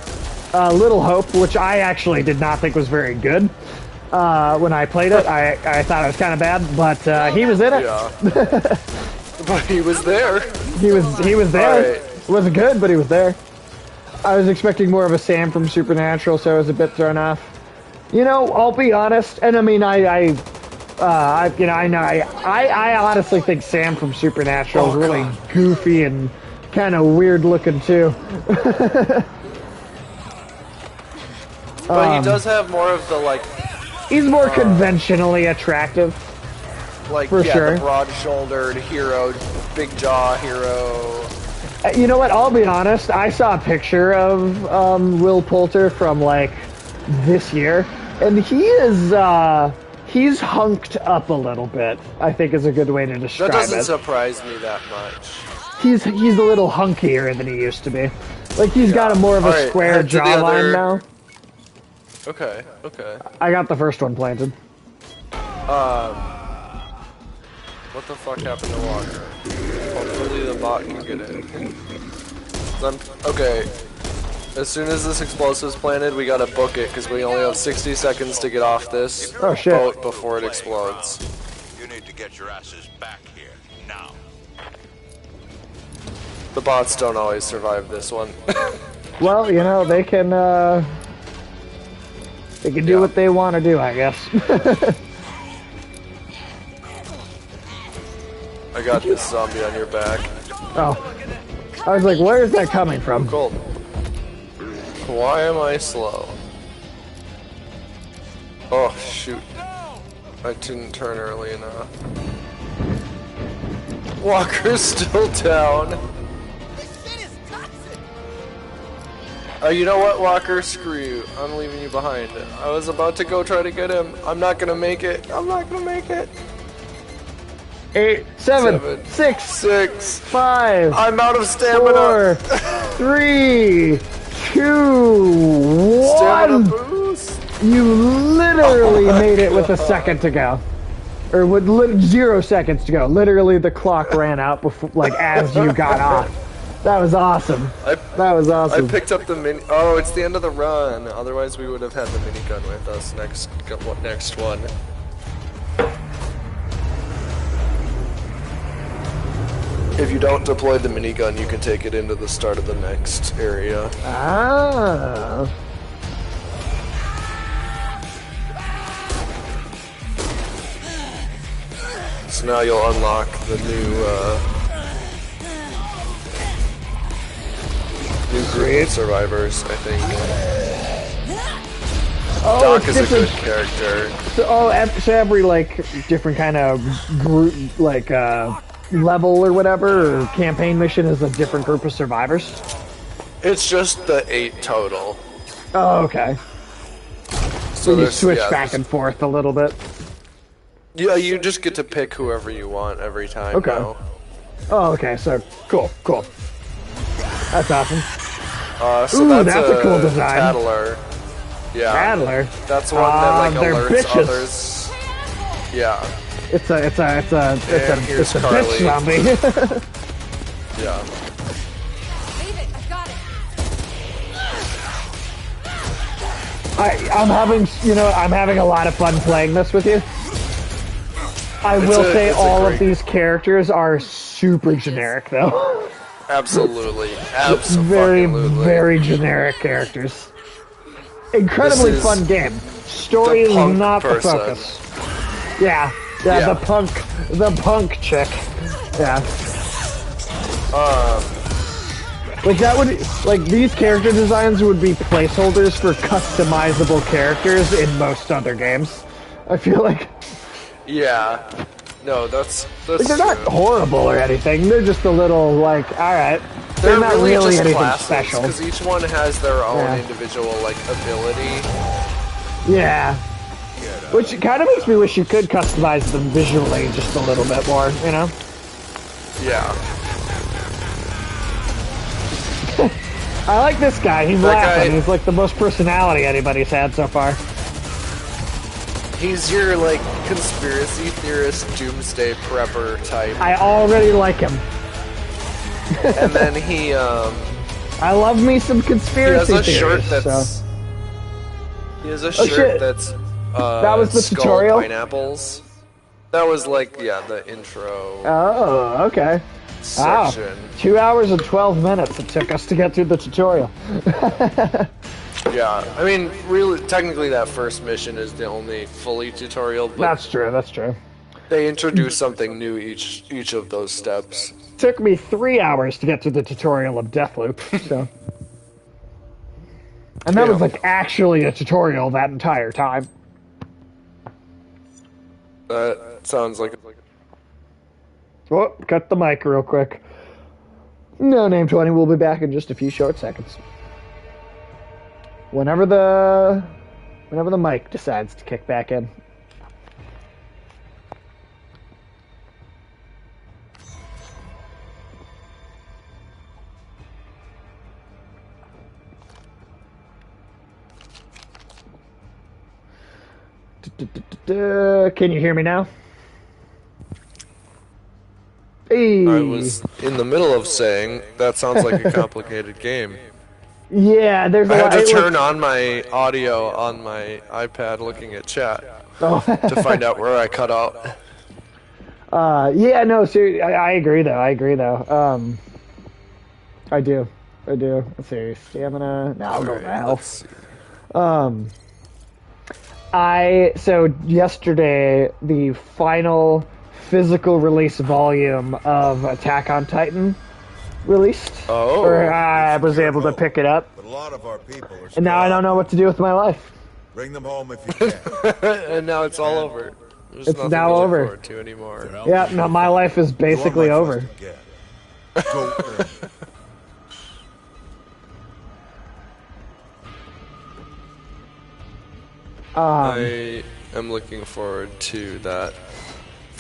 Little Hope, which I actually did not think was very good. When I played it, I thought it was kind of bad, but he was in it. Yeah. But he was there. He was there. Right. It wasn't good, but he was there. I was expecting more of a Sam from Supernatural, so I was a bit thrown off. You know, I'll be honest, and I mean, I honestly think Sam from Supernatural is really goofy and kind of weird looking too. But he does have more of the like. He's more conventionally attractive. Like, for sure. The broad-shouldered hero, big jaw hero. You know what? I'll be honest. I saw a picture of Will Poulter from like this year, and he is he's hunked up a little bit. I think is a good way to describe it. That doesn't surprise me that much. He's a little hunkier than he used to be. Like he's got a more of a square jawline now. Okay. I got the first one planted. What the fuck happened to Walker? Hopefully the bot can get in. Okay. As soon as this explosive's planted, we gotta book it, because we only have 60 seconds to get off this boat before it explodes. You need to get your asses back here, now. The bots don't always survive this one. Well, you know, they can do what they want to do, I guess. I got this zombie on your back. Oh. I was like, where is that coming from? Cool. Why am I slow? Oh, shoot. I didn't turn early enough. Walker's still down. You know what, Walker? Screw you. I'm leaving you behind. I was about to go try to get him. I'm not gonna make it. I'm not gonna make it. 8, 7, 6, 6. 5. I'm out of stamina. 4, 3, 2, Stamina 1. boost. You literally made it with a second to go. Or with 0 seconds to go. Literally, the clock ran out before, like, as you got off. That was awesome. That was awesome. I picked up the mini. Oh, it's the end of the run. Otherwise, we would have had the minigun with us next one. If you don't deploy the minigun, you can take it into the start of the next area. Ah. So now you'll unlock the new group of survivors, I think. Oh, Doc it's is a different. good character. So every, like, different kind of group, like, level or whatever, or campaign mission is a different group of survivors? It's just the 8 total. Oh, okay. So you switch back and forth a little bit? Yeah, you just get to pick whoever you want every time. Okay. Now. Oh, okay, so, cool. That's awesome. So Ooh, that's a cool design. Tattler. Yeah. Tattler? That's one that, like, they're alerts bitches. others. Yeah. It's a here's bitch Carly. zombie. Yeah. Leave it. I've got it. I'm having a lot of fun playing this with you. I will say all of these characters are super generic, though. Absolutely. Very, Absolutely. very generic characters. Incredibly fun game. Story is not the focus. Yeah, the punk chick. Yeah. These character designs would be placeholders for customizable characters in most other games. I feel like. Yeah. No, that's They're not horrible or anything. They're just a little like, all right. They're not really just anything classes, special. because each one has their own individual ability. Yeah. Which kind of makes me wish you could customize them visually just a little bit more, you know? Yeah. I like this guy. He's laughing. He's like the most personality anybody's had so far. He's your, like, conspiracy theorist, doomsday prepper type. I already like him. And then he, I love me some conspiracy theories. He has a shirt that's, that was the skull tutorial? pineapples. That was, like, the intro Oh, okay. section. Wow. 2 hours and 12 minutes it took us to get through the tutorial. Yeah, I mean, really, technically that first mission is the only fully tutorial, but That's true. they introduce something new each of those steps. Took me 3 hours to get through the tutorial of Deathloop, so. And that was like actually a tutorial that entire time. That sounds like Oh, cut the mic real quick. No Name 20 will be back in just a few short seconds. Whenever the mic decides to kick back in. Can you hear me now? Hey. I was in the middle of saying that sounds like a complicated game. Yeah, there's a lot. I had to turn on my audio on my iPad looking at chat to find out where I cut out. Yeah, no, seriously, I agree though. I do. Let's see, stamina. No, I'll go to health. So yesterday the final physical release volume of Attack on Titan released. Oh. Or I was able to pick it up. But a lot of our people are And now I don't know what to do with my life. Bring them home if you can. And now it's all over. There's It's nothing now to look over. forward to anymore. Yeah, no, my life is basically over. Go earn. I am looking forward to that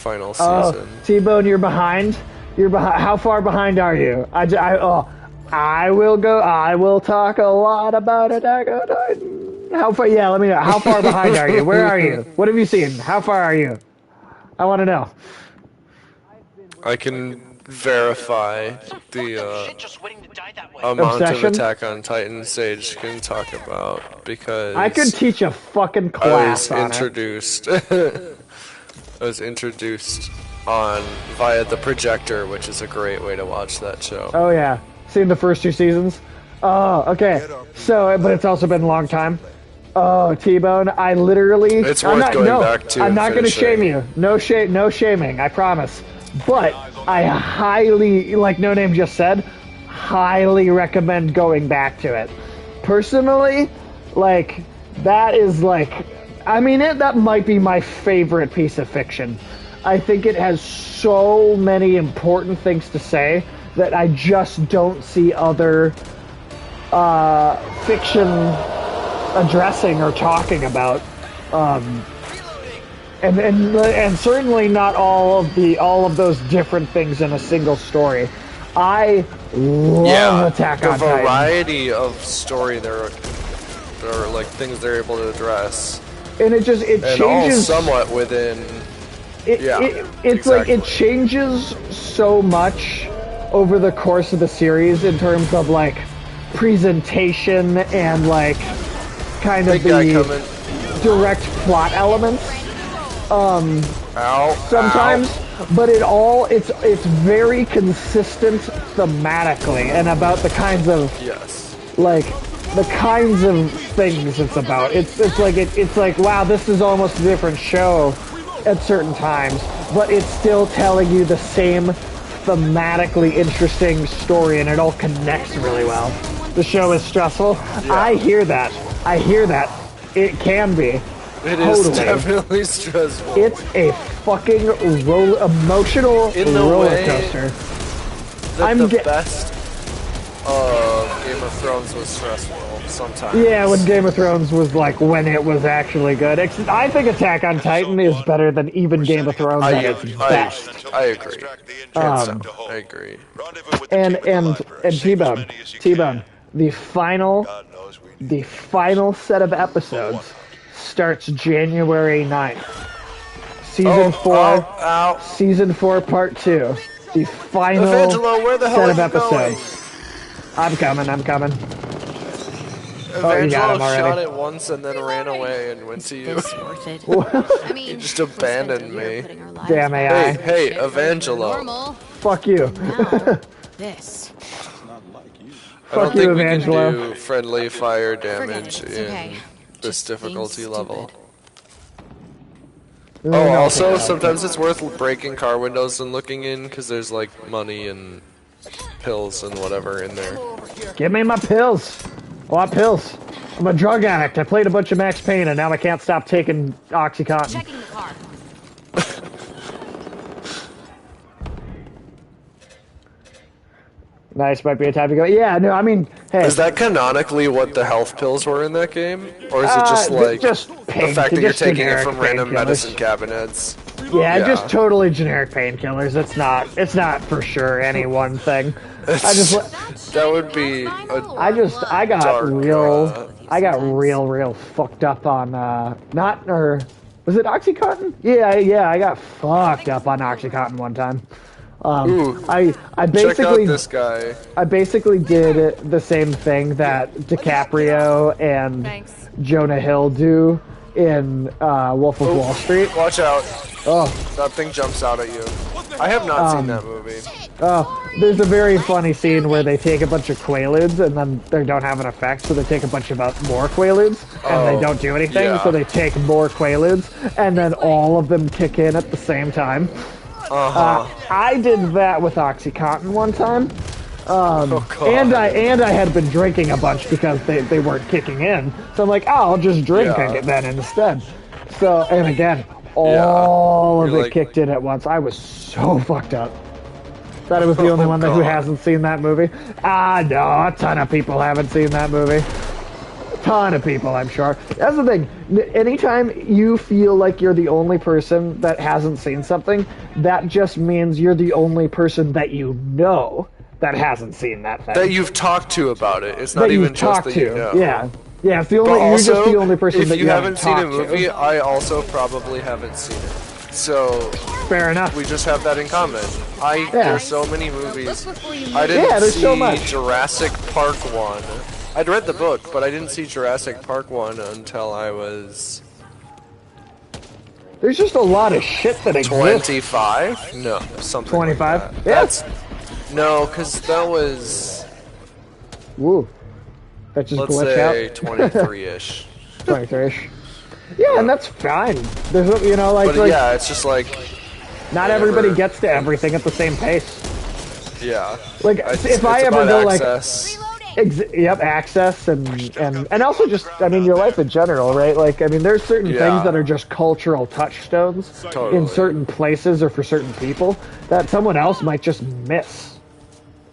final Oh, season. T-Bone, you're behind. You're behind. How far behind are you? I will talk a lot about Attack on Titan. How far? Yeah, let me know. How far behind are you? Where are you? What have you seen? How far are you? I want to know. I can verify the Shit just waiting to die that way. amount of Obsession? Attack on Titan Sage can talk about because I could teach a fucking I was class on it. introduced. I was introduced on via the projector, which is a great way to watch that show. Oh yeah, seen the first 2 seasons. Oh, okay. So, but it's also been a long time. Oh, T-Bone, I literally. It's worth going back to I'm and not going to shame finishing. you. No shaming. I promise. But I highly, like No Name just said, highly recommend going back to it. Personally, like that is like, I mean, that might be my favorite piece of fiction. I think it has so many important things to say that I just don't see other fiction addressing or talking about, and certainly not all of those different things in a single story. I love Attack the on Titan. variety of story there are like things they're able to address, And it and all changes somewhat within. it's like it changes so much over the course of the series in terms of like presentation and like kind of Big guy the coming. direct plot elements Ow, sometimes, ow. but it's very consistent thematically and about the kinds of Yes. like the kinds of things it's about. It's like wow, this is almost a different show at certain times, but it's still telling you the same thematically interesting story, and it all connects really well. The show is stressful. Yeah. I hear that. It can be. It is Totally. definitely stressful. It's a fucking emotional In the roller way coaster. that I'm the ge- best of Game of Thrones was stressful sometimes. Yeah, when Game of Thrones was like when it was actually good. I think Attack on Titan is better than even Game of Thrones at its best. I agree. I agree. And T-Bone, the final set of episodes starts January 9th. Season 4 part 2. The final Evangelo, where the hell set are of you episodes. I'm coming. Evangelo him already. shot it once and then ran away and went to you. This worth it. I mean, He just abandoned me. Damn AI. Hey, Evangelo. Normal. Fuck you. now, this. I don't Fuck you, think we Evangelo. can do friendly fire damage It's in okay. this Just being difficulty level. stupid. Oh, also, sometimes it's worth breaking car windows and looking in, because there's, like, money and pills and whatever in there. Give me my pills. I want pills. I'm a drug addict. I played a bunch of Max Payne, and now I can't stop taking Oxycontin. Checking the car. Nice, might be a time to go. Yeah, no, I mean, hey. Is that canonically what the health pills were in that game? Or is it just, like, just the pain, fact that you're just taking it generic from random painkillers. medicine cabinets? Yeah, Yeah. just totally generic painkillers. It's not for sure any one thing. That would be a I got Dark, I got real fucked up on was it Oxycontin? Yeah, I got fucked up on Oxycontin one time. Ooh, I check out basically this guy. I basically did the same thing that DiCaprio and Thanks. Jonah Hill do in Wolf of Wall Street. Watch out. Oh, That thing jumps out at you. I have not seen that movie. there's a very funny scene where they take a bunch of Quaaludes and then they don't have an effect, so they take a bunch of more Quaaludes and they don't do anything, yeah. so they take more Quaaludes and then all of them kick in at the same time. I did that with Oxycontin one time. Oh, God. And I had been drinking a bunch because they weren't kicking in. So I'm like, oh, I'll just drink it then instead. So, and again, all of You're it like- kicked in at once. I was so fucked up. Thought I was the only one who God. hasn't seen that movie. No, a ton of people haven't seen that movie. Ton of people, I'm sure. That's the thing. Anytime you feel like you're the only person that hasn't seen something, that just means you're the only person that you know that hasn't seen that thing. That you've talked to about it. It's not that even you've just talked that to. you know. Yeah. Yeah, it's the But only, also, you're just the only person if that you haven't seen a talked movie, to. I also probably haven't seen it. So Fair enough. we just have that in common. There's so many movies. I Yeah, didn't there's see so much. Jurassic Park 1. I'd read the book, but I didn't see Jurassic Park 1 until I was There's just a lot of shit that exists. 25? No, something 25? like that. Yeah. No, because that was, Woo. That just let's glitched say, out. 23-ish. 23-ish. Yeah, and that's fine. There's, you know, like, But yeah, it's just like, not everybody gets to everything at the same pace. yeah. Like, if I ever go, like, access. yep, access and also just, I mean, your life in general, right? Like, I mean, there's certain things that are just cultural touchstones in certain places or for certain people that someone else might just miss.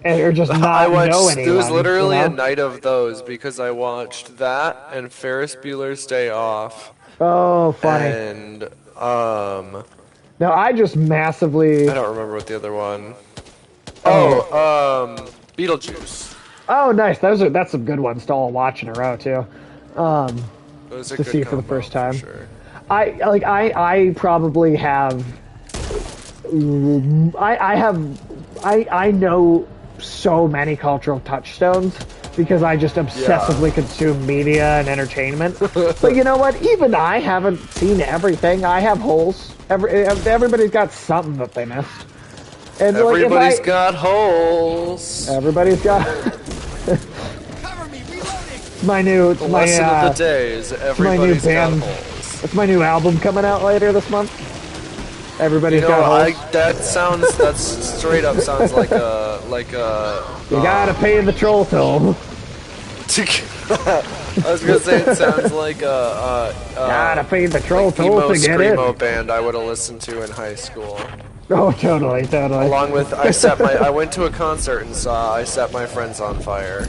Or just not know anyone. There was literally you a know? night of those because I watched that and Ferris Bueller's Day Off. Oh, funny. And, No, I just massively... I don't remember what the other one. Beetlejuice. Oh, nice. That's some good ones to all watch in a row, too. To see for the first time. Sure. I probably have... I know so many cultural touchstones because I just obsessively consume media and entertainment. But you know what? Even I haven't seen everything. I have holes. Everybody's got something that they missed. And Everybody's got holes. Everybody's got. Cover me, reloading. My new. The my, lesson of the day is everybody's got band. holes. It's my new album coming out later this month. Everybody's got holes. That's straight up sounds like a You gotta pay the troll toll. I was gonna say it sounds like Gotta pay the troll like toll to get in. screamo band I would have listened to in high school. Oh, totally. Along with I went to a concert and I Set My Friends on Fire.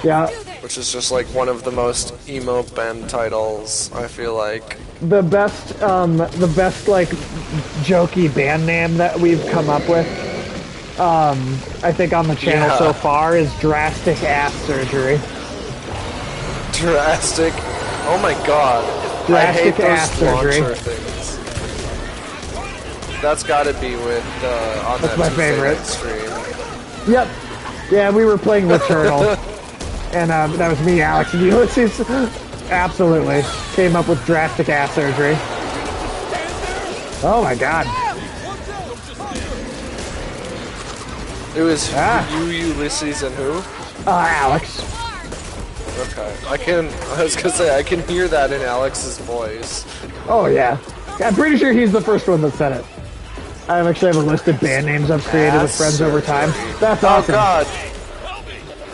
Yeah. Which is just like one of the most emo band titles, I feel like. The best like jokey band name that we've come up with, I think on the channel so far is Drastic Ass Surgery. Drastic. Oh my god. Drastic I hate ass those surgery. launcher things. That's gotta be with on That's that my Tuesday favorite. night stream. Yep. Yeah, we were playing Returnal, and that was me, Alex, and Ulysses. Absolutely came up with Drastic Ass Surgery. Oh my god. It was you, Ulysses, and who? Alex. Okay. I was gonna say, I can hear that in Alex's voice. Oh yeah. I'm pretty sure he's the first one that said it. I actually have a list of band names I've created with friends over time. That's awesome. Oh god.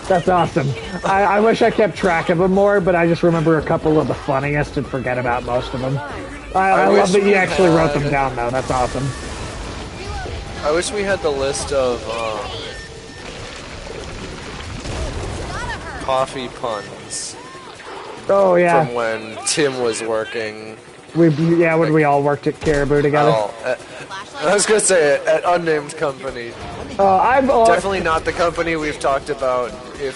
That's awesome. I wish I kept track of them more, but I just remember a couple of the funniest and forget about most of them. I love that you actually wrote them down, though. That's awesome. I wish we had the list of coffee puns Oh, yeah. from when Tim was working. When we all worked at Caribou together. I was gonna say at unnamed company. Definitely not the company we've talked about.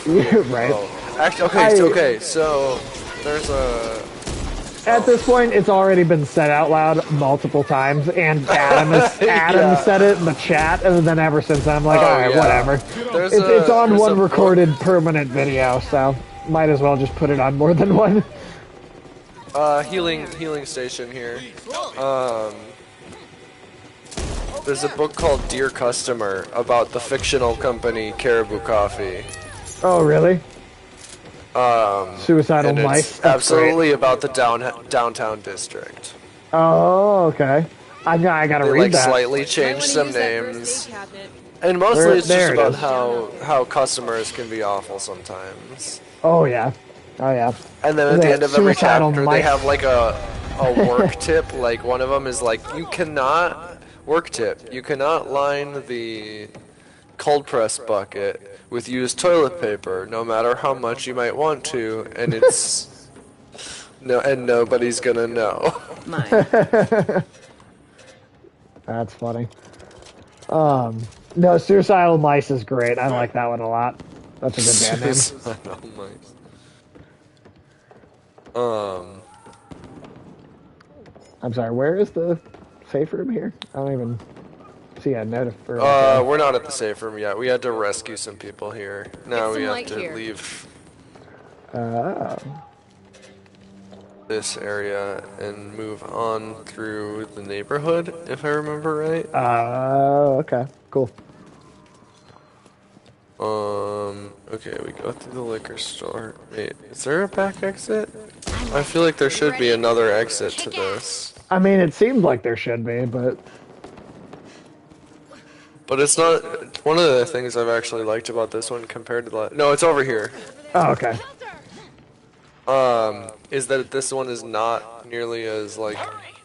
Right. Actually, okay. So there's a. At this point, it's already been said out loud multiple times, and Adam said it in the chat, and then ever since then, I'm like, alright, whatever. It's on one recorded permanent video, so might as well just put it on more than one. Healing station here. There's a book called Dear Customer about the fictional company Caribou Coffee. Oh, really? Suicidal and Mice. It's That's absolutely about the downtown district. Oh, okay. I gotta They read that. slightly changed some names. And mostly it's just about how customers can be awful sometimes. Oh, yeah. Oh, yeah. And then at the end of every Suicidal chapter, Mice. they have like a work tip. Like one of them is like, you cannot line the cold press bucket with used toilet paper, no matter how much you might want to, and it's and nobody's gonna know. Mine. That's funny. No, Suicidal Mice is great. I like that one a lot. That's a good band name. Suicidal Mice. I'm sorry, where is the safe room here? I don't even see a note for We're not at the safe room yet. We had to rescue some people here. Now Get we some have light to here. leave Oh. this area and move on through the neighborhood, if I remember right. Okay, cool. Okay, we go through the liquor store. Wait, is there a back exit? I feel like there should be another exit to this. I mean, it seems like there should be, but But it's not. One of the things I've actually liked about this one compared to the. No, it's over here. oh, okay. Is that this one is not nearly as like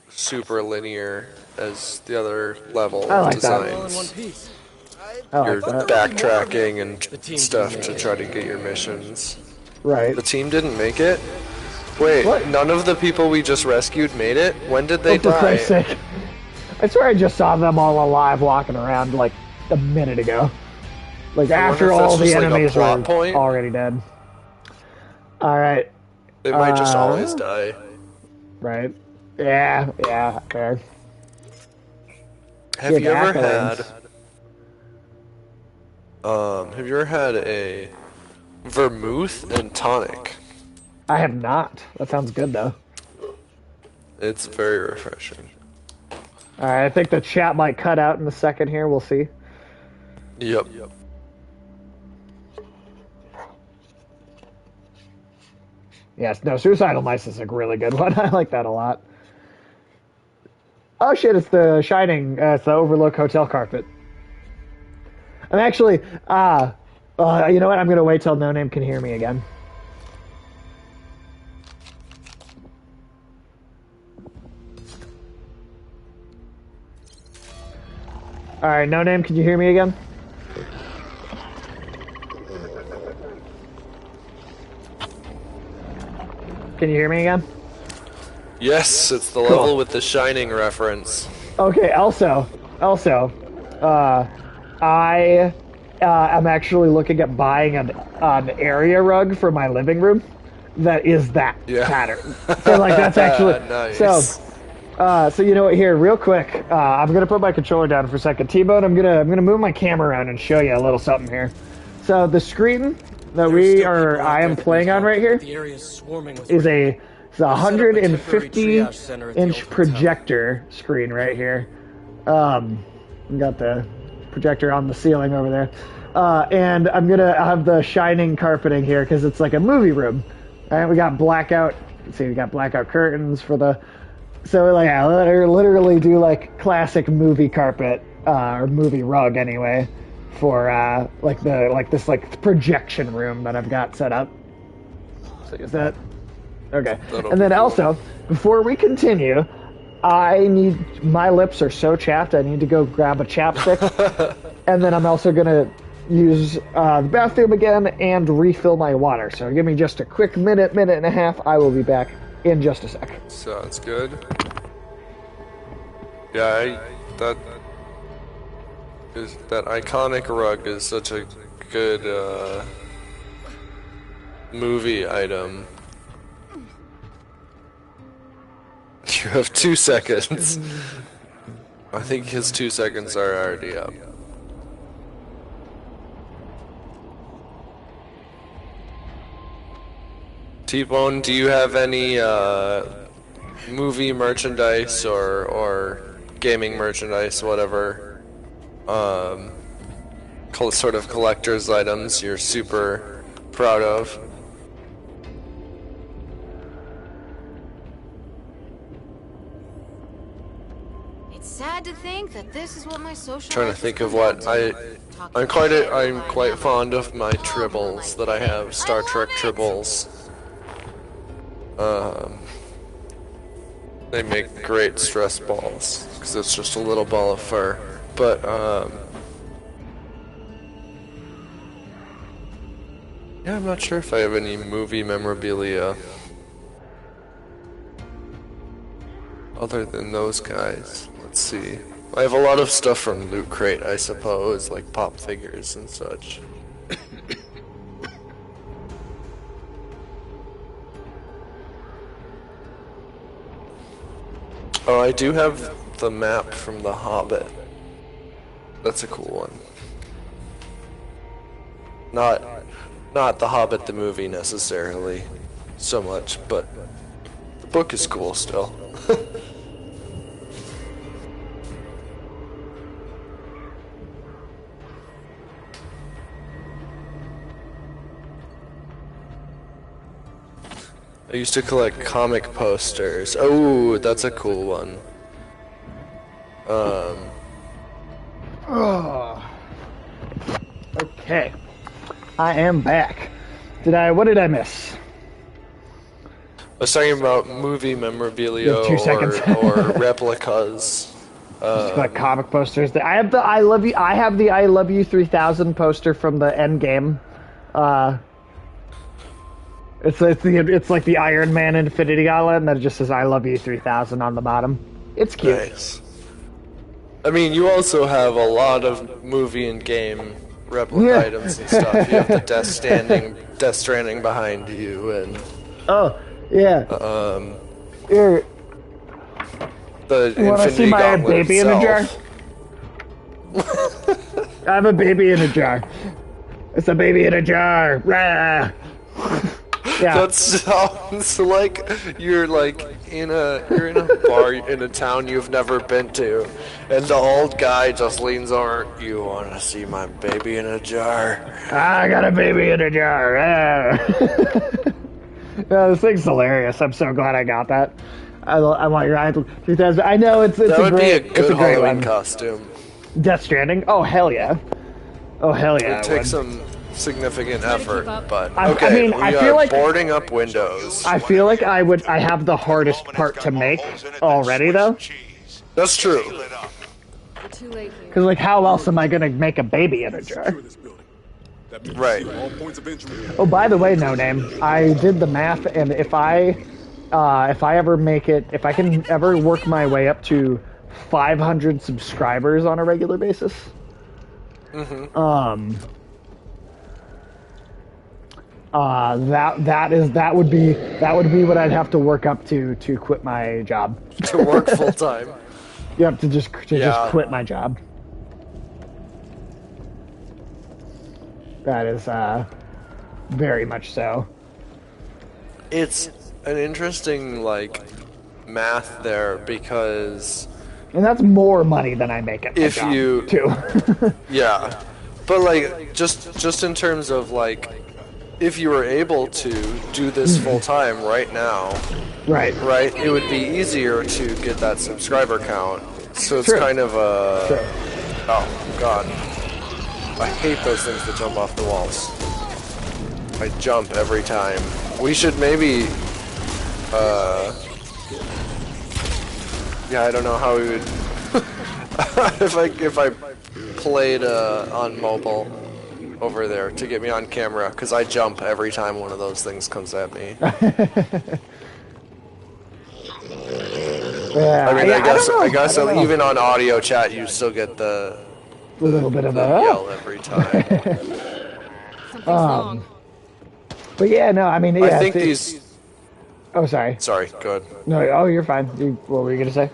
super linear as the other level I like that. designs. I like You're that. backtracking and stuff to try to get your missions. Right. The team didn't make it? Wait, What? none of the people we just rescued made it? When did they Oh, for die? Christ's sake. I swear I just saw them all alive walking around like a minute ago. Like after if that's all the just, like, a enemies plot were point. already dead. Alright. They might just always die. Right. Yeah, fair. Have you ever accolades. have you ever had a vermouth and tonic? I have not. That sounds good though. It's very refreshing. Alright, I think the chat might cut out in a second here. We'll see. Yep. Yes, no, Suicidal Mice is a really good one. I like that a lot. Oh shit, it's the Shining, it's the Overlook Hotel carpet. I'm actually, you know what? I'm gonna wait till No Name can hear me again. Alright, No Name, can you hear me again? Can you hear me again? Yes, it's the level with the Shining reference. Okay, also, I am actually looking at buying an area rug for my living room that is that pattern. So, like, that's actually... Nice. So you know what, here, real quick, I'm gonna put my controller down for a second. T-Bone, I'm gonna move my camera around and show you a little something here. So the screen that I am playing on right here is a 150-inch projector screen right here. We got the projector on the ceiling over there. And I'm gonna have the Shining carpeting here because it's like a movie room. Right? We got blackout. Let's see, we got blackout curtains for the. So like, I literally do like classic movie carpet or movie rug anyway for this projection room that I've got set up. So is that okay? And then also, before we continue, my lips are so chapped. I need to go grab a chapstick, and then I'm also gonna use the bathroom again and refill my water. So give me just a quick minute and a half. I will be back in just a sec. Sounds good. Yeah, that iconic rug is such a good movie item. You have 2 seconds. I think his 2 seconds are already up. T-Bone, do you have any movie merchandise or gaming merchandise, whatever, sort of collector's items you're super proud of? It's sad to think that this is what my social Trying to life think has of come what down to. I'm quite fond of my tribbles that I have, Star Trek tribbles. They make great stress balls because it's just a little ball of fur. But Yeah, I'm not sure if I have any movie memorabilia other than those guys. Let's see. I have a lot of stuff from Loot Crate, I suppose, like pop figures and such. Oh, I do have the map from The Hobbit. That's a cool one. Not The Hobbit the movie necessarily so much, but the book is cool still. I used to collect comic posters. Oh, that's a cool one. Okay. I am back. What did I miss? I was talking about movie memorabilia You have 2 seconds. or replicas. Just like comic posters. I have the I Love You 3000 poster from the Endgame. It's like the Iron Man Infinity Gauntlet, and then it just says I Love You 3000 on the bottom. It's cute. Nice. I mean, you also have a lot of movie and game replica items and stuff. You have the Death Stranding behind you, and oh yeah. The You want to see my Gauntlet baby itself. in a jar? I have a baby in a jar. It's a baby in a jar. Rah. Yeah. That sounds like you're in a bar in a town you've never been to, and the old guy just leans over. You want to see my baby in a jar? I got a baby in a jar. Yeah, this thing's hilarious. I'm so glad I got that. I want your idol 3000. I know it's That a would great, be a it's good a great Halloween one. costume. Death Stranding. Oh hell yeah. Oh hell yeah. It takes some significant effort, but I okay. mean, we I are feel like- boarding up windows. I feel like I have the hardest part to make already though. That's true. We're too late here. Because like, how else am I gonna make a baby in a jar? Right. Oh, by the way, No Name, I did the math, and if I ever make it, if I can ever work my way up to 500 subscribers on a regular basis, that would be what I'd have to work up to quit my job. To work full time. You have to just quit my job. That is very much so. It's an interesting math there because And that's more money than I make at my if job, you too. yeah, but just in terms of if you were able to do this full time right now, right, it would be easier to get that subscriber count. So it's True. kind of a True. oh god, I hate those things that jump off the walls. I jump every time. We should maybe yeah, I don't know how we would if I played on mobile over there to get me on camera, because I jump every time one of those things comes at me. Yeah, I mean, yeah, I guess don't know. even on audio chat, you still get the A little bit of yell every time. Something's wrong. But yeah, no, I mean, yeah. I think these. Oh, sorry. Sorry, go ahead. No, oh, you're fine. What were you gonna say?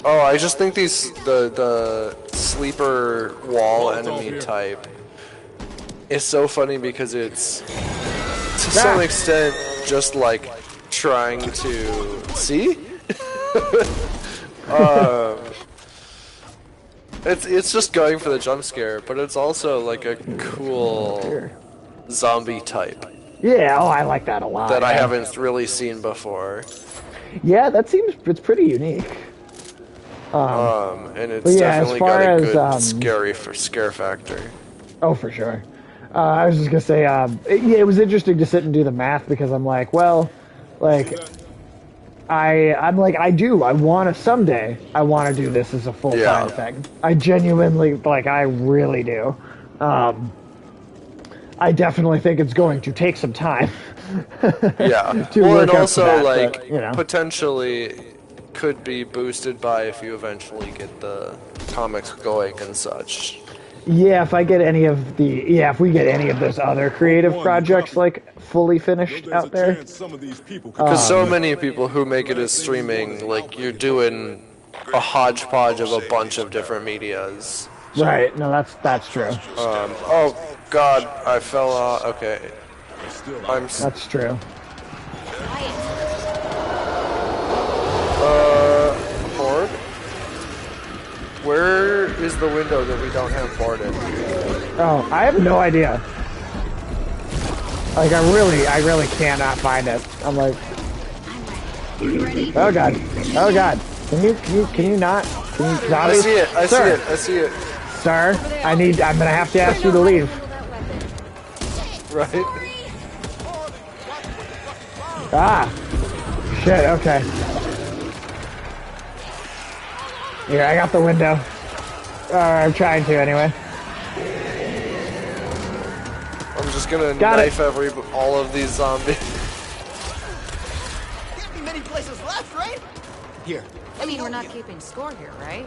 Oh, I just think the sleeper wall enemy type is so funny because it's to some extent just trying to see. It's just going for the jump scare, but it's also a cool zombie type Yeah, I like that a lot. that I haven't really seen before. Yeah, it's pretty unique. And it's But yeah, as definitely far got a as, good scare factor. Oh, for sure. I was just gonna say, it was interesting to sit and do the math because I'm like, well, I want to someday. I want to do this as a full-time thing. I genuinely, I really do. I definitely think it's going to take some time. Yeah. to Well, and work up to also, that, like, but, you know. potentially could be boosted by if you eventually get the comics going and such. Yeah, if I get any of if we get any of those other creative projects like fully finished out there. Because so many people who make it as streaming, like, you're doing a hodgepodge of a bunch of different medias. Right. No, that's true. Oh God, I fell off. Okay, That's true. board. Where is the window that we don't have boarded? Oh, I have no idea. Like I really cannot find it. I'm like, oh god, oh god. Can you not? Can you I zombies? see it. I Sir, see it. I see it. Sir, I'm gonna have to ask you to leave. Right. Ah, shit. Okay. Here, I got the window. I'm trying to anyway. I'm just gonna Got knife all of these zombies. Can't be many places left, right? Here. I mean, we're not keeping score here, right?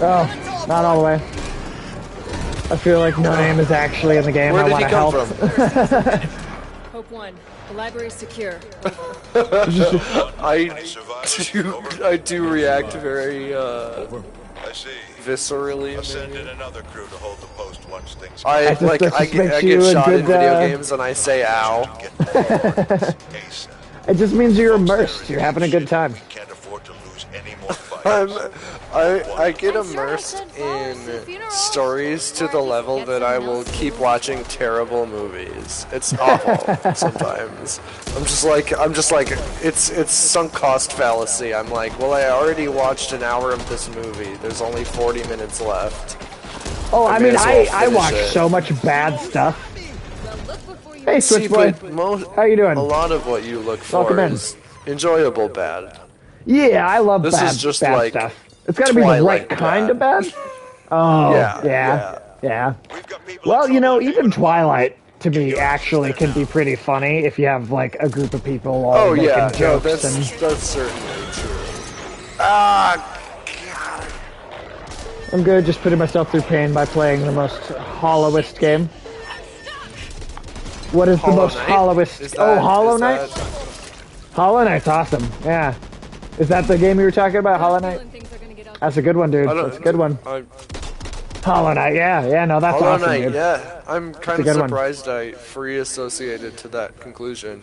Oh, not all the way. I feel like no name is actually in the game. Where I did want he to come help. from? Hope 1. The library's secure. I do react very I see. viscerally. Send in another crew to hold the post once things I That just I makes get you a shot in good, video games and I say ow. get ASAP. It just means you're immersed. You're having a good time. We can't afford to lose any more fights. I get immersed in stories to the level that I will keep watching terrible movies. It's awful sometimes. I'm just like it's sunk cost fallacy. I'm like, well, I already watched an hour of this movie. There's only 40 minutes left. Oh, I may mean, as well I finish watch it. so much bad stuff. Hey, See, Switchboy. but How you doing? a lot of what you look Welcome for in. is enjoyable bad. Yeah, I love This bad, is just bad like stuff. It's got to be the right Twilight kind bad. of bad. Oh, Yeah. yeah. We've got people Well, in you know, trouble even again. Twilight to me actually can be pretty funny if you have like a group of people all Oh making yeah, no, jokes that's and. certainly true. Ah, God. I'm good, just putting myself through pain by playing the most hollowest game. What is the Hollow most Knight? hollowest? Is Oh, that- Hollow is Knight? that- Hollow Knight's awesome. Yeah. Is that the game you were talking about, Hollow Knight? That's a good one, dude. I don't- That's a good one. I- Hollow Knight, yeah, no, that's Hollow awesome, Knight, dude. yeah. I'm kind of good one. surprised I free associated to that conclusion.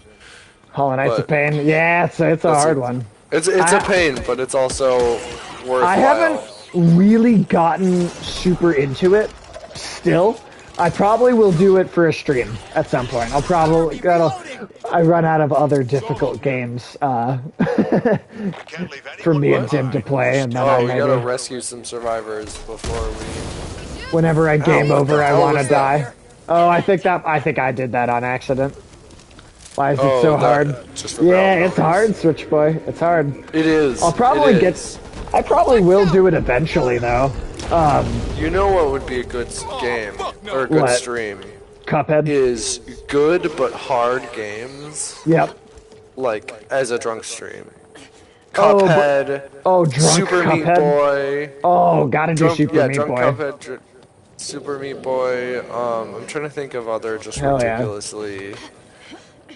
Hollow Knight's a But- pain. Yeah, it's a hard one. It's a pain, but it's also worthwhile. I haven't really gotten super into it still. I probably will do it for a stream at some point. I run out of other difficult games Can't leave for anyone me and Tim to behind. play, and then Oh, I we gotta maybe, rescue some survivors before we... whenever I game what over, the I hell want to was that? die. Oh, I think I did that on accident. Why is it Oh, so that- hard? just for Yeah, background it's hard, Switch Boy. It's hard. It is. I'll probably It get. is. I probably will do it eventually, though. You know what would be a good game, or a good What? stream? Cuphead. Is good but hard games, Yep. like, as a drunk stream. Oh, but- Cuphead, Oh, drunk Super Meat Cuphead. Boy, Oh, gotta do Super yeah, Meat Drunk Boy. Cuphead, Super Meat Boy. I'm trying to think of other just Hell yeah. ridiculously.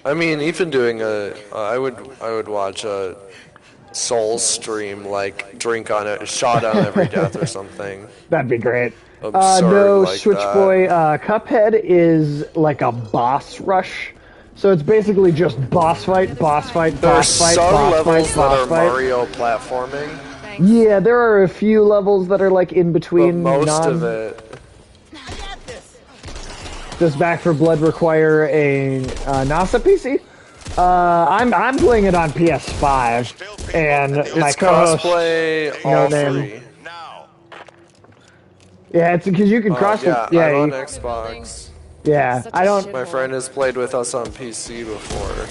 I mean, even doing I would watch a Soul stream, like drink on it, shot on every death or something. That'd be great. Absurd No, like Switch that. Boy. Cuphead is like a boss rush. So it's basically just boss fight, boss fight, There are boss fight, some boss levels fight, that are boss fight. Mario platforming, Yeah, there are a few levels that are like in but between. most of it. Does Back for Blood require a NASA PC? I'm playing it on PS5, and my It's co-host. crossplay No all name. free. Now. Yeah, it's because you can cross. Yeah, yeah, I'm on you- Xbox. yeah. Such a I don't. My friend has played with us on PC before.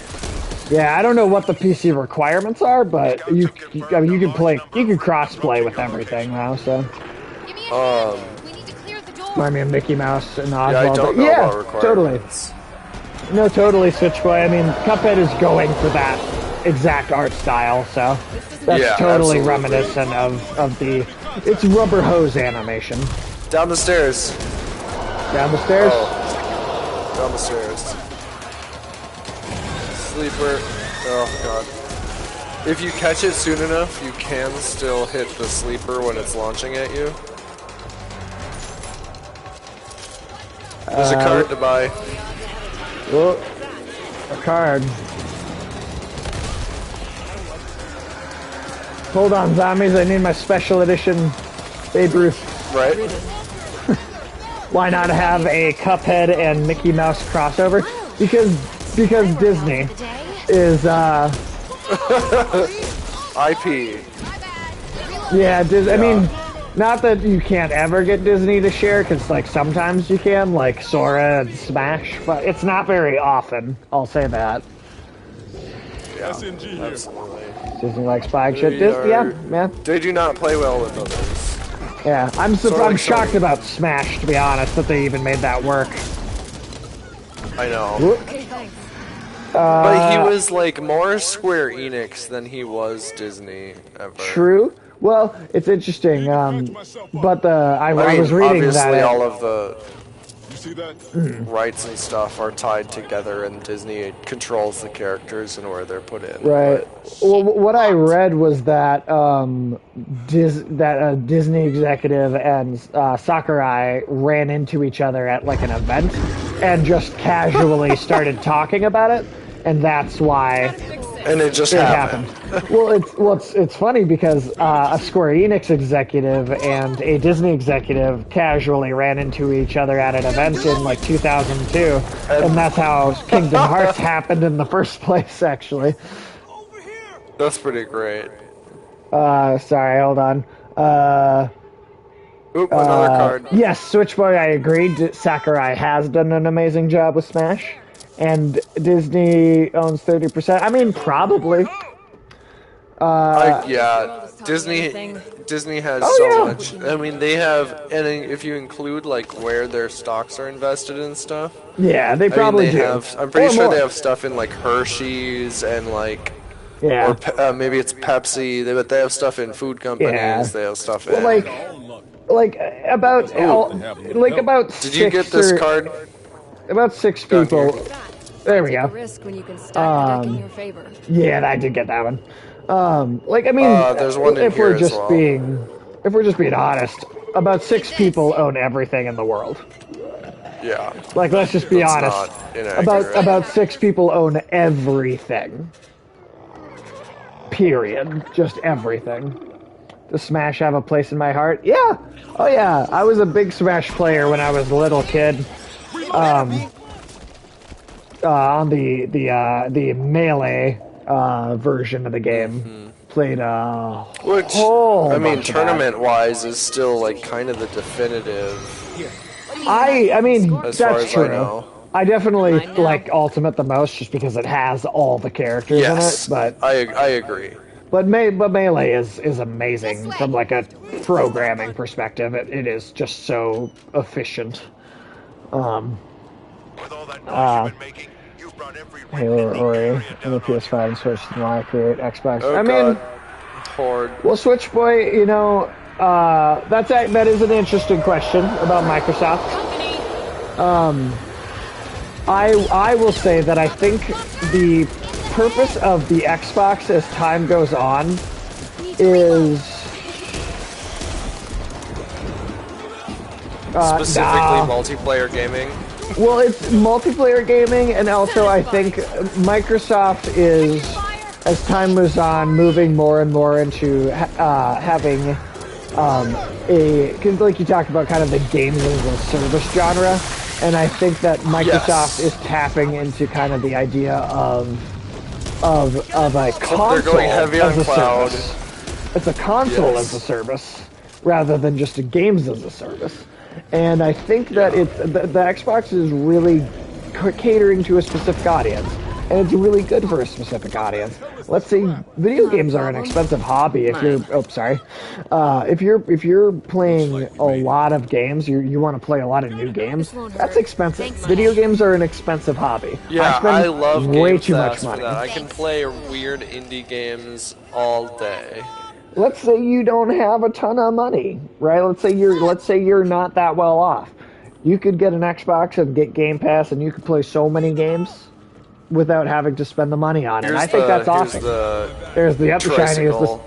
Yeah, I don't know what the PC requirements are, but I mean, you can play. You can cross play with everything now. So Give me a hand. We need to clear the door. I mean, Mickey Mouse and Oswald. Yeah, I don't know yeah, about totally. requirements. No, totally, Switch Boy. I mean, Cuphead is going for that exact art style, so that's Yeah, totally absolutely. reminiscent of the. It's rubber hose animation. Down the stairs. Down the stairs. Oh. Down the stairs. Sleeper. Oh god. If you catch it soon enough, you can still hit the sleeper when it's launching at you. There's a card to buy. Oh, a card. Hold on, zombies. I need my special edition Babe Ruth. Right? Why not have a Cuphead and Mickey Mouse crossover? Because Disney is IP. yeah. I mean, not that you can't ever get Disney to share, because like sometimes you can, like Sora and Smash, but it's not very often. I'll say that. Yeah, absolutely. Disney likes buying shit. They are- Yeah, man. They do not play well with others. Yeah, I'm Sort of like shocked Sony. about Smash, to be honest, that they even made that work. I know. Whoop. But he was like more Square Enix than he was Disney ever. True. Well, it's interesting. But I I was mean, reading obviously that. all of the rights and stuff are tied together, and Disney controls the characters and where they're put in. Right. Well, what I read was that a Disney executive and Sakurai ran into each other at like an event and just casually started talking about it, and that's why And it just it happened. happened. It's funny because a Square Enix executive and a Disney executive casually ran into each other at an event in like 2002, and that's how Kingdom Hearts happened in the first place. Actually, That's pretty great. sorry, hold on. Oop, another card. Yes, Switch Boy, I agreed. Sakurai has done an amazing job with Smash, and Disney owns 30%. I mean, probably. Yeah, Disney has Oh, so yeah. much. I mean, they have, and if you include like where their stocks are invested and stuff, Yeah, they I mean, probably they do. have. I'm pretty Or sure more. they have stuff in like Hershey's and like, Yeah. or maybe it's Pepsi. But they have stuff in food companies. Yeah. They have stuff Well, in. about Did you get six this or- card? About 6 Down people. here. There we go. Risk when you can stack the deck in your favor. Yeah, I did get that one. I mean, There's one in if here we're as just well. if we're just being honest, about 6 people own everything in the world. Yeah. Like, let's just be That's honest. not inaccurate. About 6 people own everything. Period. Just everything. Does Smash have a place in my heart? Yeah. Oh yeah. I was a big Smash player when I was a little kid. On the Melee version of the game. Played Which, whole I mean, bunch of that. tournament-wise, is still like kind of the definitive. I mean, As that's far as I true. know. I definitely like Ultimate the most just because it has all the characters Yes, in it, but I agree. But Melee is amazing from like a programming perspective. It is just so efficient. With all that noise you've been making, you've brought every Halo remnant Ori area and down the the road. PS5 and Switch and why create Xbox. Oh I god. mean, Horde. well, Switch Boy, you know, that is an interesting question about Microsoft. I will say that I think the purpose of the Xbox as time goes on is Specifically multiplayer gaming. well, it's multiplayer gaming, and also I think Microsoft is, as time moves on, moving more and more into having cause like you talked about, kind of the games as a service genre, and I think that Microsoft is tapping into kind of the idea of a console They're going heavy on as a cloud. service. It's a console Yes. as a service rather than just a games as a service. And I think that the Xbox is really catering to a specific audience. and it's really good for a specific audience. Let's say video games are an expensive hobby. If you're, if you're playing a lot of games, you want to play a lot of new games. That's expensive. Video games are an expensive hobby. Yeah, I love way Game too much Pass for money. that. I can play weird indie games all day. Let's say you don't have a ton of money, right? Let's say you're not that well off. You could get an Xbox and get Game Pass, and you could play so many games without having to spend the money on it. I think that's awesome. There's the shiny is this.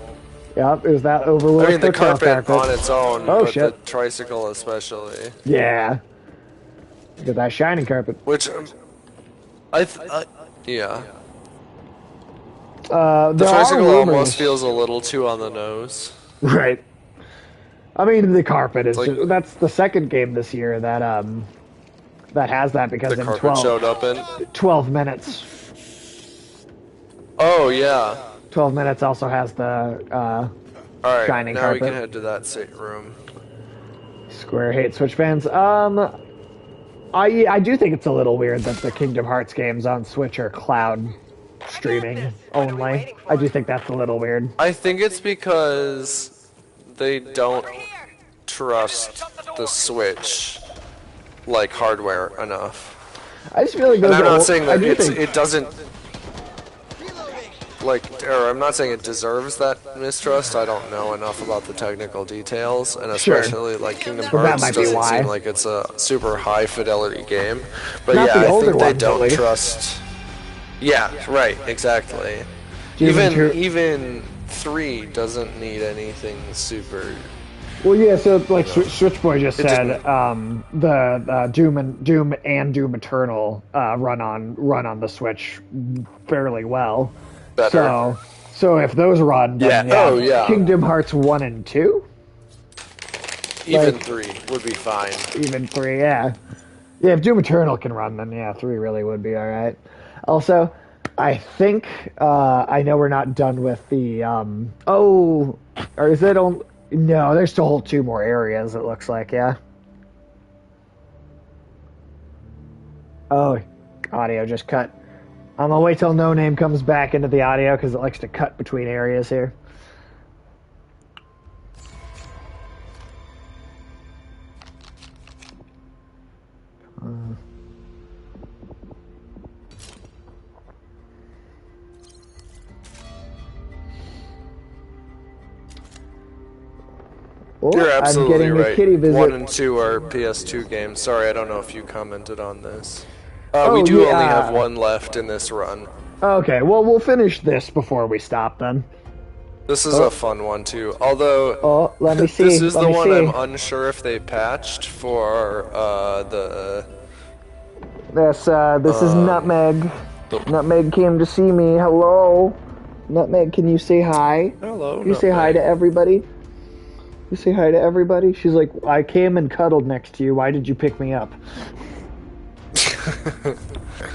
Yep, is that overload? I mean, the carpet on its own, oh but shit, the tricycle especially. Yeah, get that shiny carpet. Which, yeah. The tricycle almost feels a little too on the nose. Right. I mean, the carpet is that's the second game this year that that has that because the in carpet showed up in 12 minutes. Oh yeah. 12 minutes also has the all right, shining now carpet. we can head to that room. Square hate Switch fans. I do think it's a little weird that the Kingdom Hearts games on Switch are cloud streaming only. I do think that's a little weird. I think it's because they don't trust the Switch like hardware enough. I just feel like those and I'm are not saying that think... it doesn't or I'm not saying it deserves that mistrust. I don't know enough about the technical details, and especially like Kingdom Hearts doesn't seem like it's a super high fidelity game. But not yeah, I think they ones, don't trust. Yeah, right, exactly. Even 3 doesn't need anything super. Well, yeah. So like Switchboy just said, the Doom and Doom Eternal run on the Switch fairly well. Better. So if those run, then Kingdom Hearts 1 and 2. Even 3 would be fine. Even 3, yeah. Yeah, if Doom Eternal can run, then yeah, 3 really would be alright. Also, I think, I know we're not done with the, or is it only, no, there's still 2 more areas, it looks like, yeah. Oh, audio just cut. I'm gonna wait till No Name comes back into the audio, because it likes to cut between areas here. You're absolutely right. Kitty visit. 1 and 2 are PS2 games. Sorry, I don't know if you commented on this. We do only have 1 left in this run. Okay, well, we'll finish this before we stop then. This is a fun one too. Although, let me see. This is the one I'm unsure if they patched for the. This is Nutmeg. Nutmeg came to see me. Hello, Nutmeg. Can you say hi? Hello. Can you say hi to everybody? You say hi to everybody. She's like, I came and cuddled next to you. Why did you pick me up?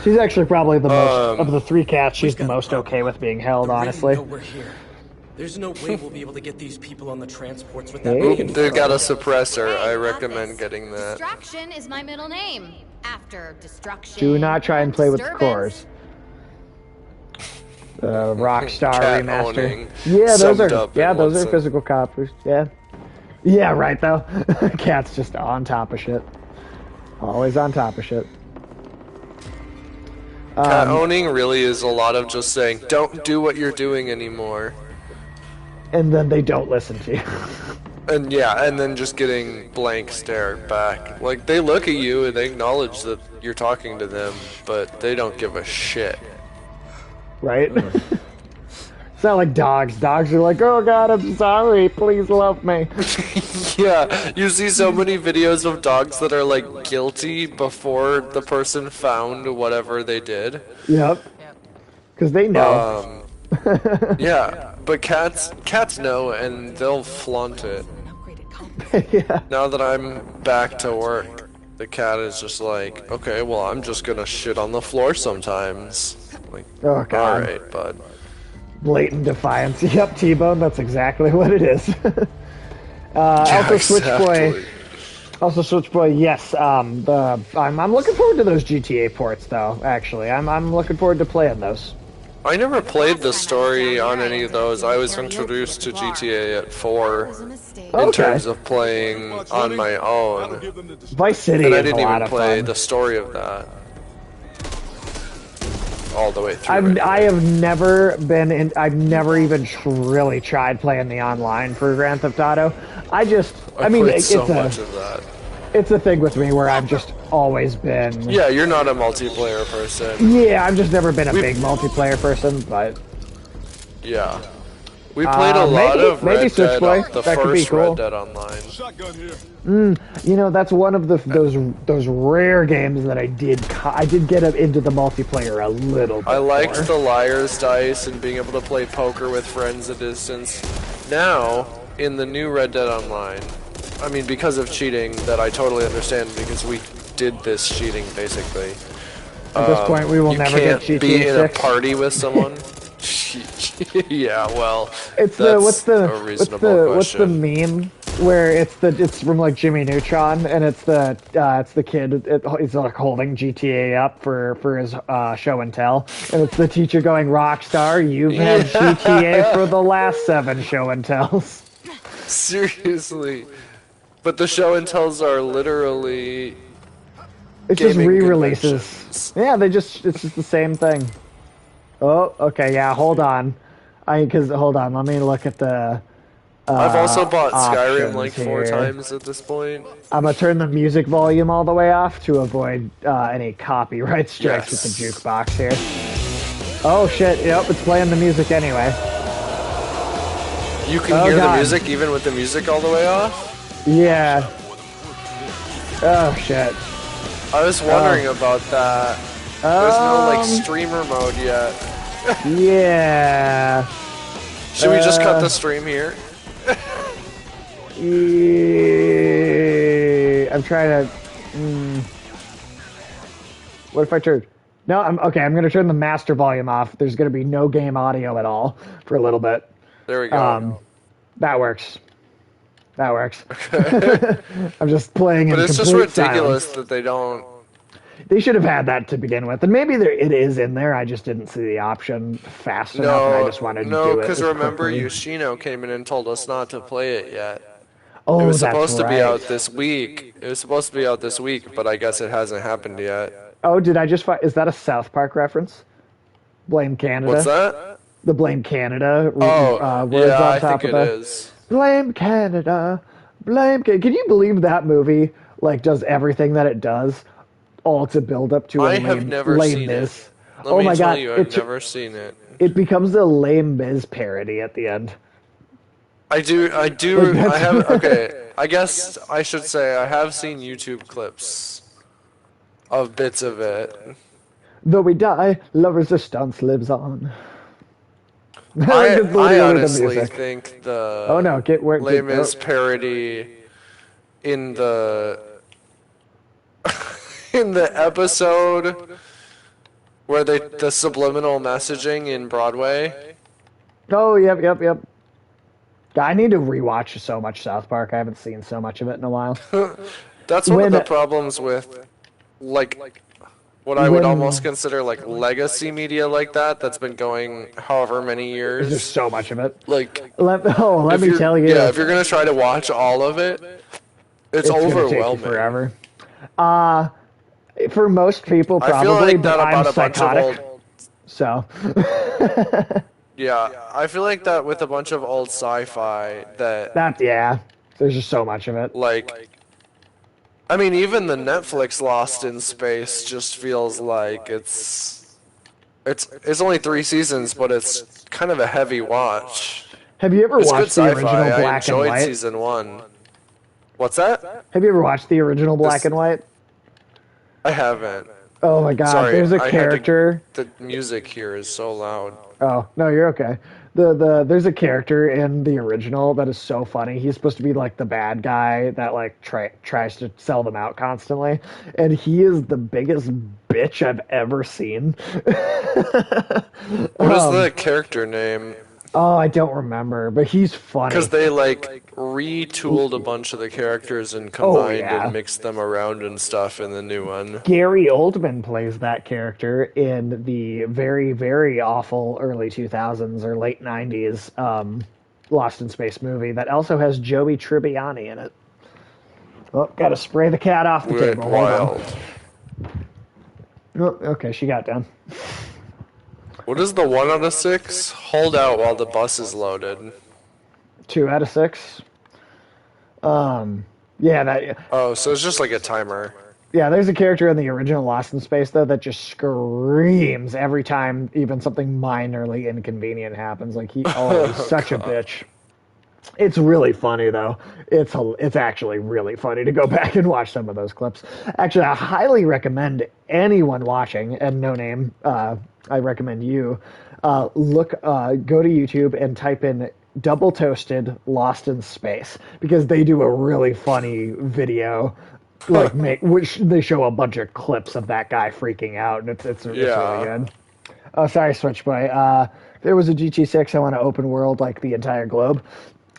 She's actually probably the most of the 3 cats. She's the most okay with being held, honestly. We're here. There's no way we'll be able to get these people on the transports with that. They got a suppressor. I recommend getting that. Distraction is my middle name. After destruction. Do not try and play with the cores. Rockstar remaster. Yeah, those are physical copies. Yeah. Yeah, right though. Cat's just on top of shit. Always on top of shit. Cat owning really is a lot of just saying, don't do what you're doing anymore. And then they don't listen to you. And then just getting blank stare back. Like, they look at you and they acknowledge that you're talking to them, but they don't give a shit. Right? It's not like dogs. Dogs are like, oh god, I'm sorry, please love me. Yeah, you see so many videos of dogs that are like guilty before the person found whatever they did. Yep. Because they know. Yeah, but cats know and they'll flaunt it. Yeah. Now that I'm back to work, the cat is just like, okay, well, I'm just gonna shit on the floor sometimes. Like, oh god. Alright, bud. Blatant defiance. Yep, T-Bone, that's exactly what it is. Also, Switchboy. Also, Switchboy, yes. I'm looking forward to those GTA ports, though. Actually, I'm looking forward to playing those. I never played the story on any of those. I was introduced to GTA at 4 in terms of playing on my own. Vice City and I is didn't a lot even of play fun. the story of that all the way through. I have never been in. I've never even really tried playing the online for Grand Theft Auto. I mean, played it's so a much of that. it's a thing with me where I've just always been. Yeah, you're not a multiplayer person. Yeah, I've just never been a big multiplayer person, but yeah. We played a lot of Red Dead, the first Red Dead Online. You know, that's one of those rare games that I did get into the multiplayer a little bit. I liked more. the liar's dice and being able to play poker with friends at distance. Now, in the new Red Dead Online, I mean, because of cheating that I totally understand because we did this cheating basically. At this point, we will never get GTA 6. You can't be in a party with someone. Yeah, well, what's the meme where it's from like Jimmy Neutron and it's the kid he's like holding GTA up for his show and tell, and it's the teacher going, Rockstar, you've had GTA for the last 7 show and tells. Seriously, but the show and tells are literally it's just re-releases. Yeah, it's just the same thing. Oh, okay, yeah, hold on. Hold on, let me look at the I've also bought Skyrim like 4 here. times at this point. I'm gonna turn the music volume all the way off to avoid any copyright strikes with the jukebox here. Oh shit, yep, it's playing the music anyway. You can hear the music even with the music all the way off? Yeah. Oh shit. I was wondering about that. There's no like streamer mode yet. Yeah. Should we just cut the stream here? I'm trying to. What if I turn? No, I'm okay. I'm gonna turn the master volume off. There's gonna be no game audio at all for a little bit. There we go. That works. That works. Okay. I'm just playing in complete silence. But it's just ridiculous that they don't. They should have had that to begin with, and maybe it is in there. I just didn't see the option fast enough, and I just wanted to do it. No, because remember, Yoshino came in and told us not to play it yet. Oh, it was that's supposed to right. be out this week. It was supposed to be out this week, but I guess it hasn't happened yet. Oh, did I just find? Is that a South Park reference? Blame Canada. What's that? The Blame Canada. Oh, words yeah, on I top think of it that. is. Blame Canada. Blame. Can you believe that movie like does everything that it does? All to build up to a I have never seen Miz. it. Let me tell you, I've never seen it. It becomes a lame Miz parody at the end. I do, I have, okay, I guess I should say I have seen YouTube clips of bits of it. Though we die, love resistance lives on. I honestly think the Les Mis parody in the in the episode where the subliminal messaging in Broadway. Oh, yep. I need to rewatch so much South Park. I haven't seen so much of it in a while. That's one of the problems with, like, what I would almost consider, like, legacy media like that that's been going however many years. There's so much of it. Like, let me tell you. Yeah, if you're going to try to watch all of it, it's overwhelming. Gonna take you forever. For most people, probably, I feel like that but about I'm a bunch psychotic, of old... So... Yeah, I feel like that with a bunch of old sci-fi yeah, there's just so much of it. Like, I mean, even the Netflix Lost in Space just feels like it's only 3 seasons, but it's kind of a heavy watch. Have you ever watched the original Black and White? I enjoyed season 1. What's that? Have you ever watched the original Black and White? I haven't. Oh my god, Sorry, there's a character. The music here is so loud. Oh, no, you're okay. There's a character in the original that is so funny. He's supposed to be like the bad guy that like tries to sell them out constantly, and he is the biggest bitch I've ever seen. What is the character name? Oh, I don't remember, but he's funny. Because they like retooled a bunch of the characters and Oh, combined yeah. and mixed them around and stuff in the new one. Gary Oldman plays that character in the very, very awful early 2000s or late 90s Lost in Space movie that also has Joey Tribbiani in it. Oh, gotta spray the cat off the table. Hold Wild. on. Oh, okay, she got done. What is the 1 out of 6? Hold out while the bus is loaded. 2 out of 6. Yeah, that. Oh, so it's just like a timer. Yeah, there's a character in the original Lost in Space though that just screams every time even something minorly inconvenient happens. Like he's such a bitch. It's really funny though. It's actually really funny to go back and watch some of those clips. Actually, I highly recommend anyone watching, and no name, I recommend you go to YouTube and type in "double toasted Lost in Space" because they do a really funny video. Which they show a bunch of clips of that guy freaking out, and it's really good. Oh, sorry, Switchboy. There was a GT6. I want to open world like the entire globe.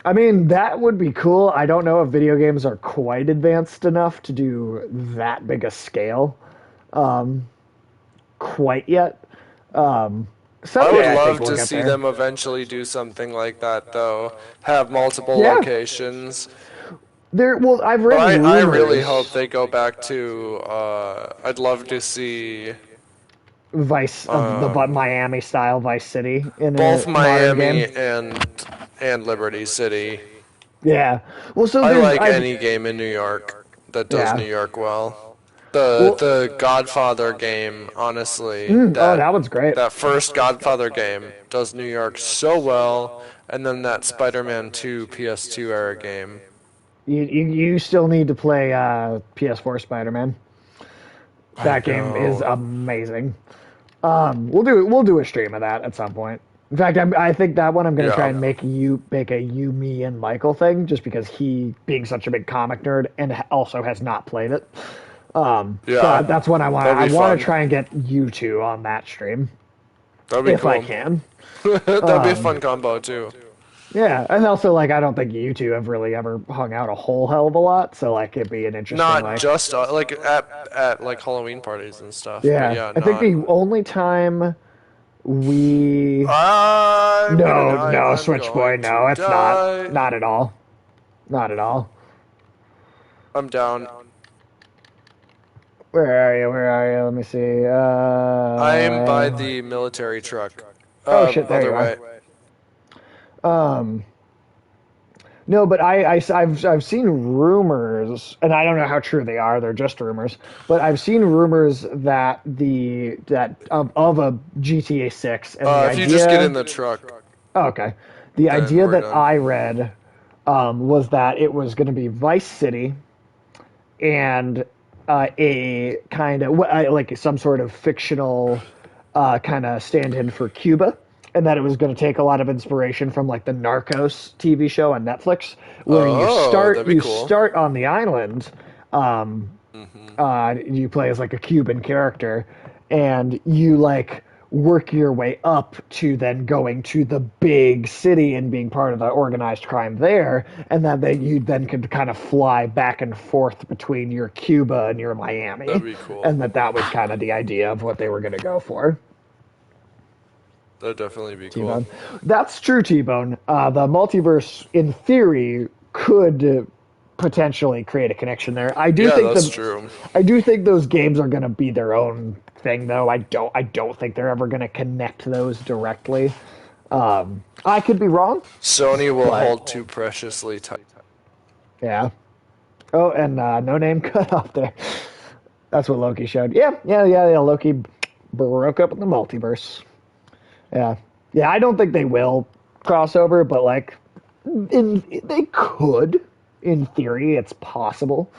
I mean, that would be cool. I don't know if video games are quite advanced enough to do that big a scale quite yet. I would love to see them eventually do something like that, though. Have multiple locations. Well, I've read rumors. I really hope they go back to. I'd love to see Vice, the Miami style Vice City in both a Miami game. and Liberty City. Yeah. Well, so I like any game in New York that does New York well. The Godfather game, honestly. That one's great. That first Godfather game does New York so well, and then that Spider-Man 2 PS2 era game. You still need to play PS4 Spider-Man. That game is amazing. We'll do a stream of that at some point. In fact, I think that one I'm going to try and make a you, me, and Michael thing, just because he, being such a big comic nerd, and also has not played it. So that's what I want. I want to try and get you two on that stream. That'd be cool. If I can. That'd be a fun combo too. Yeah, and also I don't think you two have really ever hung out a whole hell of a lot, so it'd be an interesting. Not just at Halloween parties and stuff. Yeah, I think the only time we no Switchboy, no, it's not at all, not at all. I'm down. Where are you? Let me see. I'm by the military truck. Oh shit! There you are. No, but I've seen rumors, and I don't know how true they are. They're just rumors. But I've seen rumors that of a GTA 6. And if you just get in the truck. Oh, okay. The idea that I read was that it was going to be Vice City, and a kind of like some sort of fictional kind of stand-in for Cuba. And that it was going to take a lot of inspiration from the Narcos TV show on Netflix, where you start on the island. You play as a Cuban character, and you work your way up to then going to the big city and being part of the organized crime there, and that you then could kind of fly back and forth between your Cuba and your Miami. That'd be cool. And that was kind of the idea of what they were going to go for. That'd definitely be T-Bone. cool. That's true, T-Bone. The multiverse, in theory, could potentially create a connection there. I do think that's true. I do think those games are going to be their own thing, though. I don't think they're ever going to connect those directly. I could be wrong. Sony will hold too preciously tight. Yeah. Oh, and no name cut off there. That's what Loki showed. Yeah. Loki broke up in the multiverse. Yeah. I don't think they will cross over, but they could. In theory, it's possible,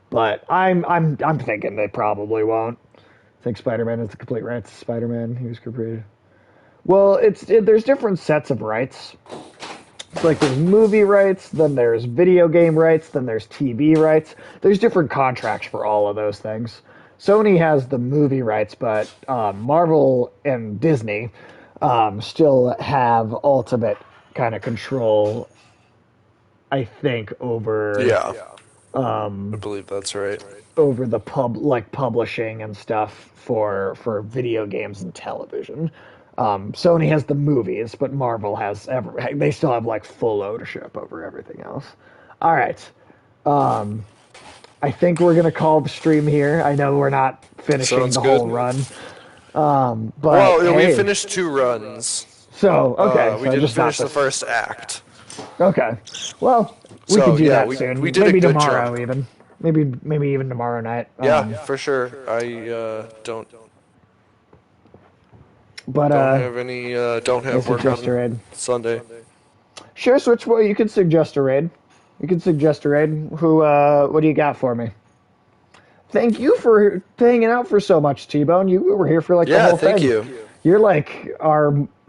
but I'm thinking they probably won't. I think Spider-Man is the complete rights to Spider-Man. He was created. Well, there's different sets of rights. It's there's movie rights, then there's video game rights, then there's TV rights. There's different contracts for all of those things. Sony has the movie rights, but Marvel and Disney still have ultimate kind of control, I think, over Yeah. I believe that's right. over the publishing and stuff for video games and television. Sony has the movies, but Marvel has they still have like full ownership over everything else. All right. I think we're gonna call the stream here. I know we're not finishing Sounds the good. whole run, but Well, hey, we finished 2 runs. so okay, We so didn't just not finish the first act. Okay, well, we So, could do yeah, that we soon. did a Maybe good tomorrow, chunk. even. Maybe even tomorrow night. Yeah, for sure. I don't But have any don't I have work suggest a on raid. Sunday. Sure, Switchboy, you could suggest a raid. You could suggest a raid. Who? What do you got for me? Thank you for hanging out for so much, T-Bone. You were here for like the Yeah, whole thank thing. you. You're like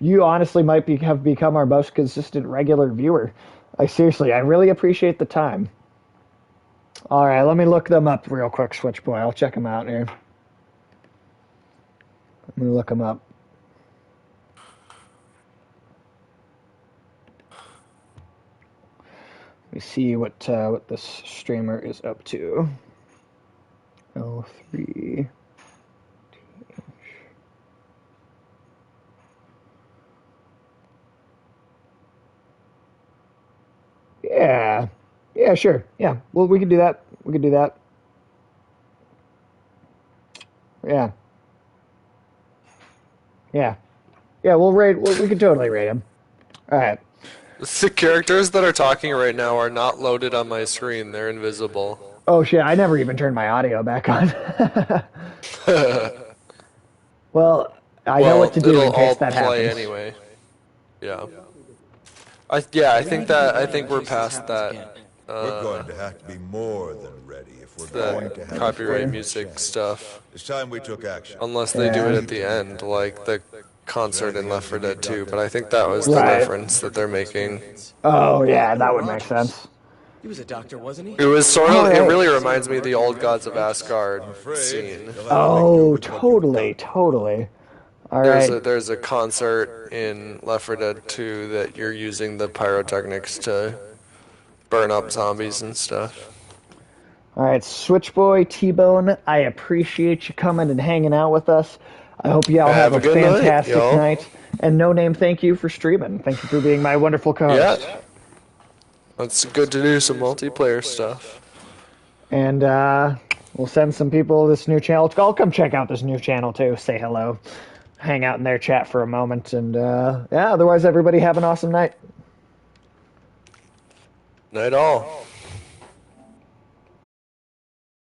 you honestly might have become our most consistent regular viewer. I really appreciate the time. All right, let me look them up real quick, Switchboy. I'll check them out here. Let me look them up. Let me see what this streamer is up to. L3. Yeah. Yeah, sure. Yeah. Well, we can do that. We can do that. Yeah. Yeah. Yeah, we can totally rate him. All right. The characters that are talking right now are not loaded on my screen. They're invisible. Oh shit, I never even turned my audio back on. Well, I know what to do in it'll all case that play happens. anyway. Yeah. I think we're past that. We're going to have to be more than ready if we're going to The have copyright a music chance. stuff. It's time we took action. Unless they do it Yeah. at the end, like the concert in Left 4 Dead 2. But I think that was the Right. reference that they're making. Oh yeah, that would make sense. He was a doctor, wasn't he? It was sort of. All It right. really reminds me of the old Gods of Asgard scene. You'll have to make do Oh, with what you've totally, got. totally. All right. There's a concert in Left 4 Dead 2 that you're using the pyrotechnics to burn up zombies and stuff. All right, Switchboy, T-Bone, I appreciate you coming and hanging out with us. I hope y'all have a a good night, fantastic y'all. night. And No Name, thank you for streaming. Thank you for being my wonderful co-host. Yeah. It's good to do some multiplayer stuff. And we'll send some people this new channel. I'll come check out this new channel too. Say hello. Hang out in their chat for a moment. And yeah, otherwise everybody have an awesome night. Night all.